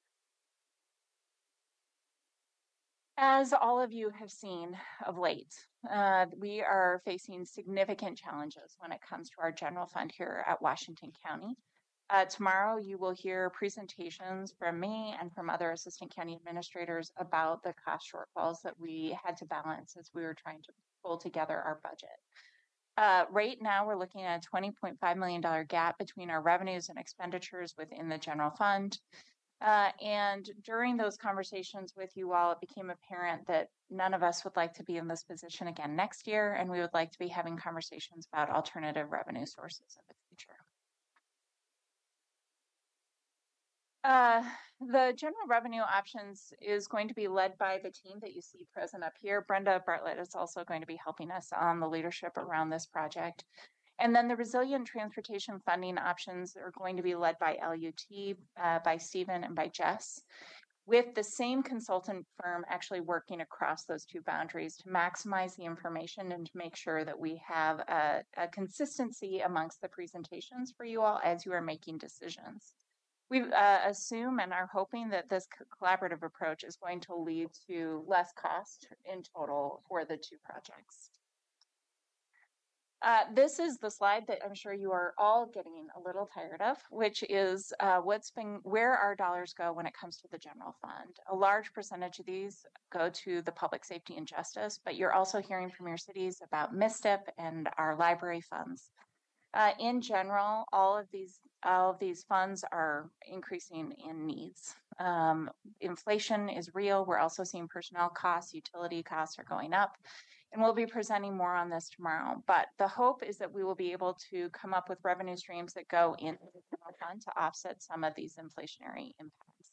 I: As all of you have seen of late, we are facing significant challenges when it comes to our general fund here at Washington County. Tomorrow, you will hear presentations from me and from other assistant county administrators about the cost shortfalls that we had to balance as we were trying to pull together our budget. Right now, we're looking at a $20.5 million gap between our revenues and expenditures within the general fund. And during those conversations with you all, it became apparent that none of us would like to be in this position again next year, and we would like to be having conversations about alternative revenue sources in the future. The general revenue options is going to be led by the team that you see present up here. Brenda Bartlett is also going to be helping us on the leadership around this project.
O: And then the resilient transportation funding options are going to be led by LUT, by Stephen and by Jess, with the same consultant firm actually working across those two boundaries to maximize the information and to make sure that we have a consistency amongst the presentations for you all as you are making decisions. We assume and are hoping that this collaborative approach is going to lead to less cost in total for the two projects. This is the slide that I'm sure you are all getting a little tired of, which is where our dollars go when it comes to the general fund. A large percentage of these go to the public safety and justice, but you're also hearing from your cities about MISTIP and our library funds. In general, all of these funds are increasing in needs. Inflation is real. We're also seeing personnel costs, utility costs are going up. And we'll be presenting more on this tomorrow. But the hope is that we will be able to come up with revenue streams that go into the general fund to offset some of these inflationary impacts.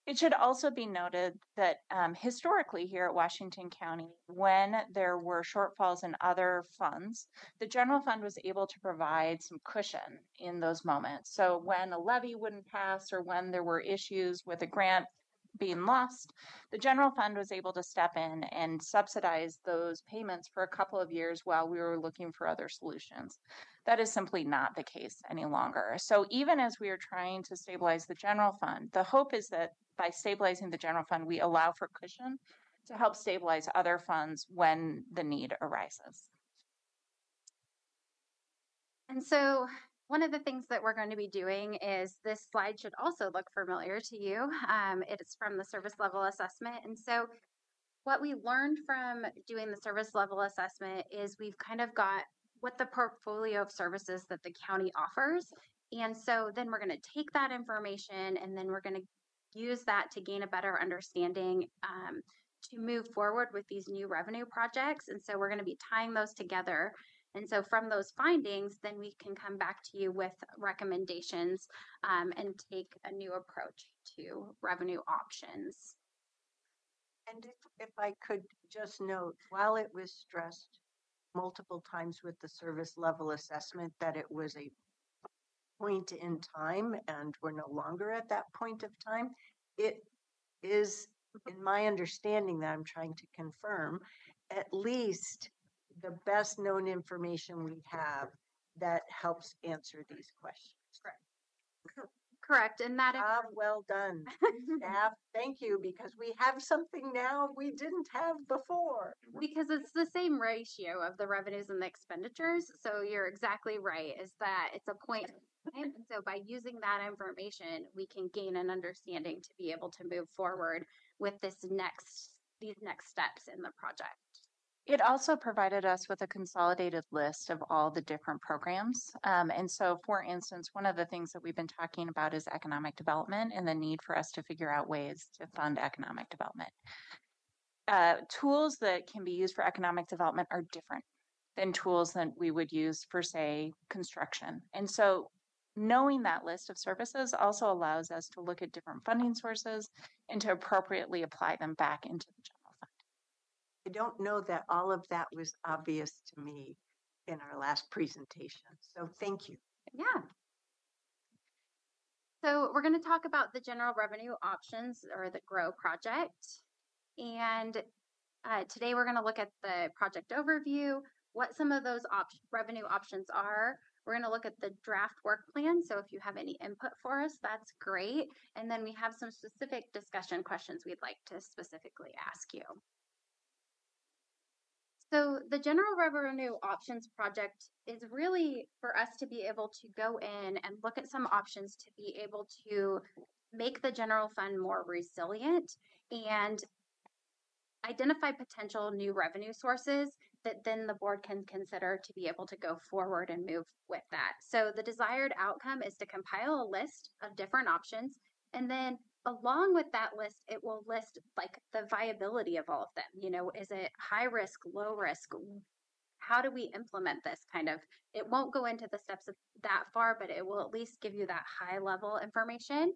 O: It should also be noted that historically here at Washington County, when there were shortfalls in other funds, the general fund was able to provide some cushion in those moments. So when a levy wouldn't pass or when there were issues with a grant being lost, the general fund was able to step in and subsidize those payments for a couple of years while we were looking for other solutions. That is simply not the case any longer. So even as we are trying to stabilize the general fund, the hope is that by stabilizing the general fund, we allow for cushion to help stabilize other funds when the need arises.
M: And so one of the things that we're going to be doing is this slide should also look familiar to you. It is from the service level assessment. And so what we learned from doing the service level assessment is we've kind of got what the portfolio of services that the county offers. And so then we're going to take that information and then we're going to use that to gain a better understanding to move forward with these new revenue projects. And so we're going to be tying those together. And so from those findings, then we can come back to you with recommendations and take a new approach to revenue options.
A: And if I could just note, while it was stressed multiple times with the service level assessment that it was a point in time and we're no longer at that point of time, it is, in my understanding that I'm trying to confirm, at least the best known information we have that helps answer these questions.
M: Correct. And that
A: job well done, staff. Thank you, because we have something now we didn't have before.
M: Because it's the same ratio of the revenues and the expenditures. So you're exactly right, is that it's a point. And so by using that information, we can gain an understanding to be able to move forward with these next steps in the project.
O: It also provided us with a consolidated list of all the different programs. And so, for instance, one of the things that we've been talking about is economic development and the need for us to figure out ways to fund economic development. Tools that can be used for economic development are different than tools that we would use for, say, construction. And so knowing that list of services also allows us to look at different funding sources and to appropriately apply them back into the general fund.
A: I don't know that all of that was obvious to me in our last presentation. So thank you.
M: Yeah. So we're going to talk about the general revenue options or the GROW project. And today we're going to look at the project overview, what some of those revenue options are. We're going to look at the draft work plan. So if you have any input for us, that's great. And then we have some specific discussion questions we'd like to specifically ask you. So the general revenue options project is really for us to be able to go in and look at some options to be able to make the general fund more resilient and identify potential new revenue sources that then the board can consider to be able to go forward and move with that. So the desired outcome is to compile a list of different options, and then along with that list, it will list like the viability of all of them. You know, is it high risk, low risk? How do we implement this kind of? It won't go into the steps of that far, but it will at least give you that high level information.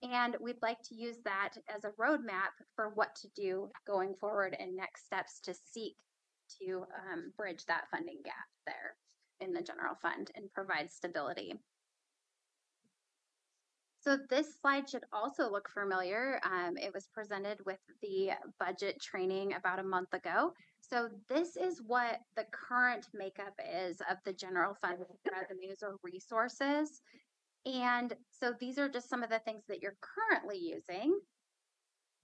M: And we'd like to use that as a roadmap for what to do going forward and next steps to seek to bridge that funding gap there. in the general fund and provide stability. So this slide should also look familiar. It was presented with the budget training about a month ago. So this is what the current makeup is of the general fund revenues or resources. And so these are just some of the things that you're currently using.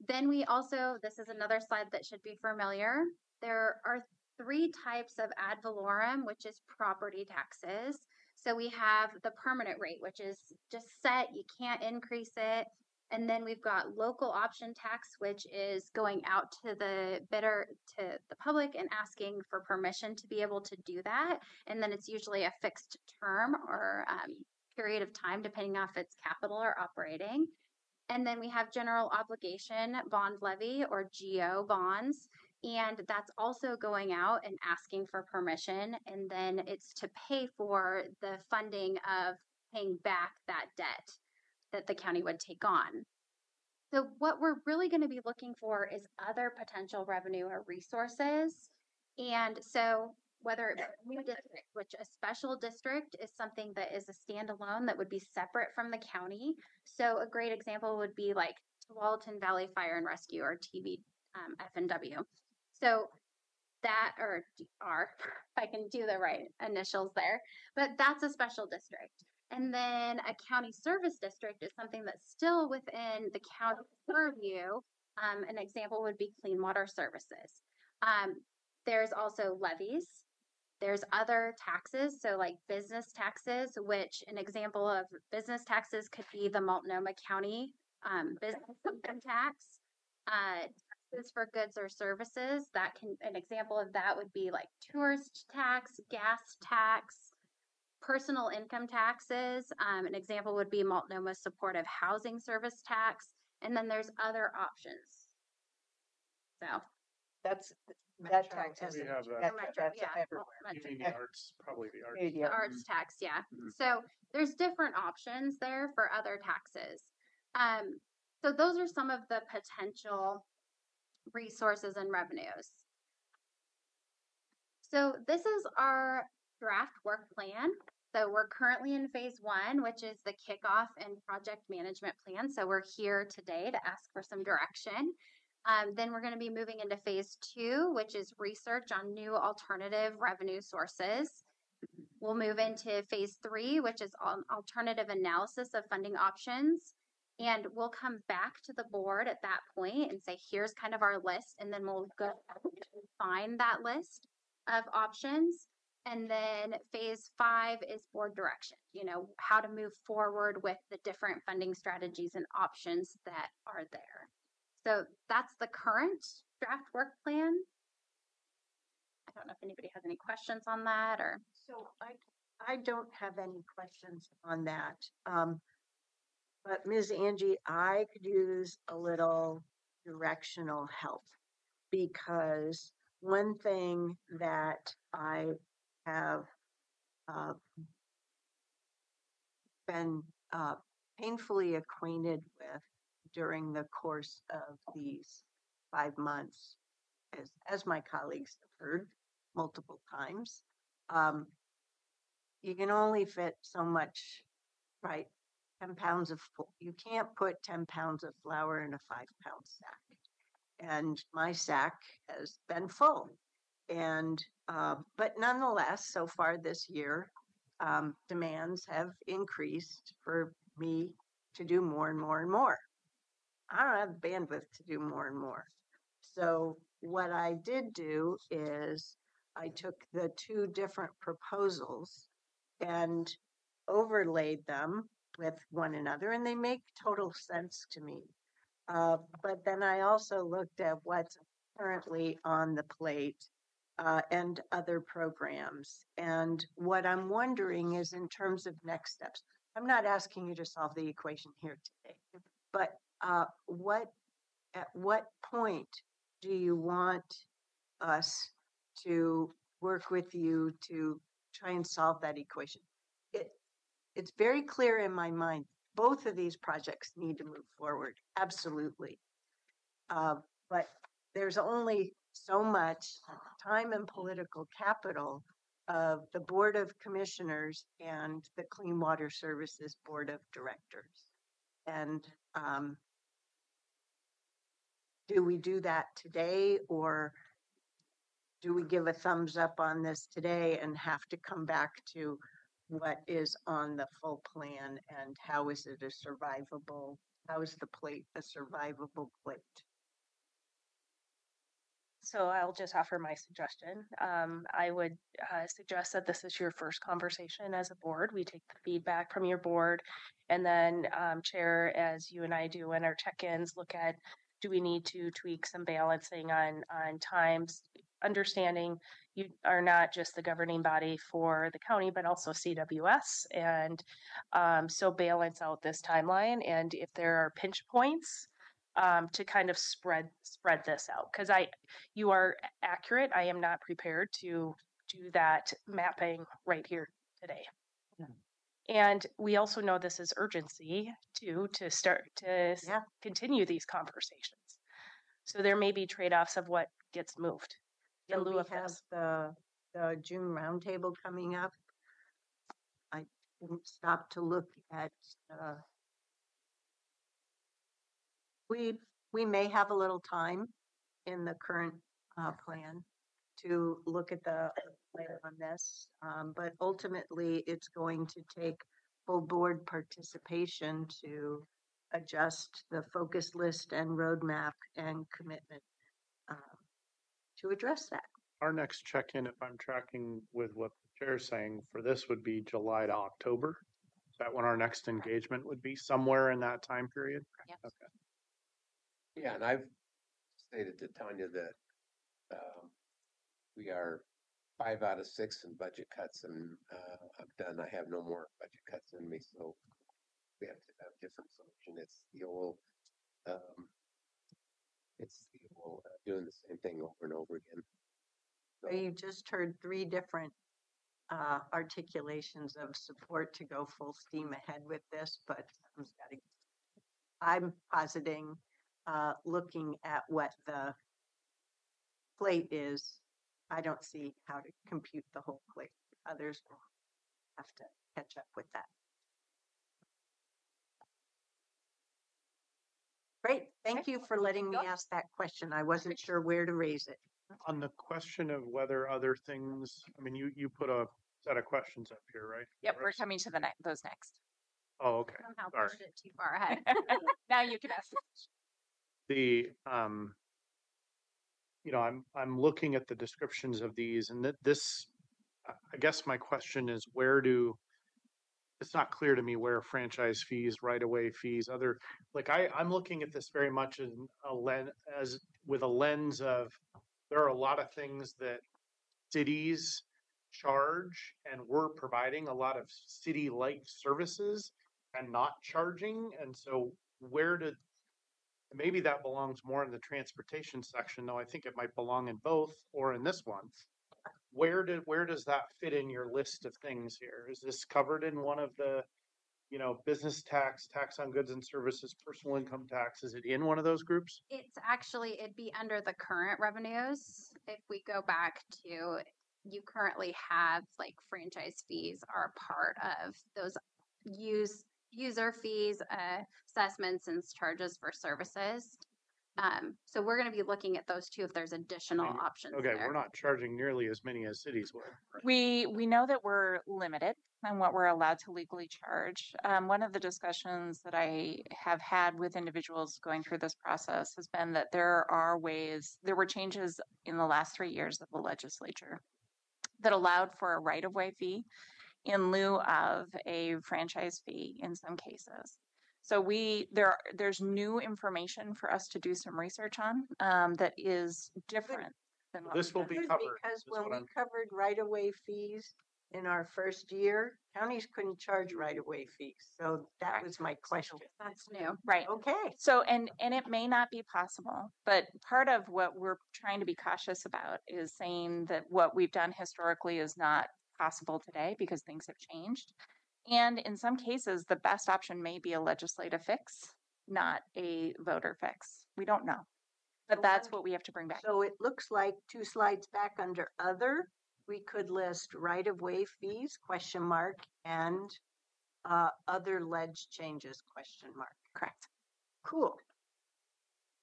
M: Then we also, this is another slide that should be familiar. There are 3 types of ad valorem, which is property taxes. So we have the permanent rate, which is just set, you can't increase it. And then we've got local option tax, which is going out to the bidder, to the public and asking for permission to be able to do that. And then it's usually a fixed term or period of time, depending on if it's capital or operating. And then we have general obligation bond levy or GO bonds. And that's also going out and asking for permission. And then it's to pay for the funding of paying back that debt that the county would take on. So what we're really going to be looking for is other potential revenue or resources. And so whether it be a new district, which a special district is something that is a standalone that would be separate from the county. So a great example would be like Tualatin Valley Fire and Rescue or FNW. So that, or DR, if I can do the right initials there, but that's a special district. And then a county service district is something that's still within the county purview. An example would be clean water services. There's also levies. There's other taxes, so like business taxes, which an example of business taxes could be the Multnomah County business income tax. Taxes for goods or services, that can, an example of that would be like tourist tax, gas tax, personal income taxes. An example would be Multnomah Supportive Housing Service tax, and then there's other options. So
A: That's that tax
F: We
A: isn't
F: have that.
A: that's
M: yeah,
A: everywhere.
F: You mean the arts, probably the arts.
A: Media.
M: the arts tax, yeah. So there's different options there for other taxes. So those are some of the potential resources and revenues. So this is our draft work plan. So we're currently in phase 1, which is the kickoff and project management plan. So we're here today to ask for some direction. Then we're going to be moving into phase 2, which is research on new alternative revenue sources. We'll move into phase 3, which is on alternative analysis of funding options. And we'll come back to the board at that point and say, here's kind of our list. And then we'll go and find that list of options. And then phase 5 is board direction, you know, how to move forward with the different funding strategies and options that are there. So that's the current draft work plan. I don't know if anybody has any questions on that or.
A: So I don't have any questions on that. But Ms. Angie, I could use a little directional help because one thing that I have been painfully acquainted with during the course of these 5 months, as my colleagues have heard multiple times, you can only fit so much, right? 10 pounds of, you can't put 10 pounds of flour in a 5-pound sack. And my sack has been full. And, but nonetheless, so far this year, demands have increased for me to do more and more and more. I don't have the bandwidth to do more and more. So what I did do is I took the 2 different proposals and overlaid them with one another, and they make total sense to me. But then I also looked at what's currently on the plate and other programs. And what I'm wondering is in terms of next steps, I'm not asking you to solve the equation here today, but at what point do you want us to work with you to try and solve that equation? It's very clear in my mind, both of these projects need to move forward, absolutely. But there's only so much time and political capital of the Board of Commissioners and the Clean Water Services Board of Directors. And do we do that today, or do we give a thumbs up on this today and have to come back to what is on the full plan and how is it how is the plate a survivable plate?
K: So I'll just offer my suggestion. I would suggest that this is your first conversation as a board. We take the feedback from your board, and then Chair, as you and I do in our check-ins, look at, do we need to tweak some balancing on times, understanding you are not just the governing body for the county, but also CWS, and so balance out this timeline. And if there are pinch points, to kind of spread this out, because you are accurate. I am not prepared to do that mapping right here today. And we also know this is urgency too, to start to continue these conversations. So there may be trade-offs of what gets moved in lieu of
A: have
K: this.
A: the June roundtable coming up. I didn't stop to look at we may have a little time in the current plan to look at the plan on this, but ultimately it's going to take full board participation to adjust the focus list and roadmap and commitment to address that.
F: Our next check-in, if I'm tracking with what the chair's saying, for this would be July to October. Is that when our next engagement would be? Somewhere in that time period?
O: Yep.
F: Okay.
B: Yeah, and I've stated to Tanya that we are 5 out of 6 in budget cuts, and I'm done. I have no more budget cuts in me, so we have to have a different solution. It's the old doing the same thing over and over again.
A: So you just heard 3 different articulations of support to go full steam ahead with this, but I'm positing looking at what the plate is, I don't see how to compute the whole plate. Others will have to catch up with that. Great. Thank you for letting me ask that question. I wasn't sure where to raise it.
F: On the question of whether other things, I mean, you put a set of questions up here, right?
O: Yep, we're coming to those next.
F: Oh, okay.
M: Somehow
F: Sorry.
M: pushed it too far ahead.
O: Now you can ask the question.
F: I'm looking at the descriptions of these, and I guess my question is, it's not clear to me where franchise fees, right-of-way fees, I'm looking at this very much with a lens of, there are a lot of things that cities charge, and we're providing a lot of city-like services and not charging. And so maybe that belongs more in the transportation section, though I think it might belong in both or in this one. Where does that fit in your list of things here? Is this covered in one of the, business tax on goods and services, personal income tax? Is it in one of those groups?
M: It'd be under the current revenues. If we go back to, you currently have like franchise fees are part of those user fees, assessments and charges for services. So we're going to be looking at those two if there's additional options.
F: Okay,
M: there.
F: We're not charging nearly as many as cities would. Right?
O: We know that we're limited on what we're allowed to legally charge. One of the discussions that I have had with individuals going through this process has been that there were changes in the last 3 years of the legislature that allowed for a right-of-way fee in lieu of a franchise fee in some cases. So there's new information for us to do some research on that is different than what
F: this will be covered.
A: Because when we covered right-of-way fees in our first year, counties couldn't charge right-of-way fees. So that was my question.
M: That's new.
O: Right.
A: Okay.
O: So, and it may not be possible, but part of what we're trying to be cautious about is saying that what we've done historically is not possible today because things have changed. And in some cases, the best option may be a legislative fix, not a voter fix. We don't know. But that's what we have to bring back.
A: So it looks like 2 slides back under other, we could list right-of-way fees, question mark, and other ledge changes, question mark.
O: Correct.
A: Cool.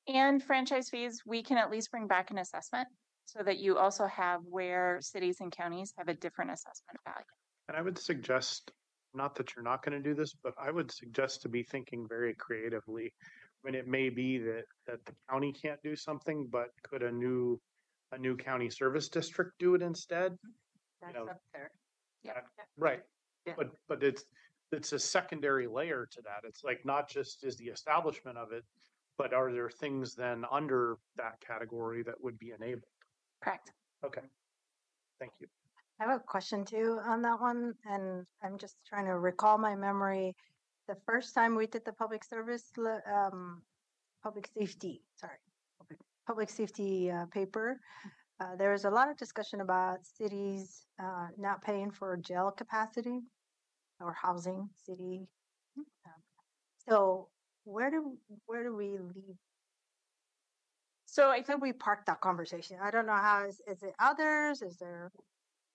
O: And franchise fees, we can at least bring back an assessment so that you also have where cities and counties have a different assessment value.
F: And I would suggest, not that you're not going to do this, but I would suggest to be thinking very creatively. I mean, it may be that the county can't do something, but could a new county service district do it instead?
A: That's
F: You know,
A: up there.
F: right.
A: Yeah.
F: But it's a secondary layer to that. It's like not just is the establishment of it, but are there things then under that category that would be enabled?
O: Correct.
F: Okay. Thank you.
H: I have a question too on that one, and I'm just trying to recall my memory. The first time we did the public safety paper, there was a lot of discussion about cities not paying for jail capacity or housing city. So where do we leave?
O: So I
H: think we parked that conversation. I don't know how is it others? Is there?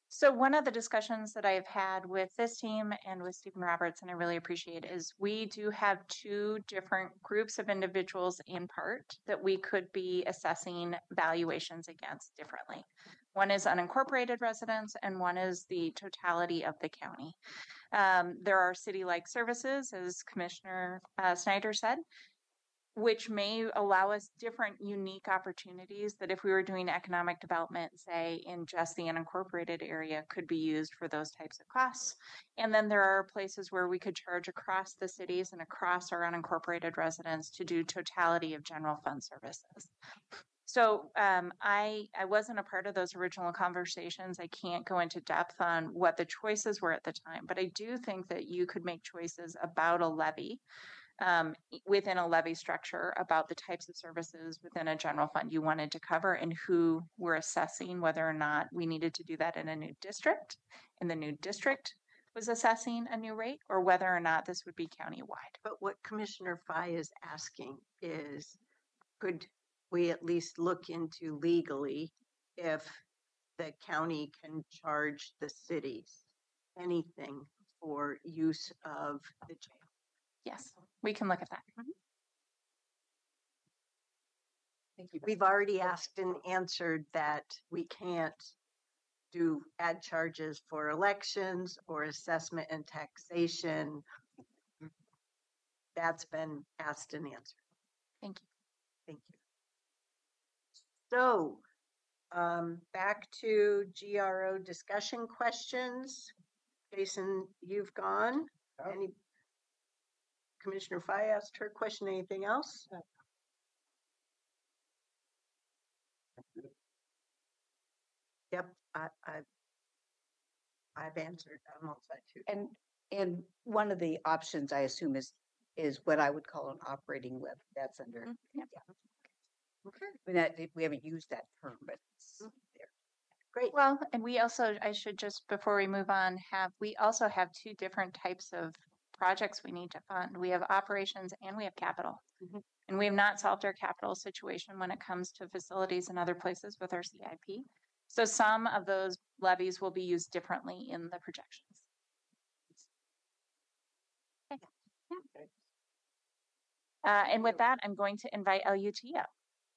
O: So one of the discussions that I've had with this team and with Stephen Roberts, and I really appreciate, is we do have two different groups of individuals in part that we could be assessing valuations against differently. One is unincorporated residents, and one is the totality of the county. There are city-like services, as Commissioner Snyder said, which may allow us different unique opportunities that if we were doing economic development, say in just the unincorporated area, could be used for those types of costs. And then there are places where we could charge across the cities and across our unincorporated residents to do totality of general fund services. So I wasn't a part of those original conversations. I can't go into depth on what the choices were at the time, but I do think that you could make choices about a levy within a levy structure about the types of services within a general fund you wanted to cover and who we're assessing whether or not we needed to do that in a new district, and the new district was assessing a new rate, or whether or not this would be countywide.
A: But what Commissioner Fye is asking is, could we at least look into legally if the county can charge the cities anything for use of the jail?
O: Yes, we can look at that.
A: Thank you. We've already asked and answered that we can't add charges for elections or assessment and taxation. That's been asked and answered.
O: Thank you.
A: Thank you. So back to GRO discussion questions. Jason, you've gone. Any Commissioner Fye asked her question. Anything else? Yep, I've answered. I'm all set too.
D: And one of the options I assume is what I would call an operating levy. That's under. Yeah.
A: Okay.
D: I mean, that we haven't used that term, but it's there.
O: Great. Well, and we also, I should just, before we move on, we also have two different types of projects we need to fund. We have operations and we have capital. And we have not solved our capital situation when it comes to facilities and other places with our CIP. So some of those levies will be used differently in the projections. Okay. Yeah. And with that, I'm going to invite LUTO.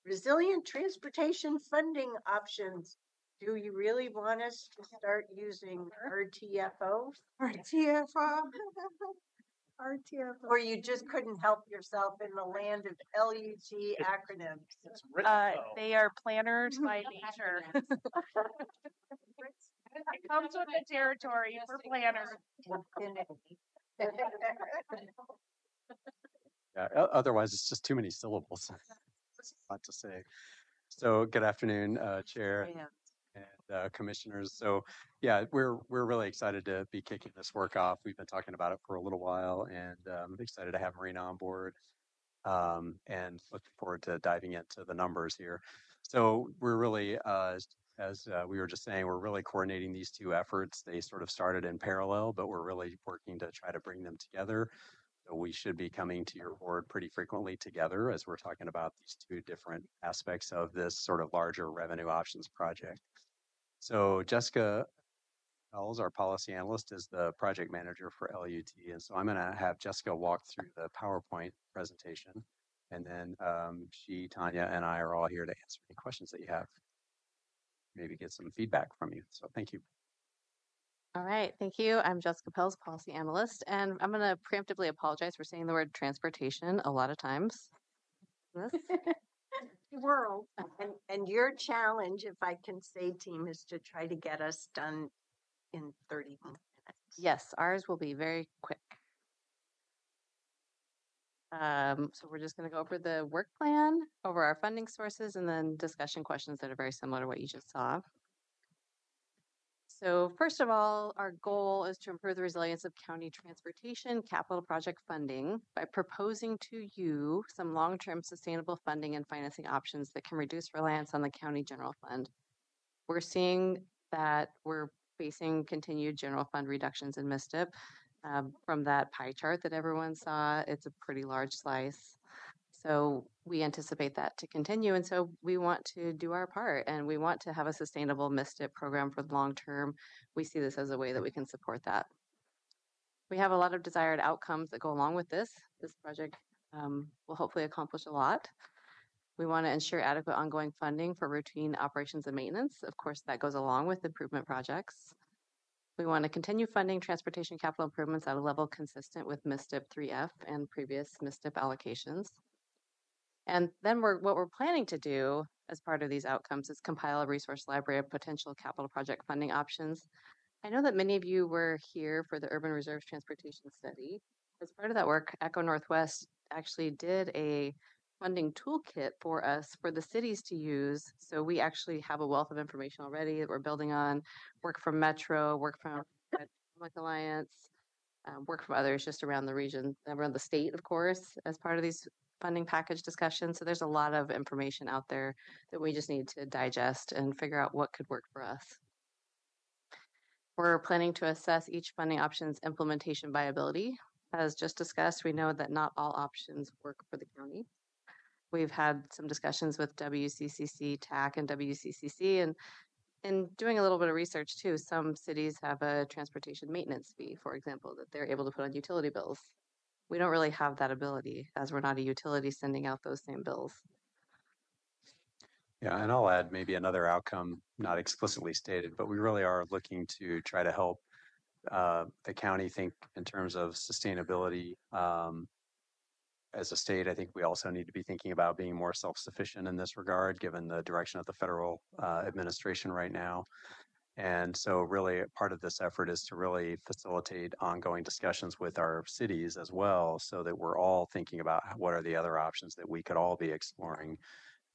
A: Resilient transportation funding options. Do you really want us to start using RTFO? RTFO? RTFO. Or you just couldn't help yourself in the land of LUT acronyms?
K: They are planners by nature. It comes with the territory for planners.
P: Yeah, otherwise it's just too many syllables. Not to say. So good afternoon, Chair and commissioners. So yeah, we're really excited to be kicking this work off. We've been talking about it for a little while, and excited to have Marina on board, and looking forward to diving into the numbers here. So we're really, as we were just saying, we're really coordinating these two efforts. They sort of started in parallel, but we're really working to try to bring them together. So we should be coming to your board pretty frequently together as we're talking about these two different aspects of this sort of larger revenue options project. So Jessica Ells, our policy analyst, is the project manager for LUT. And so I'm going to have Jessica walk through the PowerPoint presentation. And then she, Tanya, and I are all here to answer any questions that you have. Maybe get some feedback from you. So thank you.
Q: All right, thank you. I'm Jessica Pels, policy analyst, and I'm going to preemptively apologize for saying the word transportation a lot of times.
A: World. And your challenge, if I can say, team, is to try to get us done in 30 minutes.
Q: Yes, ours will be very quick. So we're just going to go over the work plan, over our funding sources, and then discussion questions that are very similar to what you just saw. So first of all, our goal is to improve the resilience of county transportation capital project funding by proposing to you some long-term sustainable funding and financing options that can reduce reliance on the county general fund. We're seeing that we're facing continued general fund reductions in MISTIP. From that pie chart that everyone saw, it's a pretty large slice. So we anticipate that to continue. And so we want to do our part and we want to have a sustainable MISTIP program for the long term. We see this as a way that we can support that. We have a lot of desired outcomes that go along with this. This project will hopefully accomplish a lot. We want to ensure adequate ongoing funding for routine operations and maintenance. Of course, that goes along with improvement projects. We want to continue funding transportation capital improvements at a level consistent with MISTIP 3F and previous MISTIP allocations. And then what we're planning to do as part of these outcomes is compile a resource library of potential capital project funding options. I know that many of you were here for the Urban Reserves Transportation Study. As part of that work, Echo Northwest actually did a funding toolkit for us for the cities to use. So we actually have a wealth of information already that we're building on, work from Metro, work from Public Alliance, work from others just around the region, around the state, of course, as part of these funding package discussions. So there's a lot of information out there that we just need to digest and figure out what could work for us. We're planning to assess each funding option's implementation viability. As just discussed, we know that not all options work for the county. We've had some discussions with WCCC, TAC, and WCCC, and in doing a little bit of research too, some cities have a transportation maintenance fee, for example, that they're able to put on utility bills. We don't really have that ability as we're not a utility sending out those same bills.
P: Yeah, and I'll add maybe another outcome, not explicitly stated, but we really are looking to try to help the county think in terms of sustainability. As a state, I think we also need to be thinking about being more self-sufficient in this regard, given the direction of the federal administration right now. And so really part of this effort is to really facilitate ongoing discussions with our cities as well, so that we're all thinking about what are the other options that we could all be exploring.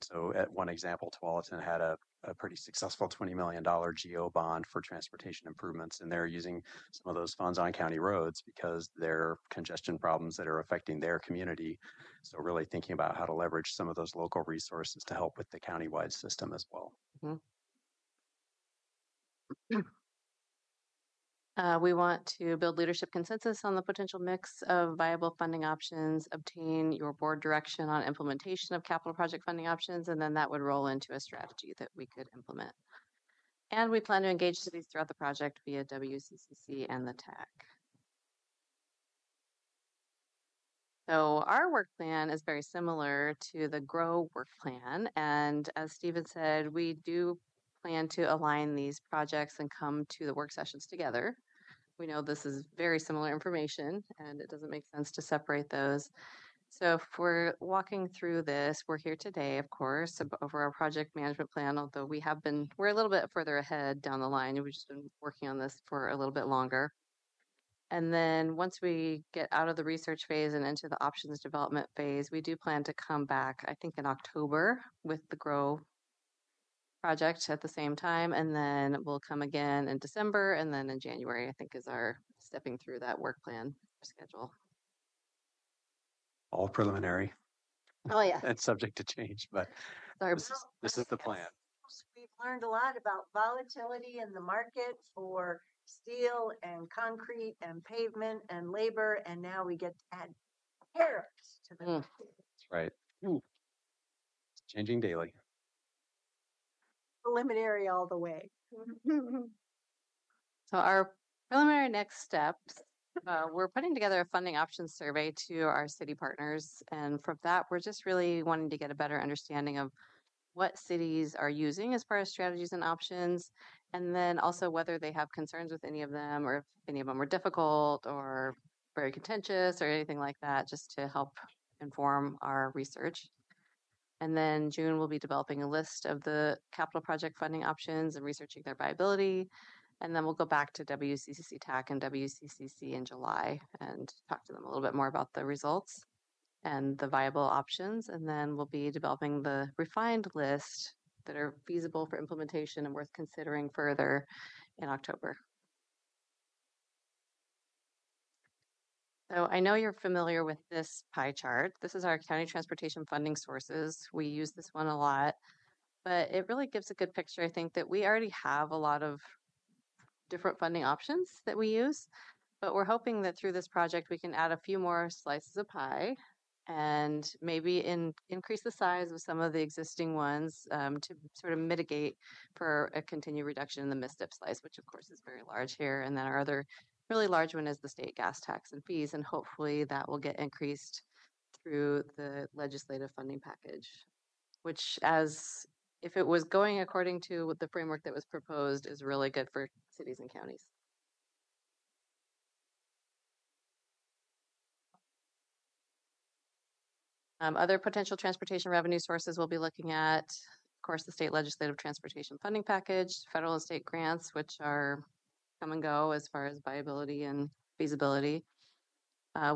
P: So at one example, Tualatin had a pretty successful $20 million GO bond for transportation improvements, and they're using some of those funds on county roads because there are congestion problems that are affecting their community. So really thinking about how to leverage some of those local resources to help with the countywide system as well.
Q: Mm-hmm. We want to build leadership consensus on the potential mix of viable funding options, obtain your board direction on implementation of capital project funding options, and then that would roll into a strategy that we could implement. And we plan to engage cities throughout the project via WCCC and the TAC. So our work plan is very similar to the GROW work plan. And as Stephen said, we do plan to align these projects and come to the work sessions together. We know this is very similar information and it doesn't make sense to separate those. So if we're walking through this, we're here today, of course, over our project management plan, although we're a little bit further ahead down the line. We've just been working on this for a little bit longer. And then once we get out of the research phase and into the options development phase, we do plan to come back, I think in October, with the GROW project at the same time. And then we'll come again in December. And then in January, I think is our stepping through that work plan schedule.
P: All preliminary.
Q: Oh, yeah.
P: And subject to change, but this is the plan.
A: We've learned a lot about volatility in the market for steel and concrete and pavement and labor, and now we get to add tariffs to the
P: That's right. It's changing daily.
A: preliminary all the way.
Q: So our preliminary next steps, we're putting together a funding options survey to our city partners. And from that, we're just really wanting to get a better understanding of what cities are using as far as strategies and options, and then also whether they have concerns with any of them or if any of them were difficult or very contentious or anything like that, just to help inform our research. And then June, we'll be developing a list of the capital project funding options and researching their viability. And then we'll go back to WCCC TAC and WCCC in July and talk to them a little bit more about the results and the viable options. And then we'll be developing the refined list that are feasible for implementation and worth considering further in October. So I know you're familiar with this pie chart. This is our county transportation funding sources. We use this one a lot, but it really gives a good picture, I think, that we already have a lot of different funding options that we use, but we're hoping that through this project we can add a few more slices of pie and maybe increase the size of some of the existing ones to sort of mitigate for a continued reduction in the misdip slice, which of course is very large here. And then our other really large one is the state gas tax and fees, and hopefully that will get increased through the legislative funding package, which, as if it was going according to the framework that was proposed, is really good for cities and counties. Other potential transportation revenue sources we'll be looking at, of course, the state legislative transportation funding package, federal and state grants, which are come and go as far as viability and feasibility.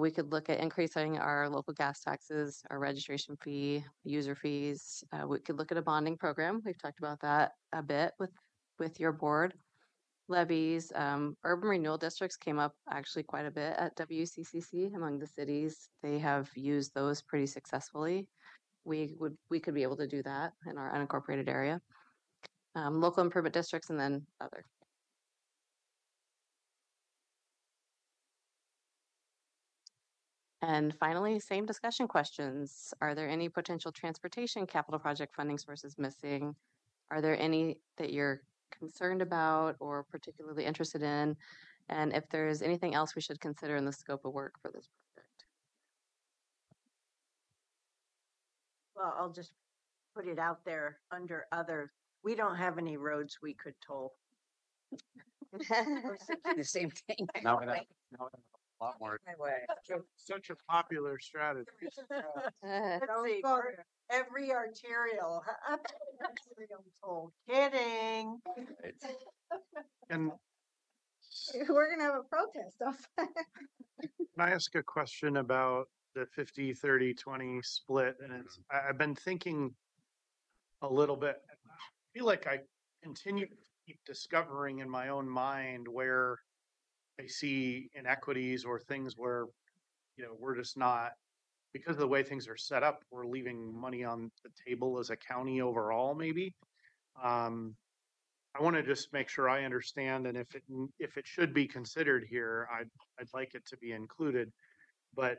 Q: We could look at increasing our local gas taxes, our registration fee, user fees. We could look at a bonding program. We've talked about that a bit with your board. Levies, urban renewal districts came up actually quite a bit at WCCC among the cities. They have used those pretty successfully. We could be able to do that in our unincorporated area. Local improvement districts, and then other. And finally, same discussion questions. Are there any potential transportation capital project funding sources missing? Are there any that you're concerned about or particularly interested in? And if there's anything else we should consider in the scope of work for this project?
A: Well, I'll just put it out there under other. We don't have any roads we could toll.
D: I was thinking the same thing.
P: Now we have a lot more.
F: Such a popular strategy.
A: Every arterial toll. Kidding.
F: And
H: We're gonna have a protest off.
F: can I ask a question about the 50, 30, 20 split? And it's, I've been thinking a little bit. I feel like I continue to keep discovering in my own mind where I see inequities or things where, we're just not, because of the way things are set up, we're leaving money on the table as a county overall, maybe. I want to just make sure I understand, and if it should be considered here, I'd like it to be included. But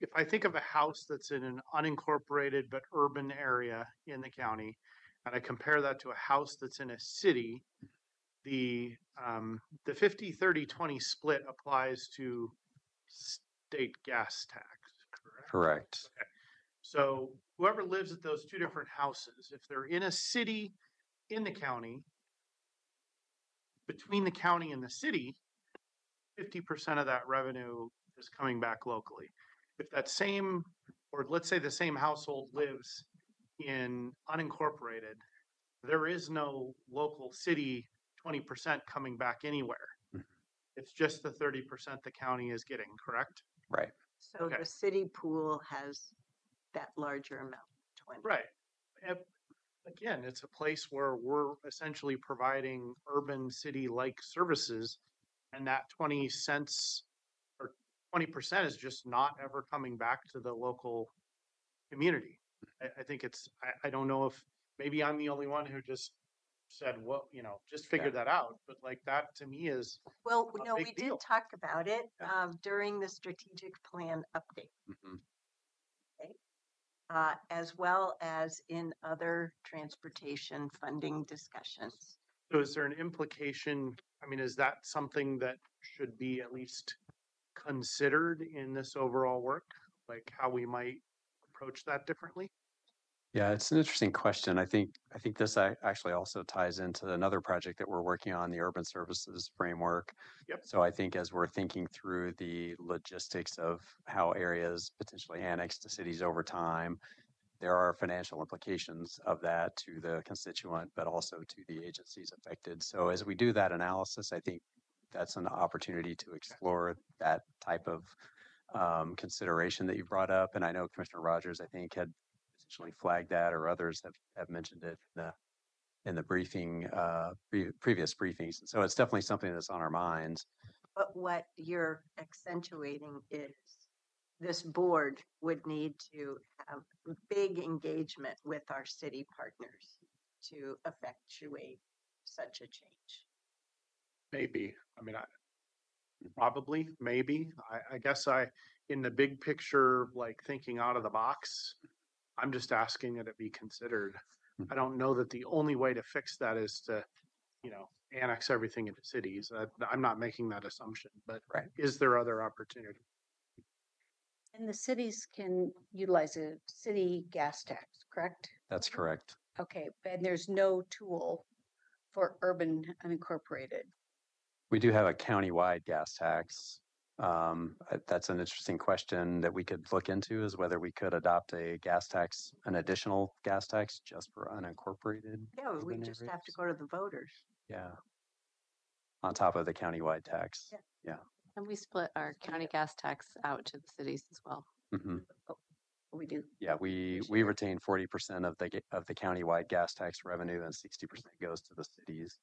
F: if I think of a house that's in an unincorporated but urban area in the county, and I compare that to a house that's in a city, the 50, 30, 20 split applies to state gas tax.
P: Correct.
F: Okay. So whoever lives at those two different houses, if they're in a city in the county, between the county and the city, 50% of that revenue is coming back locally. If that same, or let's say the same household lives in unincorporated, there is no local city 20% coming back anywhere.
P: Mhm.
F: It's just the 30% the county is getting, correct?
P: Right.
A: So the city pool has that larger amount, 20.
F: Right. Again, it's a place where we're essentially providing urban city-like services, and that 20 cents or 20% is just not ever coming back to the local community. I think it's, I don't know if maybe I'm the only one who just said, well, just figured that out. But like that to me is
A: Well,
F: a
A: no,
F: big
A: we
F: deal.
A: did talk about it during the strategic plan update.
P: Mhm.
A: Okay. as well as in other transportation funding discussions.
F: So is there an implication? I mean, is that something that should be at least considered in this overall work? Like how we might approach that differently?
P: Yeah, it's an interesting question. I think this actually also ties into another project that we're working on, the urban services framework.
F: Yep.
P: So I think as we're thinking through the logistics of how areas potentially annex to cities over time, there are financial implications of that to the constituent, but also to the agencies affected. So as we do that analysis, I think that's an opportunity to explore that type of consideration that you brought up. And I know Commissioner Rogers, I think, had potentially flagged that, or others have mentioned it in the briefing, previous briefings. And so it's definitely something that's on our minds.
A: But what you're accentuating is this board would need to have big engagement with our city partners to effectuate such a change.
F: Maybe. I mean, probably, maybe. I guess in the big picture, like thinking out of the box, I'm just asking that it be considered. I don't know that the only way to fix that is to, annex everything into cities. I'm not making that assumption, but is there other opportunity?
D: And the cities can utilize a city gas tax, correct?
P: That's correct.
D: Okay, and there's no tool for urban unincorporated.
P: We do have a countywide gas tax. That's an interesting question that we could look into, is whether we could adopt a gas tax, an additional gas tax just for unincorporated.
A: Yeah, we just have to go to the voters.
P: Yeah. On top of the countywide tax. Yeah.
Q: And we split our county gas tax out to the cities as well.
P: Mm-hmm.
D: We do.
P: Yeah, we retain 40% of the countywide gas tax revenue, and 60% goes to the cities.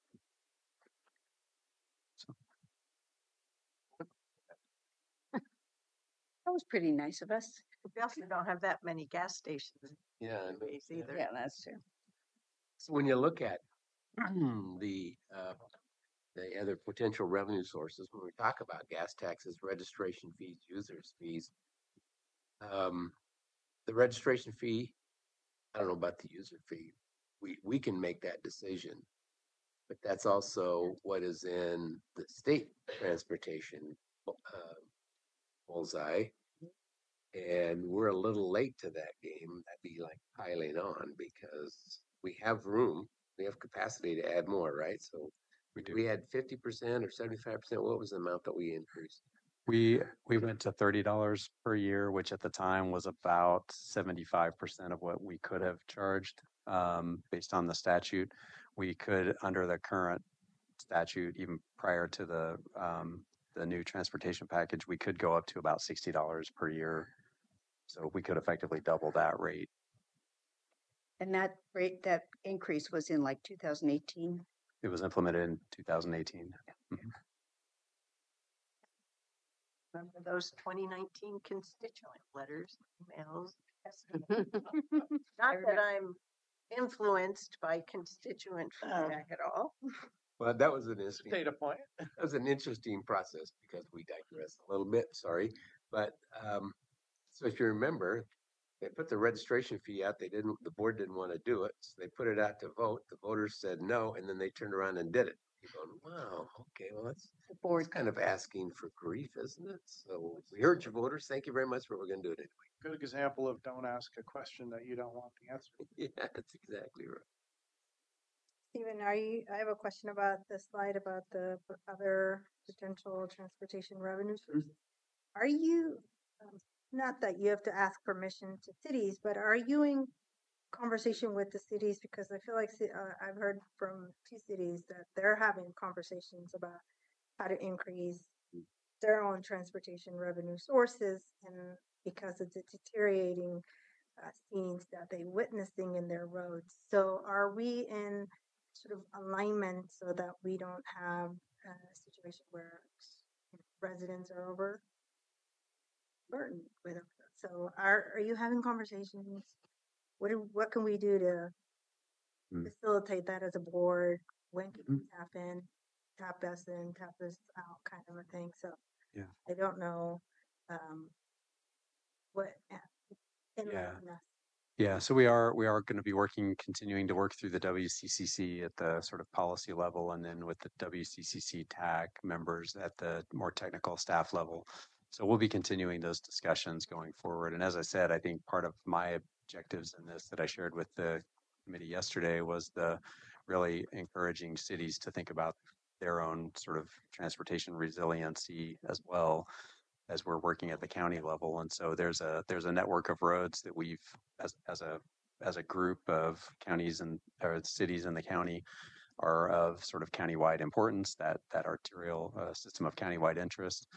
P: So.
D: That was pretty nice of us.
A: We also don't have that many gas stations.
B: Yeah.
A: Either.
D: Yeah, that's true.
B: So when you look at the other potential revenue sources, when we talk about gas taxes, registration fees, users fees, the registration fee, I don't know about the user fee. We can make that decision, but that's also what is in the state transportation bullseye. And we're a little late to that game. That'd be like piling on, because we have room, we have capacity to add more, right? So we had 50% or 75%. What was the amount that we increased?
P: We went to $30 per year, which at the time was about 75% of what we could have charged based on the statute. We could, under the current statute, even prior to the new transportation package, we could go up to about $60 per year. So we could effectively double that rate.
D: And that rate, that increase was in like 2018?
P: It was implemented in 2018. Mm-hmm.
A: Remember those 2019 constituent letters, emails? Not that I'm influenced by constituent feedback at all.
B: Well, that was an interesting
F: data point.
B: That was an interesting process, because we digress a little bit. Sorry, but so if you remember, they put the registration fee out. The board didn't want to do it, so they put it out to vote. The voters said no, and then they turned around and did it. You're going, wow, okay, well that's kind of asking for grief, isn't it? So we heard your voters. Thank you very much, but we're going to do it anyway.
F: Good example of don't ask a question that you don't want the answer.
B: Yeah, that's exactly right.
H: Stephen, I have a question about the slide about the other potential transportation revenue sources. Are you, not that you have to ask permission to cities, but are you in conversation with the cities? Because I feel like I've heard from 2 cities that they're having conversations about how to increase their own transportation revenue sources, and because of the deteriorating scenes that they're witnessing in their roads. So are we in sort of alignment so that we don't have a situation where residents are overburdened with it? So are you having conversations? What can we do to facilitate that as a board? When can we tap in, tap us in, tap us out, kind of a thing? So
P: yeah,
H: I don't know what.
P: Yeah, so we are going to be continuing to work through the WCCC at the sort of policy level, and then with the WCCC TAC members at the more technical staff level. So we'll be continuing those discussions going forward. And as I said, I think part of my objectives in this that I shared with the committee yesterday was the really encouraging cities to think about their own sort of transportation resiliency as well as we're working at the county level. And so there's a network of roads that we've as a group of counties and or cities in the county are of sort of countywide importance, that arterial system of countywide interest.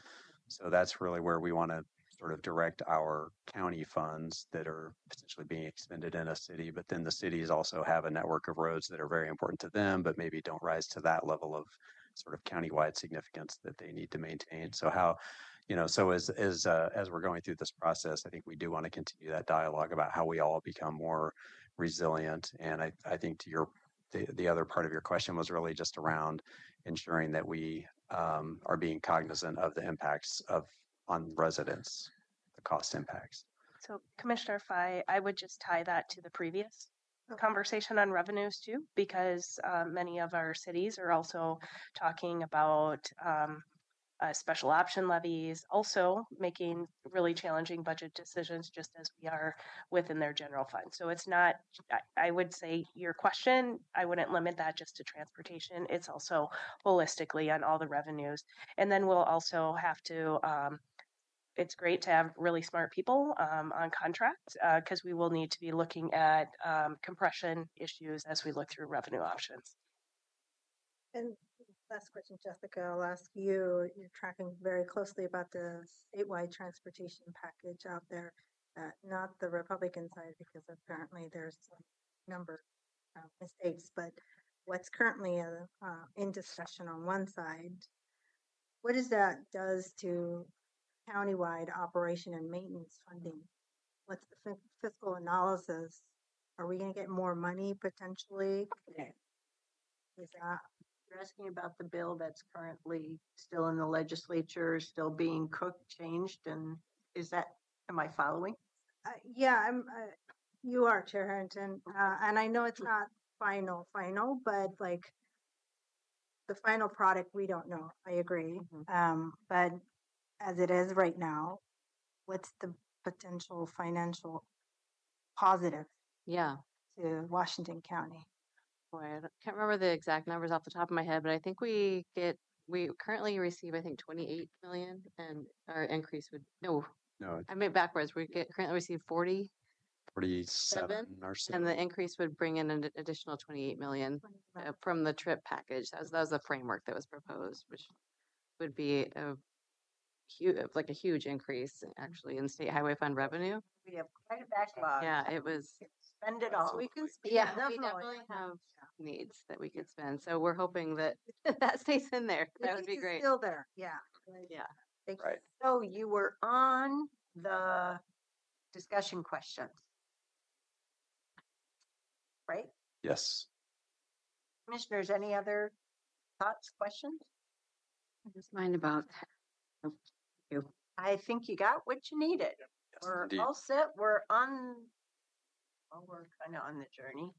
P: So that's really where we want to sort of direct our county funds that are potentially being expended in a city, but then the cities also have a network of roads that are very important to them, but maybe don't rise to that level of sort of countywide significance that they need to maintain. So how, so as we're going through this process, I think we do want to continue that dialogue about how we all become more resilient. And I think to the other part of your question was really just around ensuring that we are being cognizant of the impacts on residents, the cost impacts.
K: So Commissioner Fye, I would just tie that to the previous conversation on revenues too, because many of our cities are also talking about special option levies, also making really challenging budget decisions just as we are within their general fund. So it's not, I would say your question, I wouldn't limit that just to transportation. It's also holistically on all the revenues. And then we'll also have to, it's great to have really smart people on contract because we will need to be looking at compression issues as we look through revenue options.
H: And last question, Jessica, I'll ask you. You're tracking very closely about the statewide transportation package out there, not the Republican side, because apparently there's a number of mistakes, but what's currently in discussion on one side. What does that does to countywide operation and maintenance funding? What's the fiscal analysis? Are we going to get more money potentially? Is that
A: You're asking about the bill that's currently still in the legislature, still being cooked, changed, and am I following?
H: Yeah, you are, Chair Harrington, and I know it's not final, but like the final product, we don't know. I agree, but as it is right now, what's the potential financial positive?
Q: Yeah.
H: To Washington County.
Q: Boy, I can't remember the exact numbers off the top of my head, but I think we currently receive, I think, 28 million, and our increase would, no, I made backwards. Currently receive 47
P: or so.
Q: And the increase would bring in an additional 28 million from the trip package. That was the framework that was proposed, which would be a huge increase actually in state highway fund revenue.
A: We have quite a backlog.
Q: Yeah, it was.
A: Spend it all.
H: So we can spend
Q: Yeah, we definitely have needs that we could spend. So we're hoping that that stays in there. That would be great.
H: Still there. Yeah.
Q: Yeah.
A: Right. So you were on the discussion questions, right?
P: Yes.
A: Commissioners, any other thoughts, questions?
Q: Just mind about you.
A: I think you got what you needed.
P: Yes,
A: We're
P: indeed.
A: all set. We're kind of on the journey.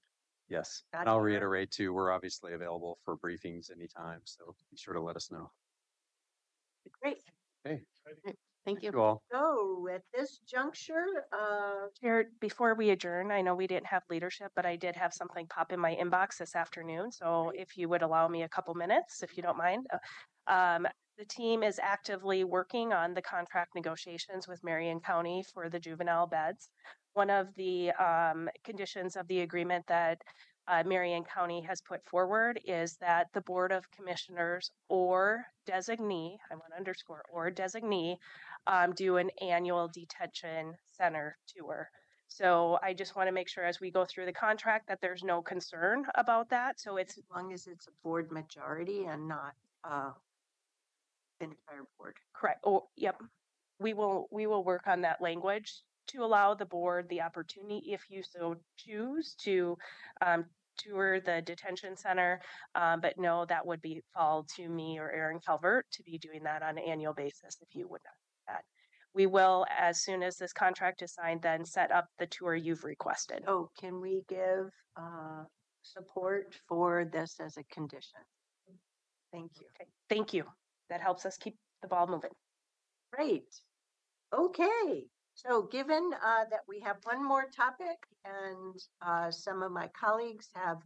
P: Yes. And I'll reiterate too, we're obviously available for briefings anytime. So be sure to let us know.
A: Great.
P: Okay.
Q: Thank you.
P: all.
A: So at this juncture,
K: Chair, before we adjourn, I know we didn't have leadership, but I did have something pop in my inbox this afternoon. So if you would allow me a couple minutes, if you don't mind. The team is actively working on the contract negotiations with Marion County for the juvenile beds. One of the conditions of the agreement that Marion County has put forward is that the Board of Commissioners or designee, I want to underscore, or designee, do an annual detention center tour. So I just want to make sure as we go through the contract that there's no concern about that. So it's
A: as long as it's a board majority and not entire board.
K: Correct. Oh, yep. We will work on that language to allow the board the opportunity, if you so choose, to tour the detention center. But no, that would fall to me or Aaron Calvert to be doing that on an annual basis if you would not do that. we will, as soon as this contract is signed, then set up the tour you've requested.
A: Oh, can we give support for this as a condition? Thank you.
K: Okay, thank you. That helps us keep the ball moving.
A: Great. Okay. So given that we have one more topic and some of my colleagues have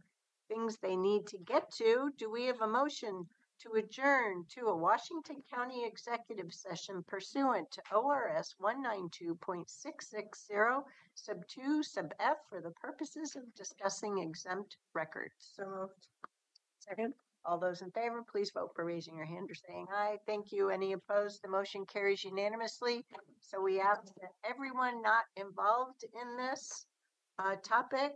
A: things they need to get to, do we have a motion to adjourn to a Washington County executive session pursuant to ORS 192.660 sub 2 sub F for the purposes of discussing exempt records? So moved. Second. All those in favor, please vote by raising your hand or saying aye. Thank you. Any opposed? The motion carries unanimously. So we ask that everyone not involved in this topic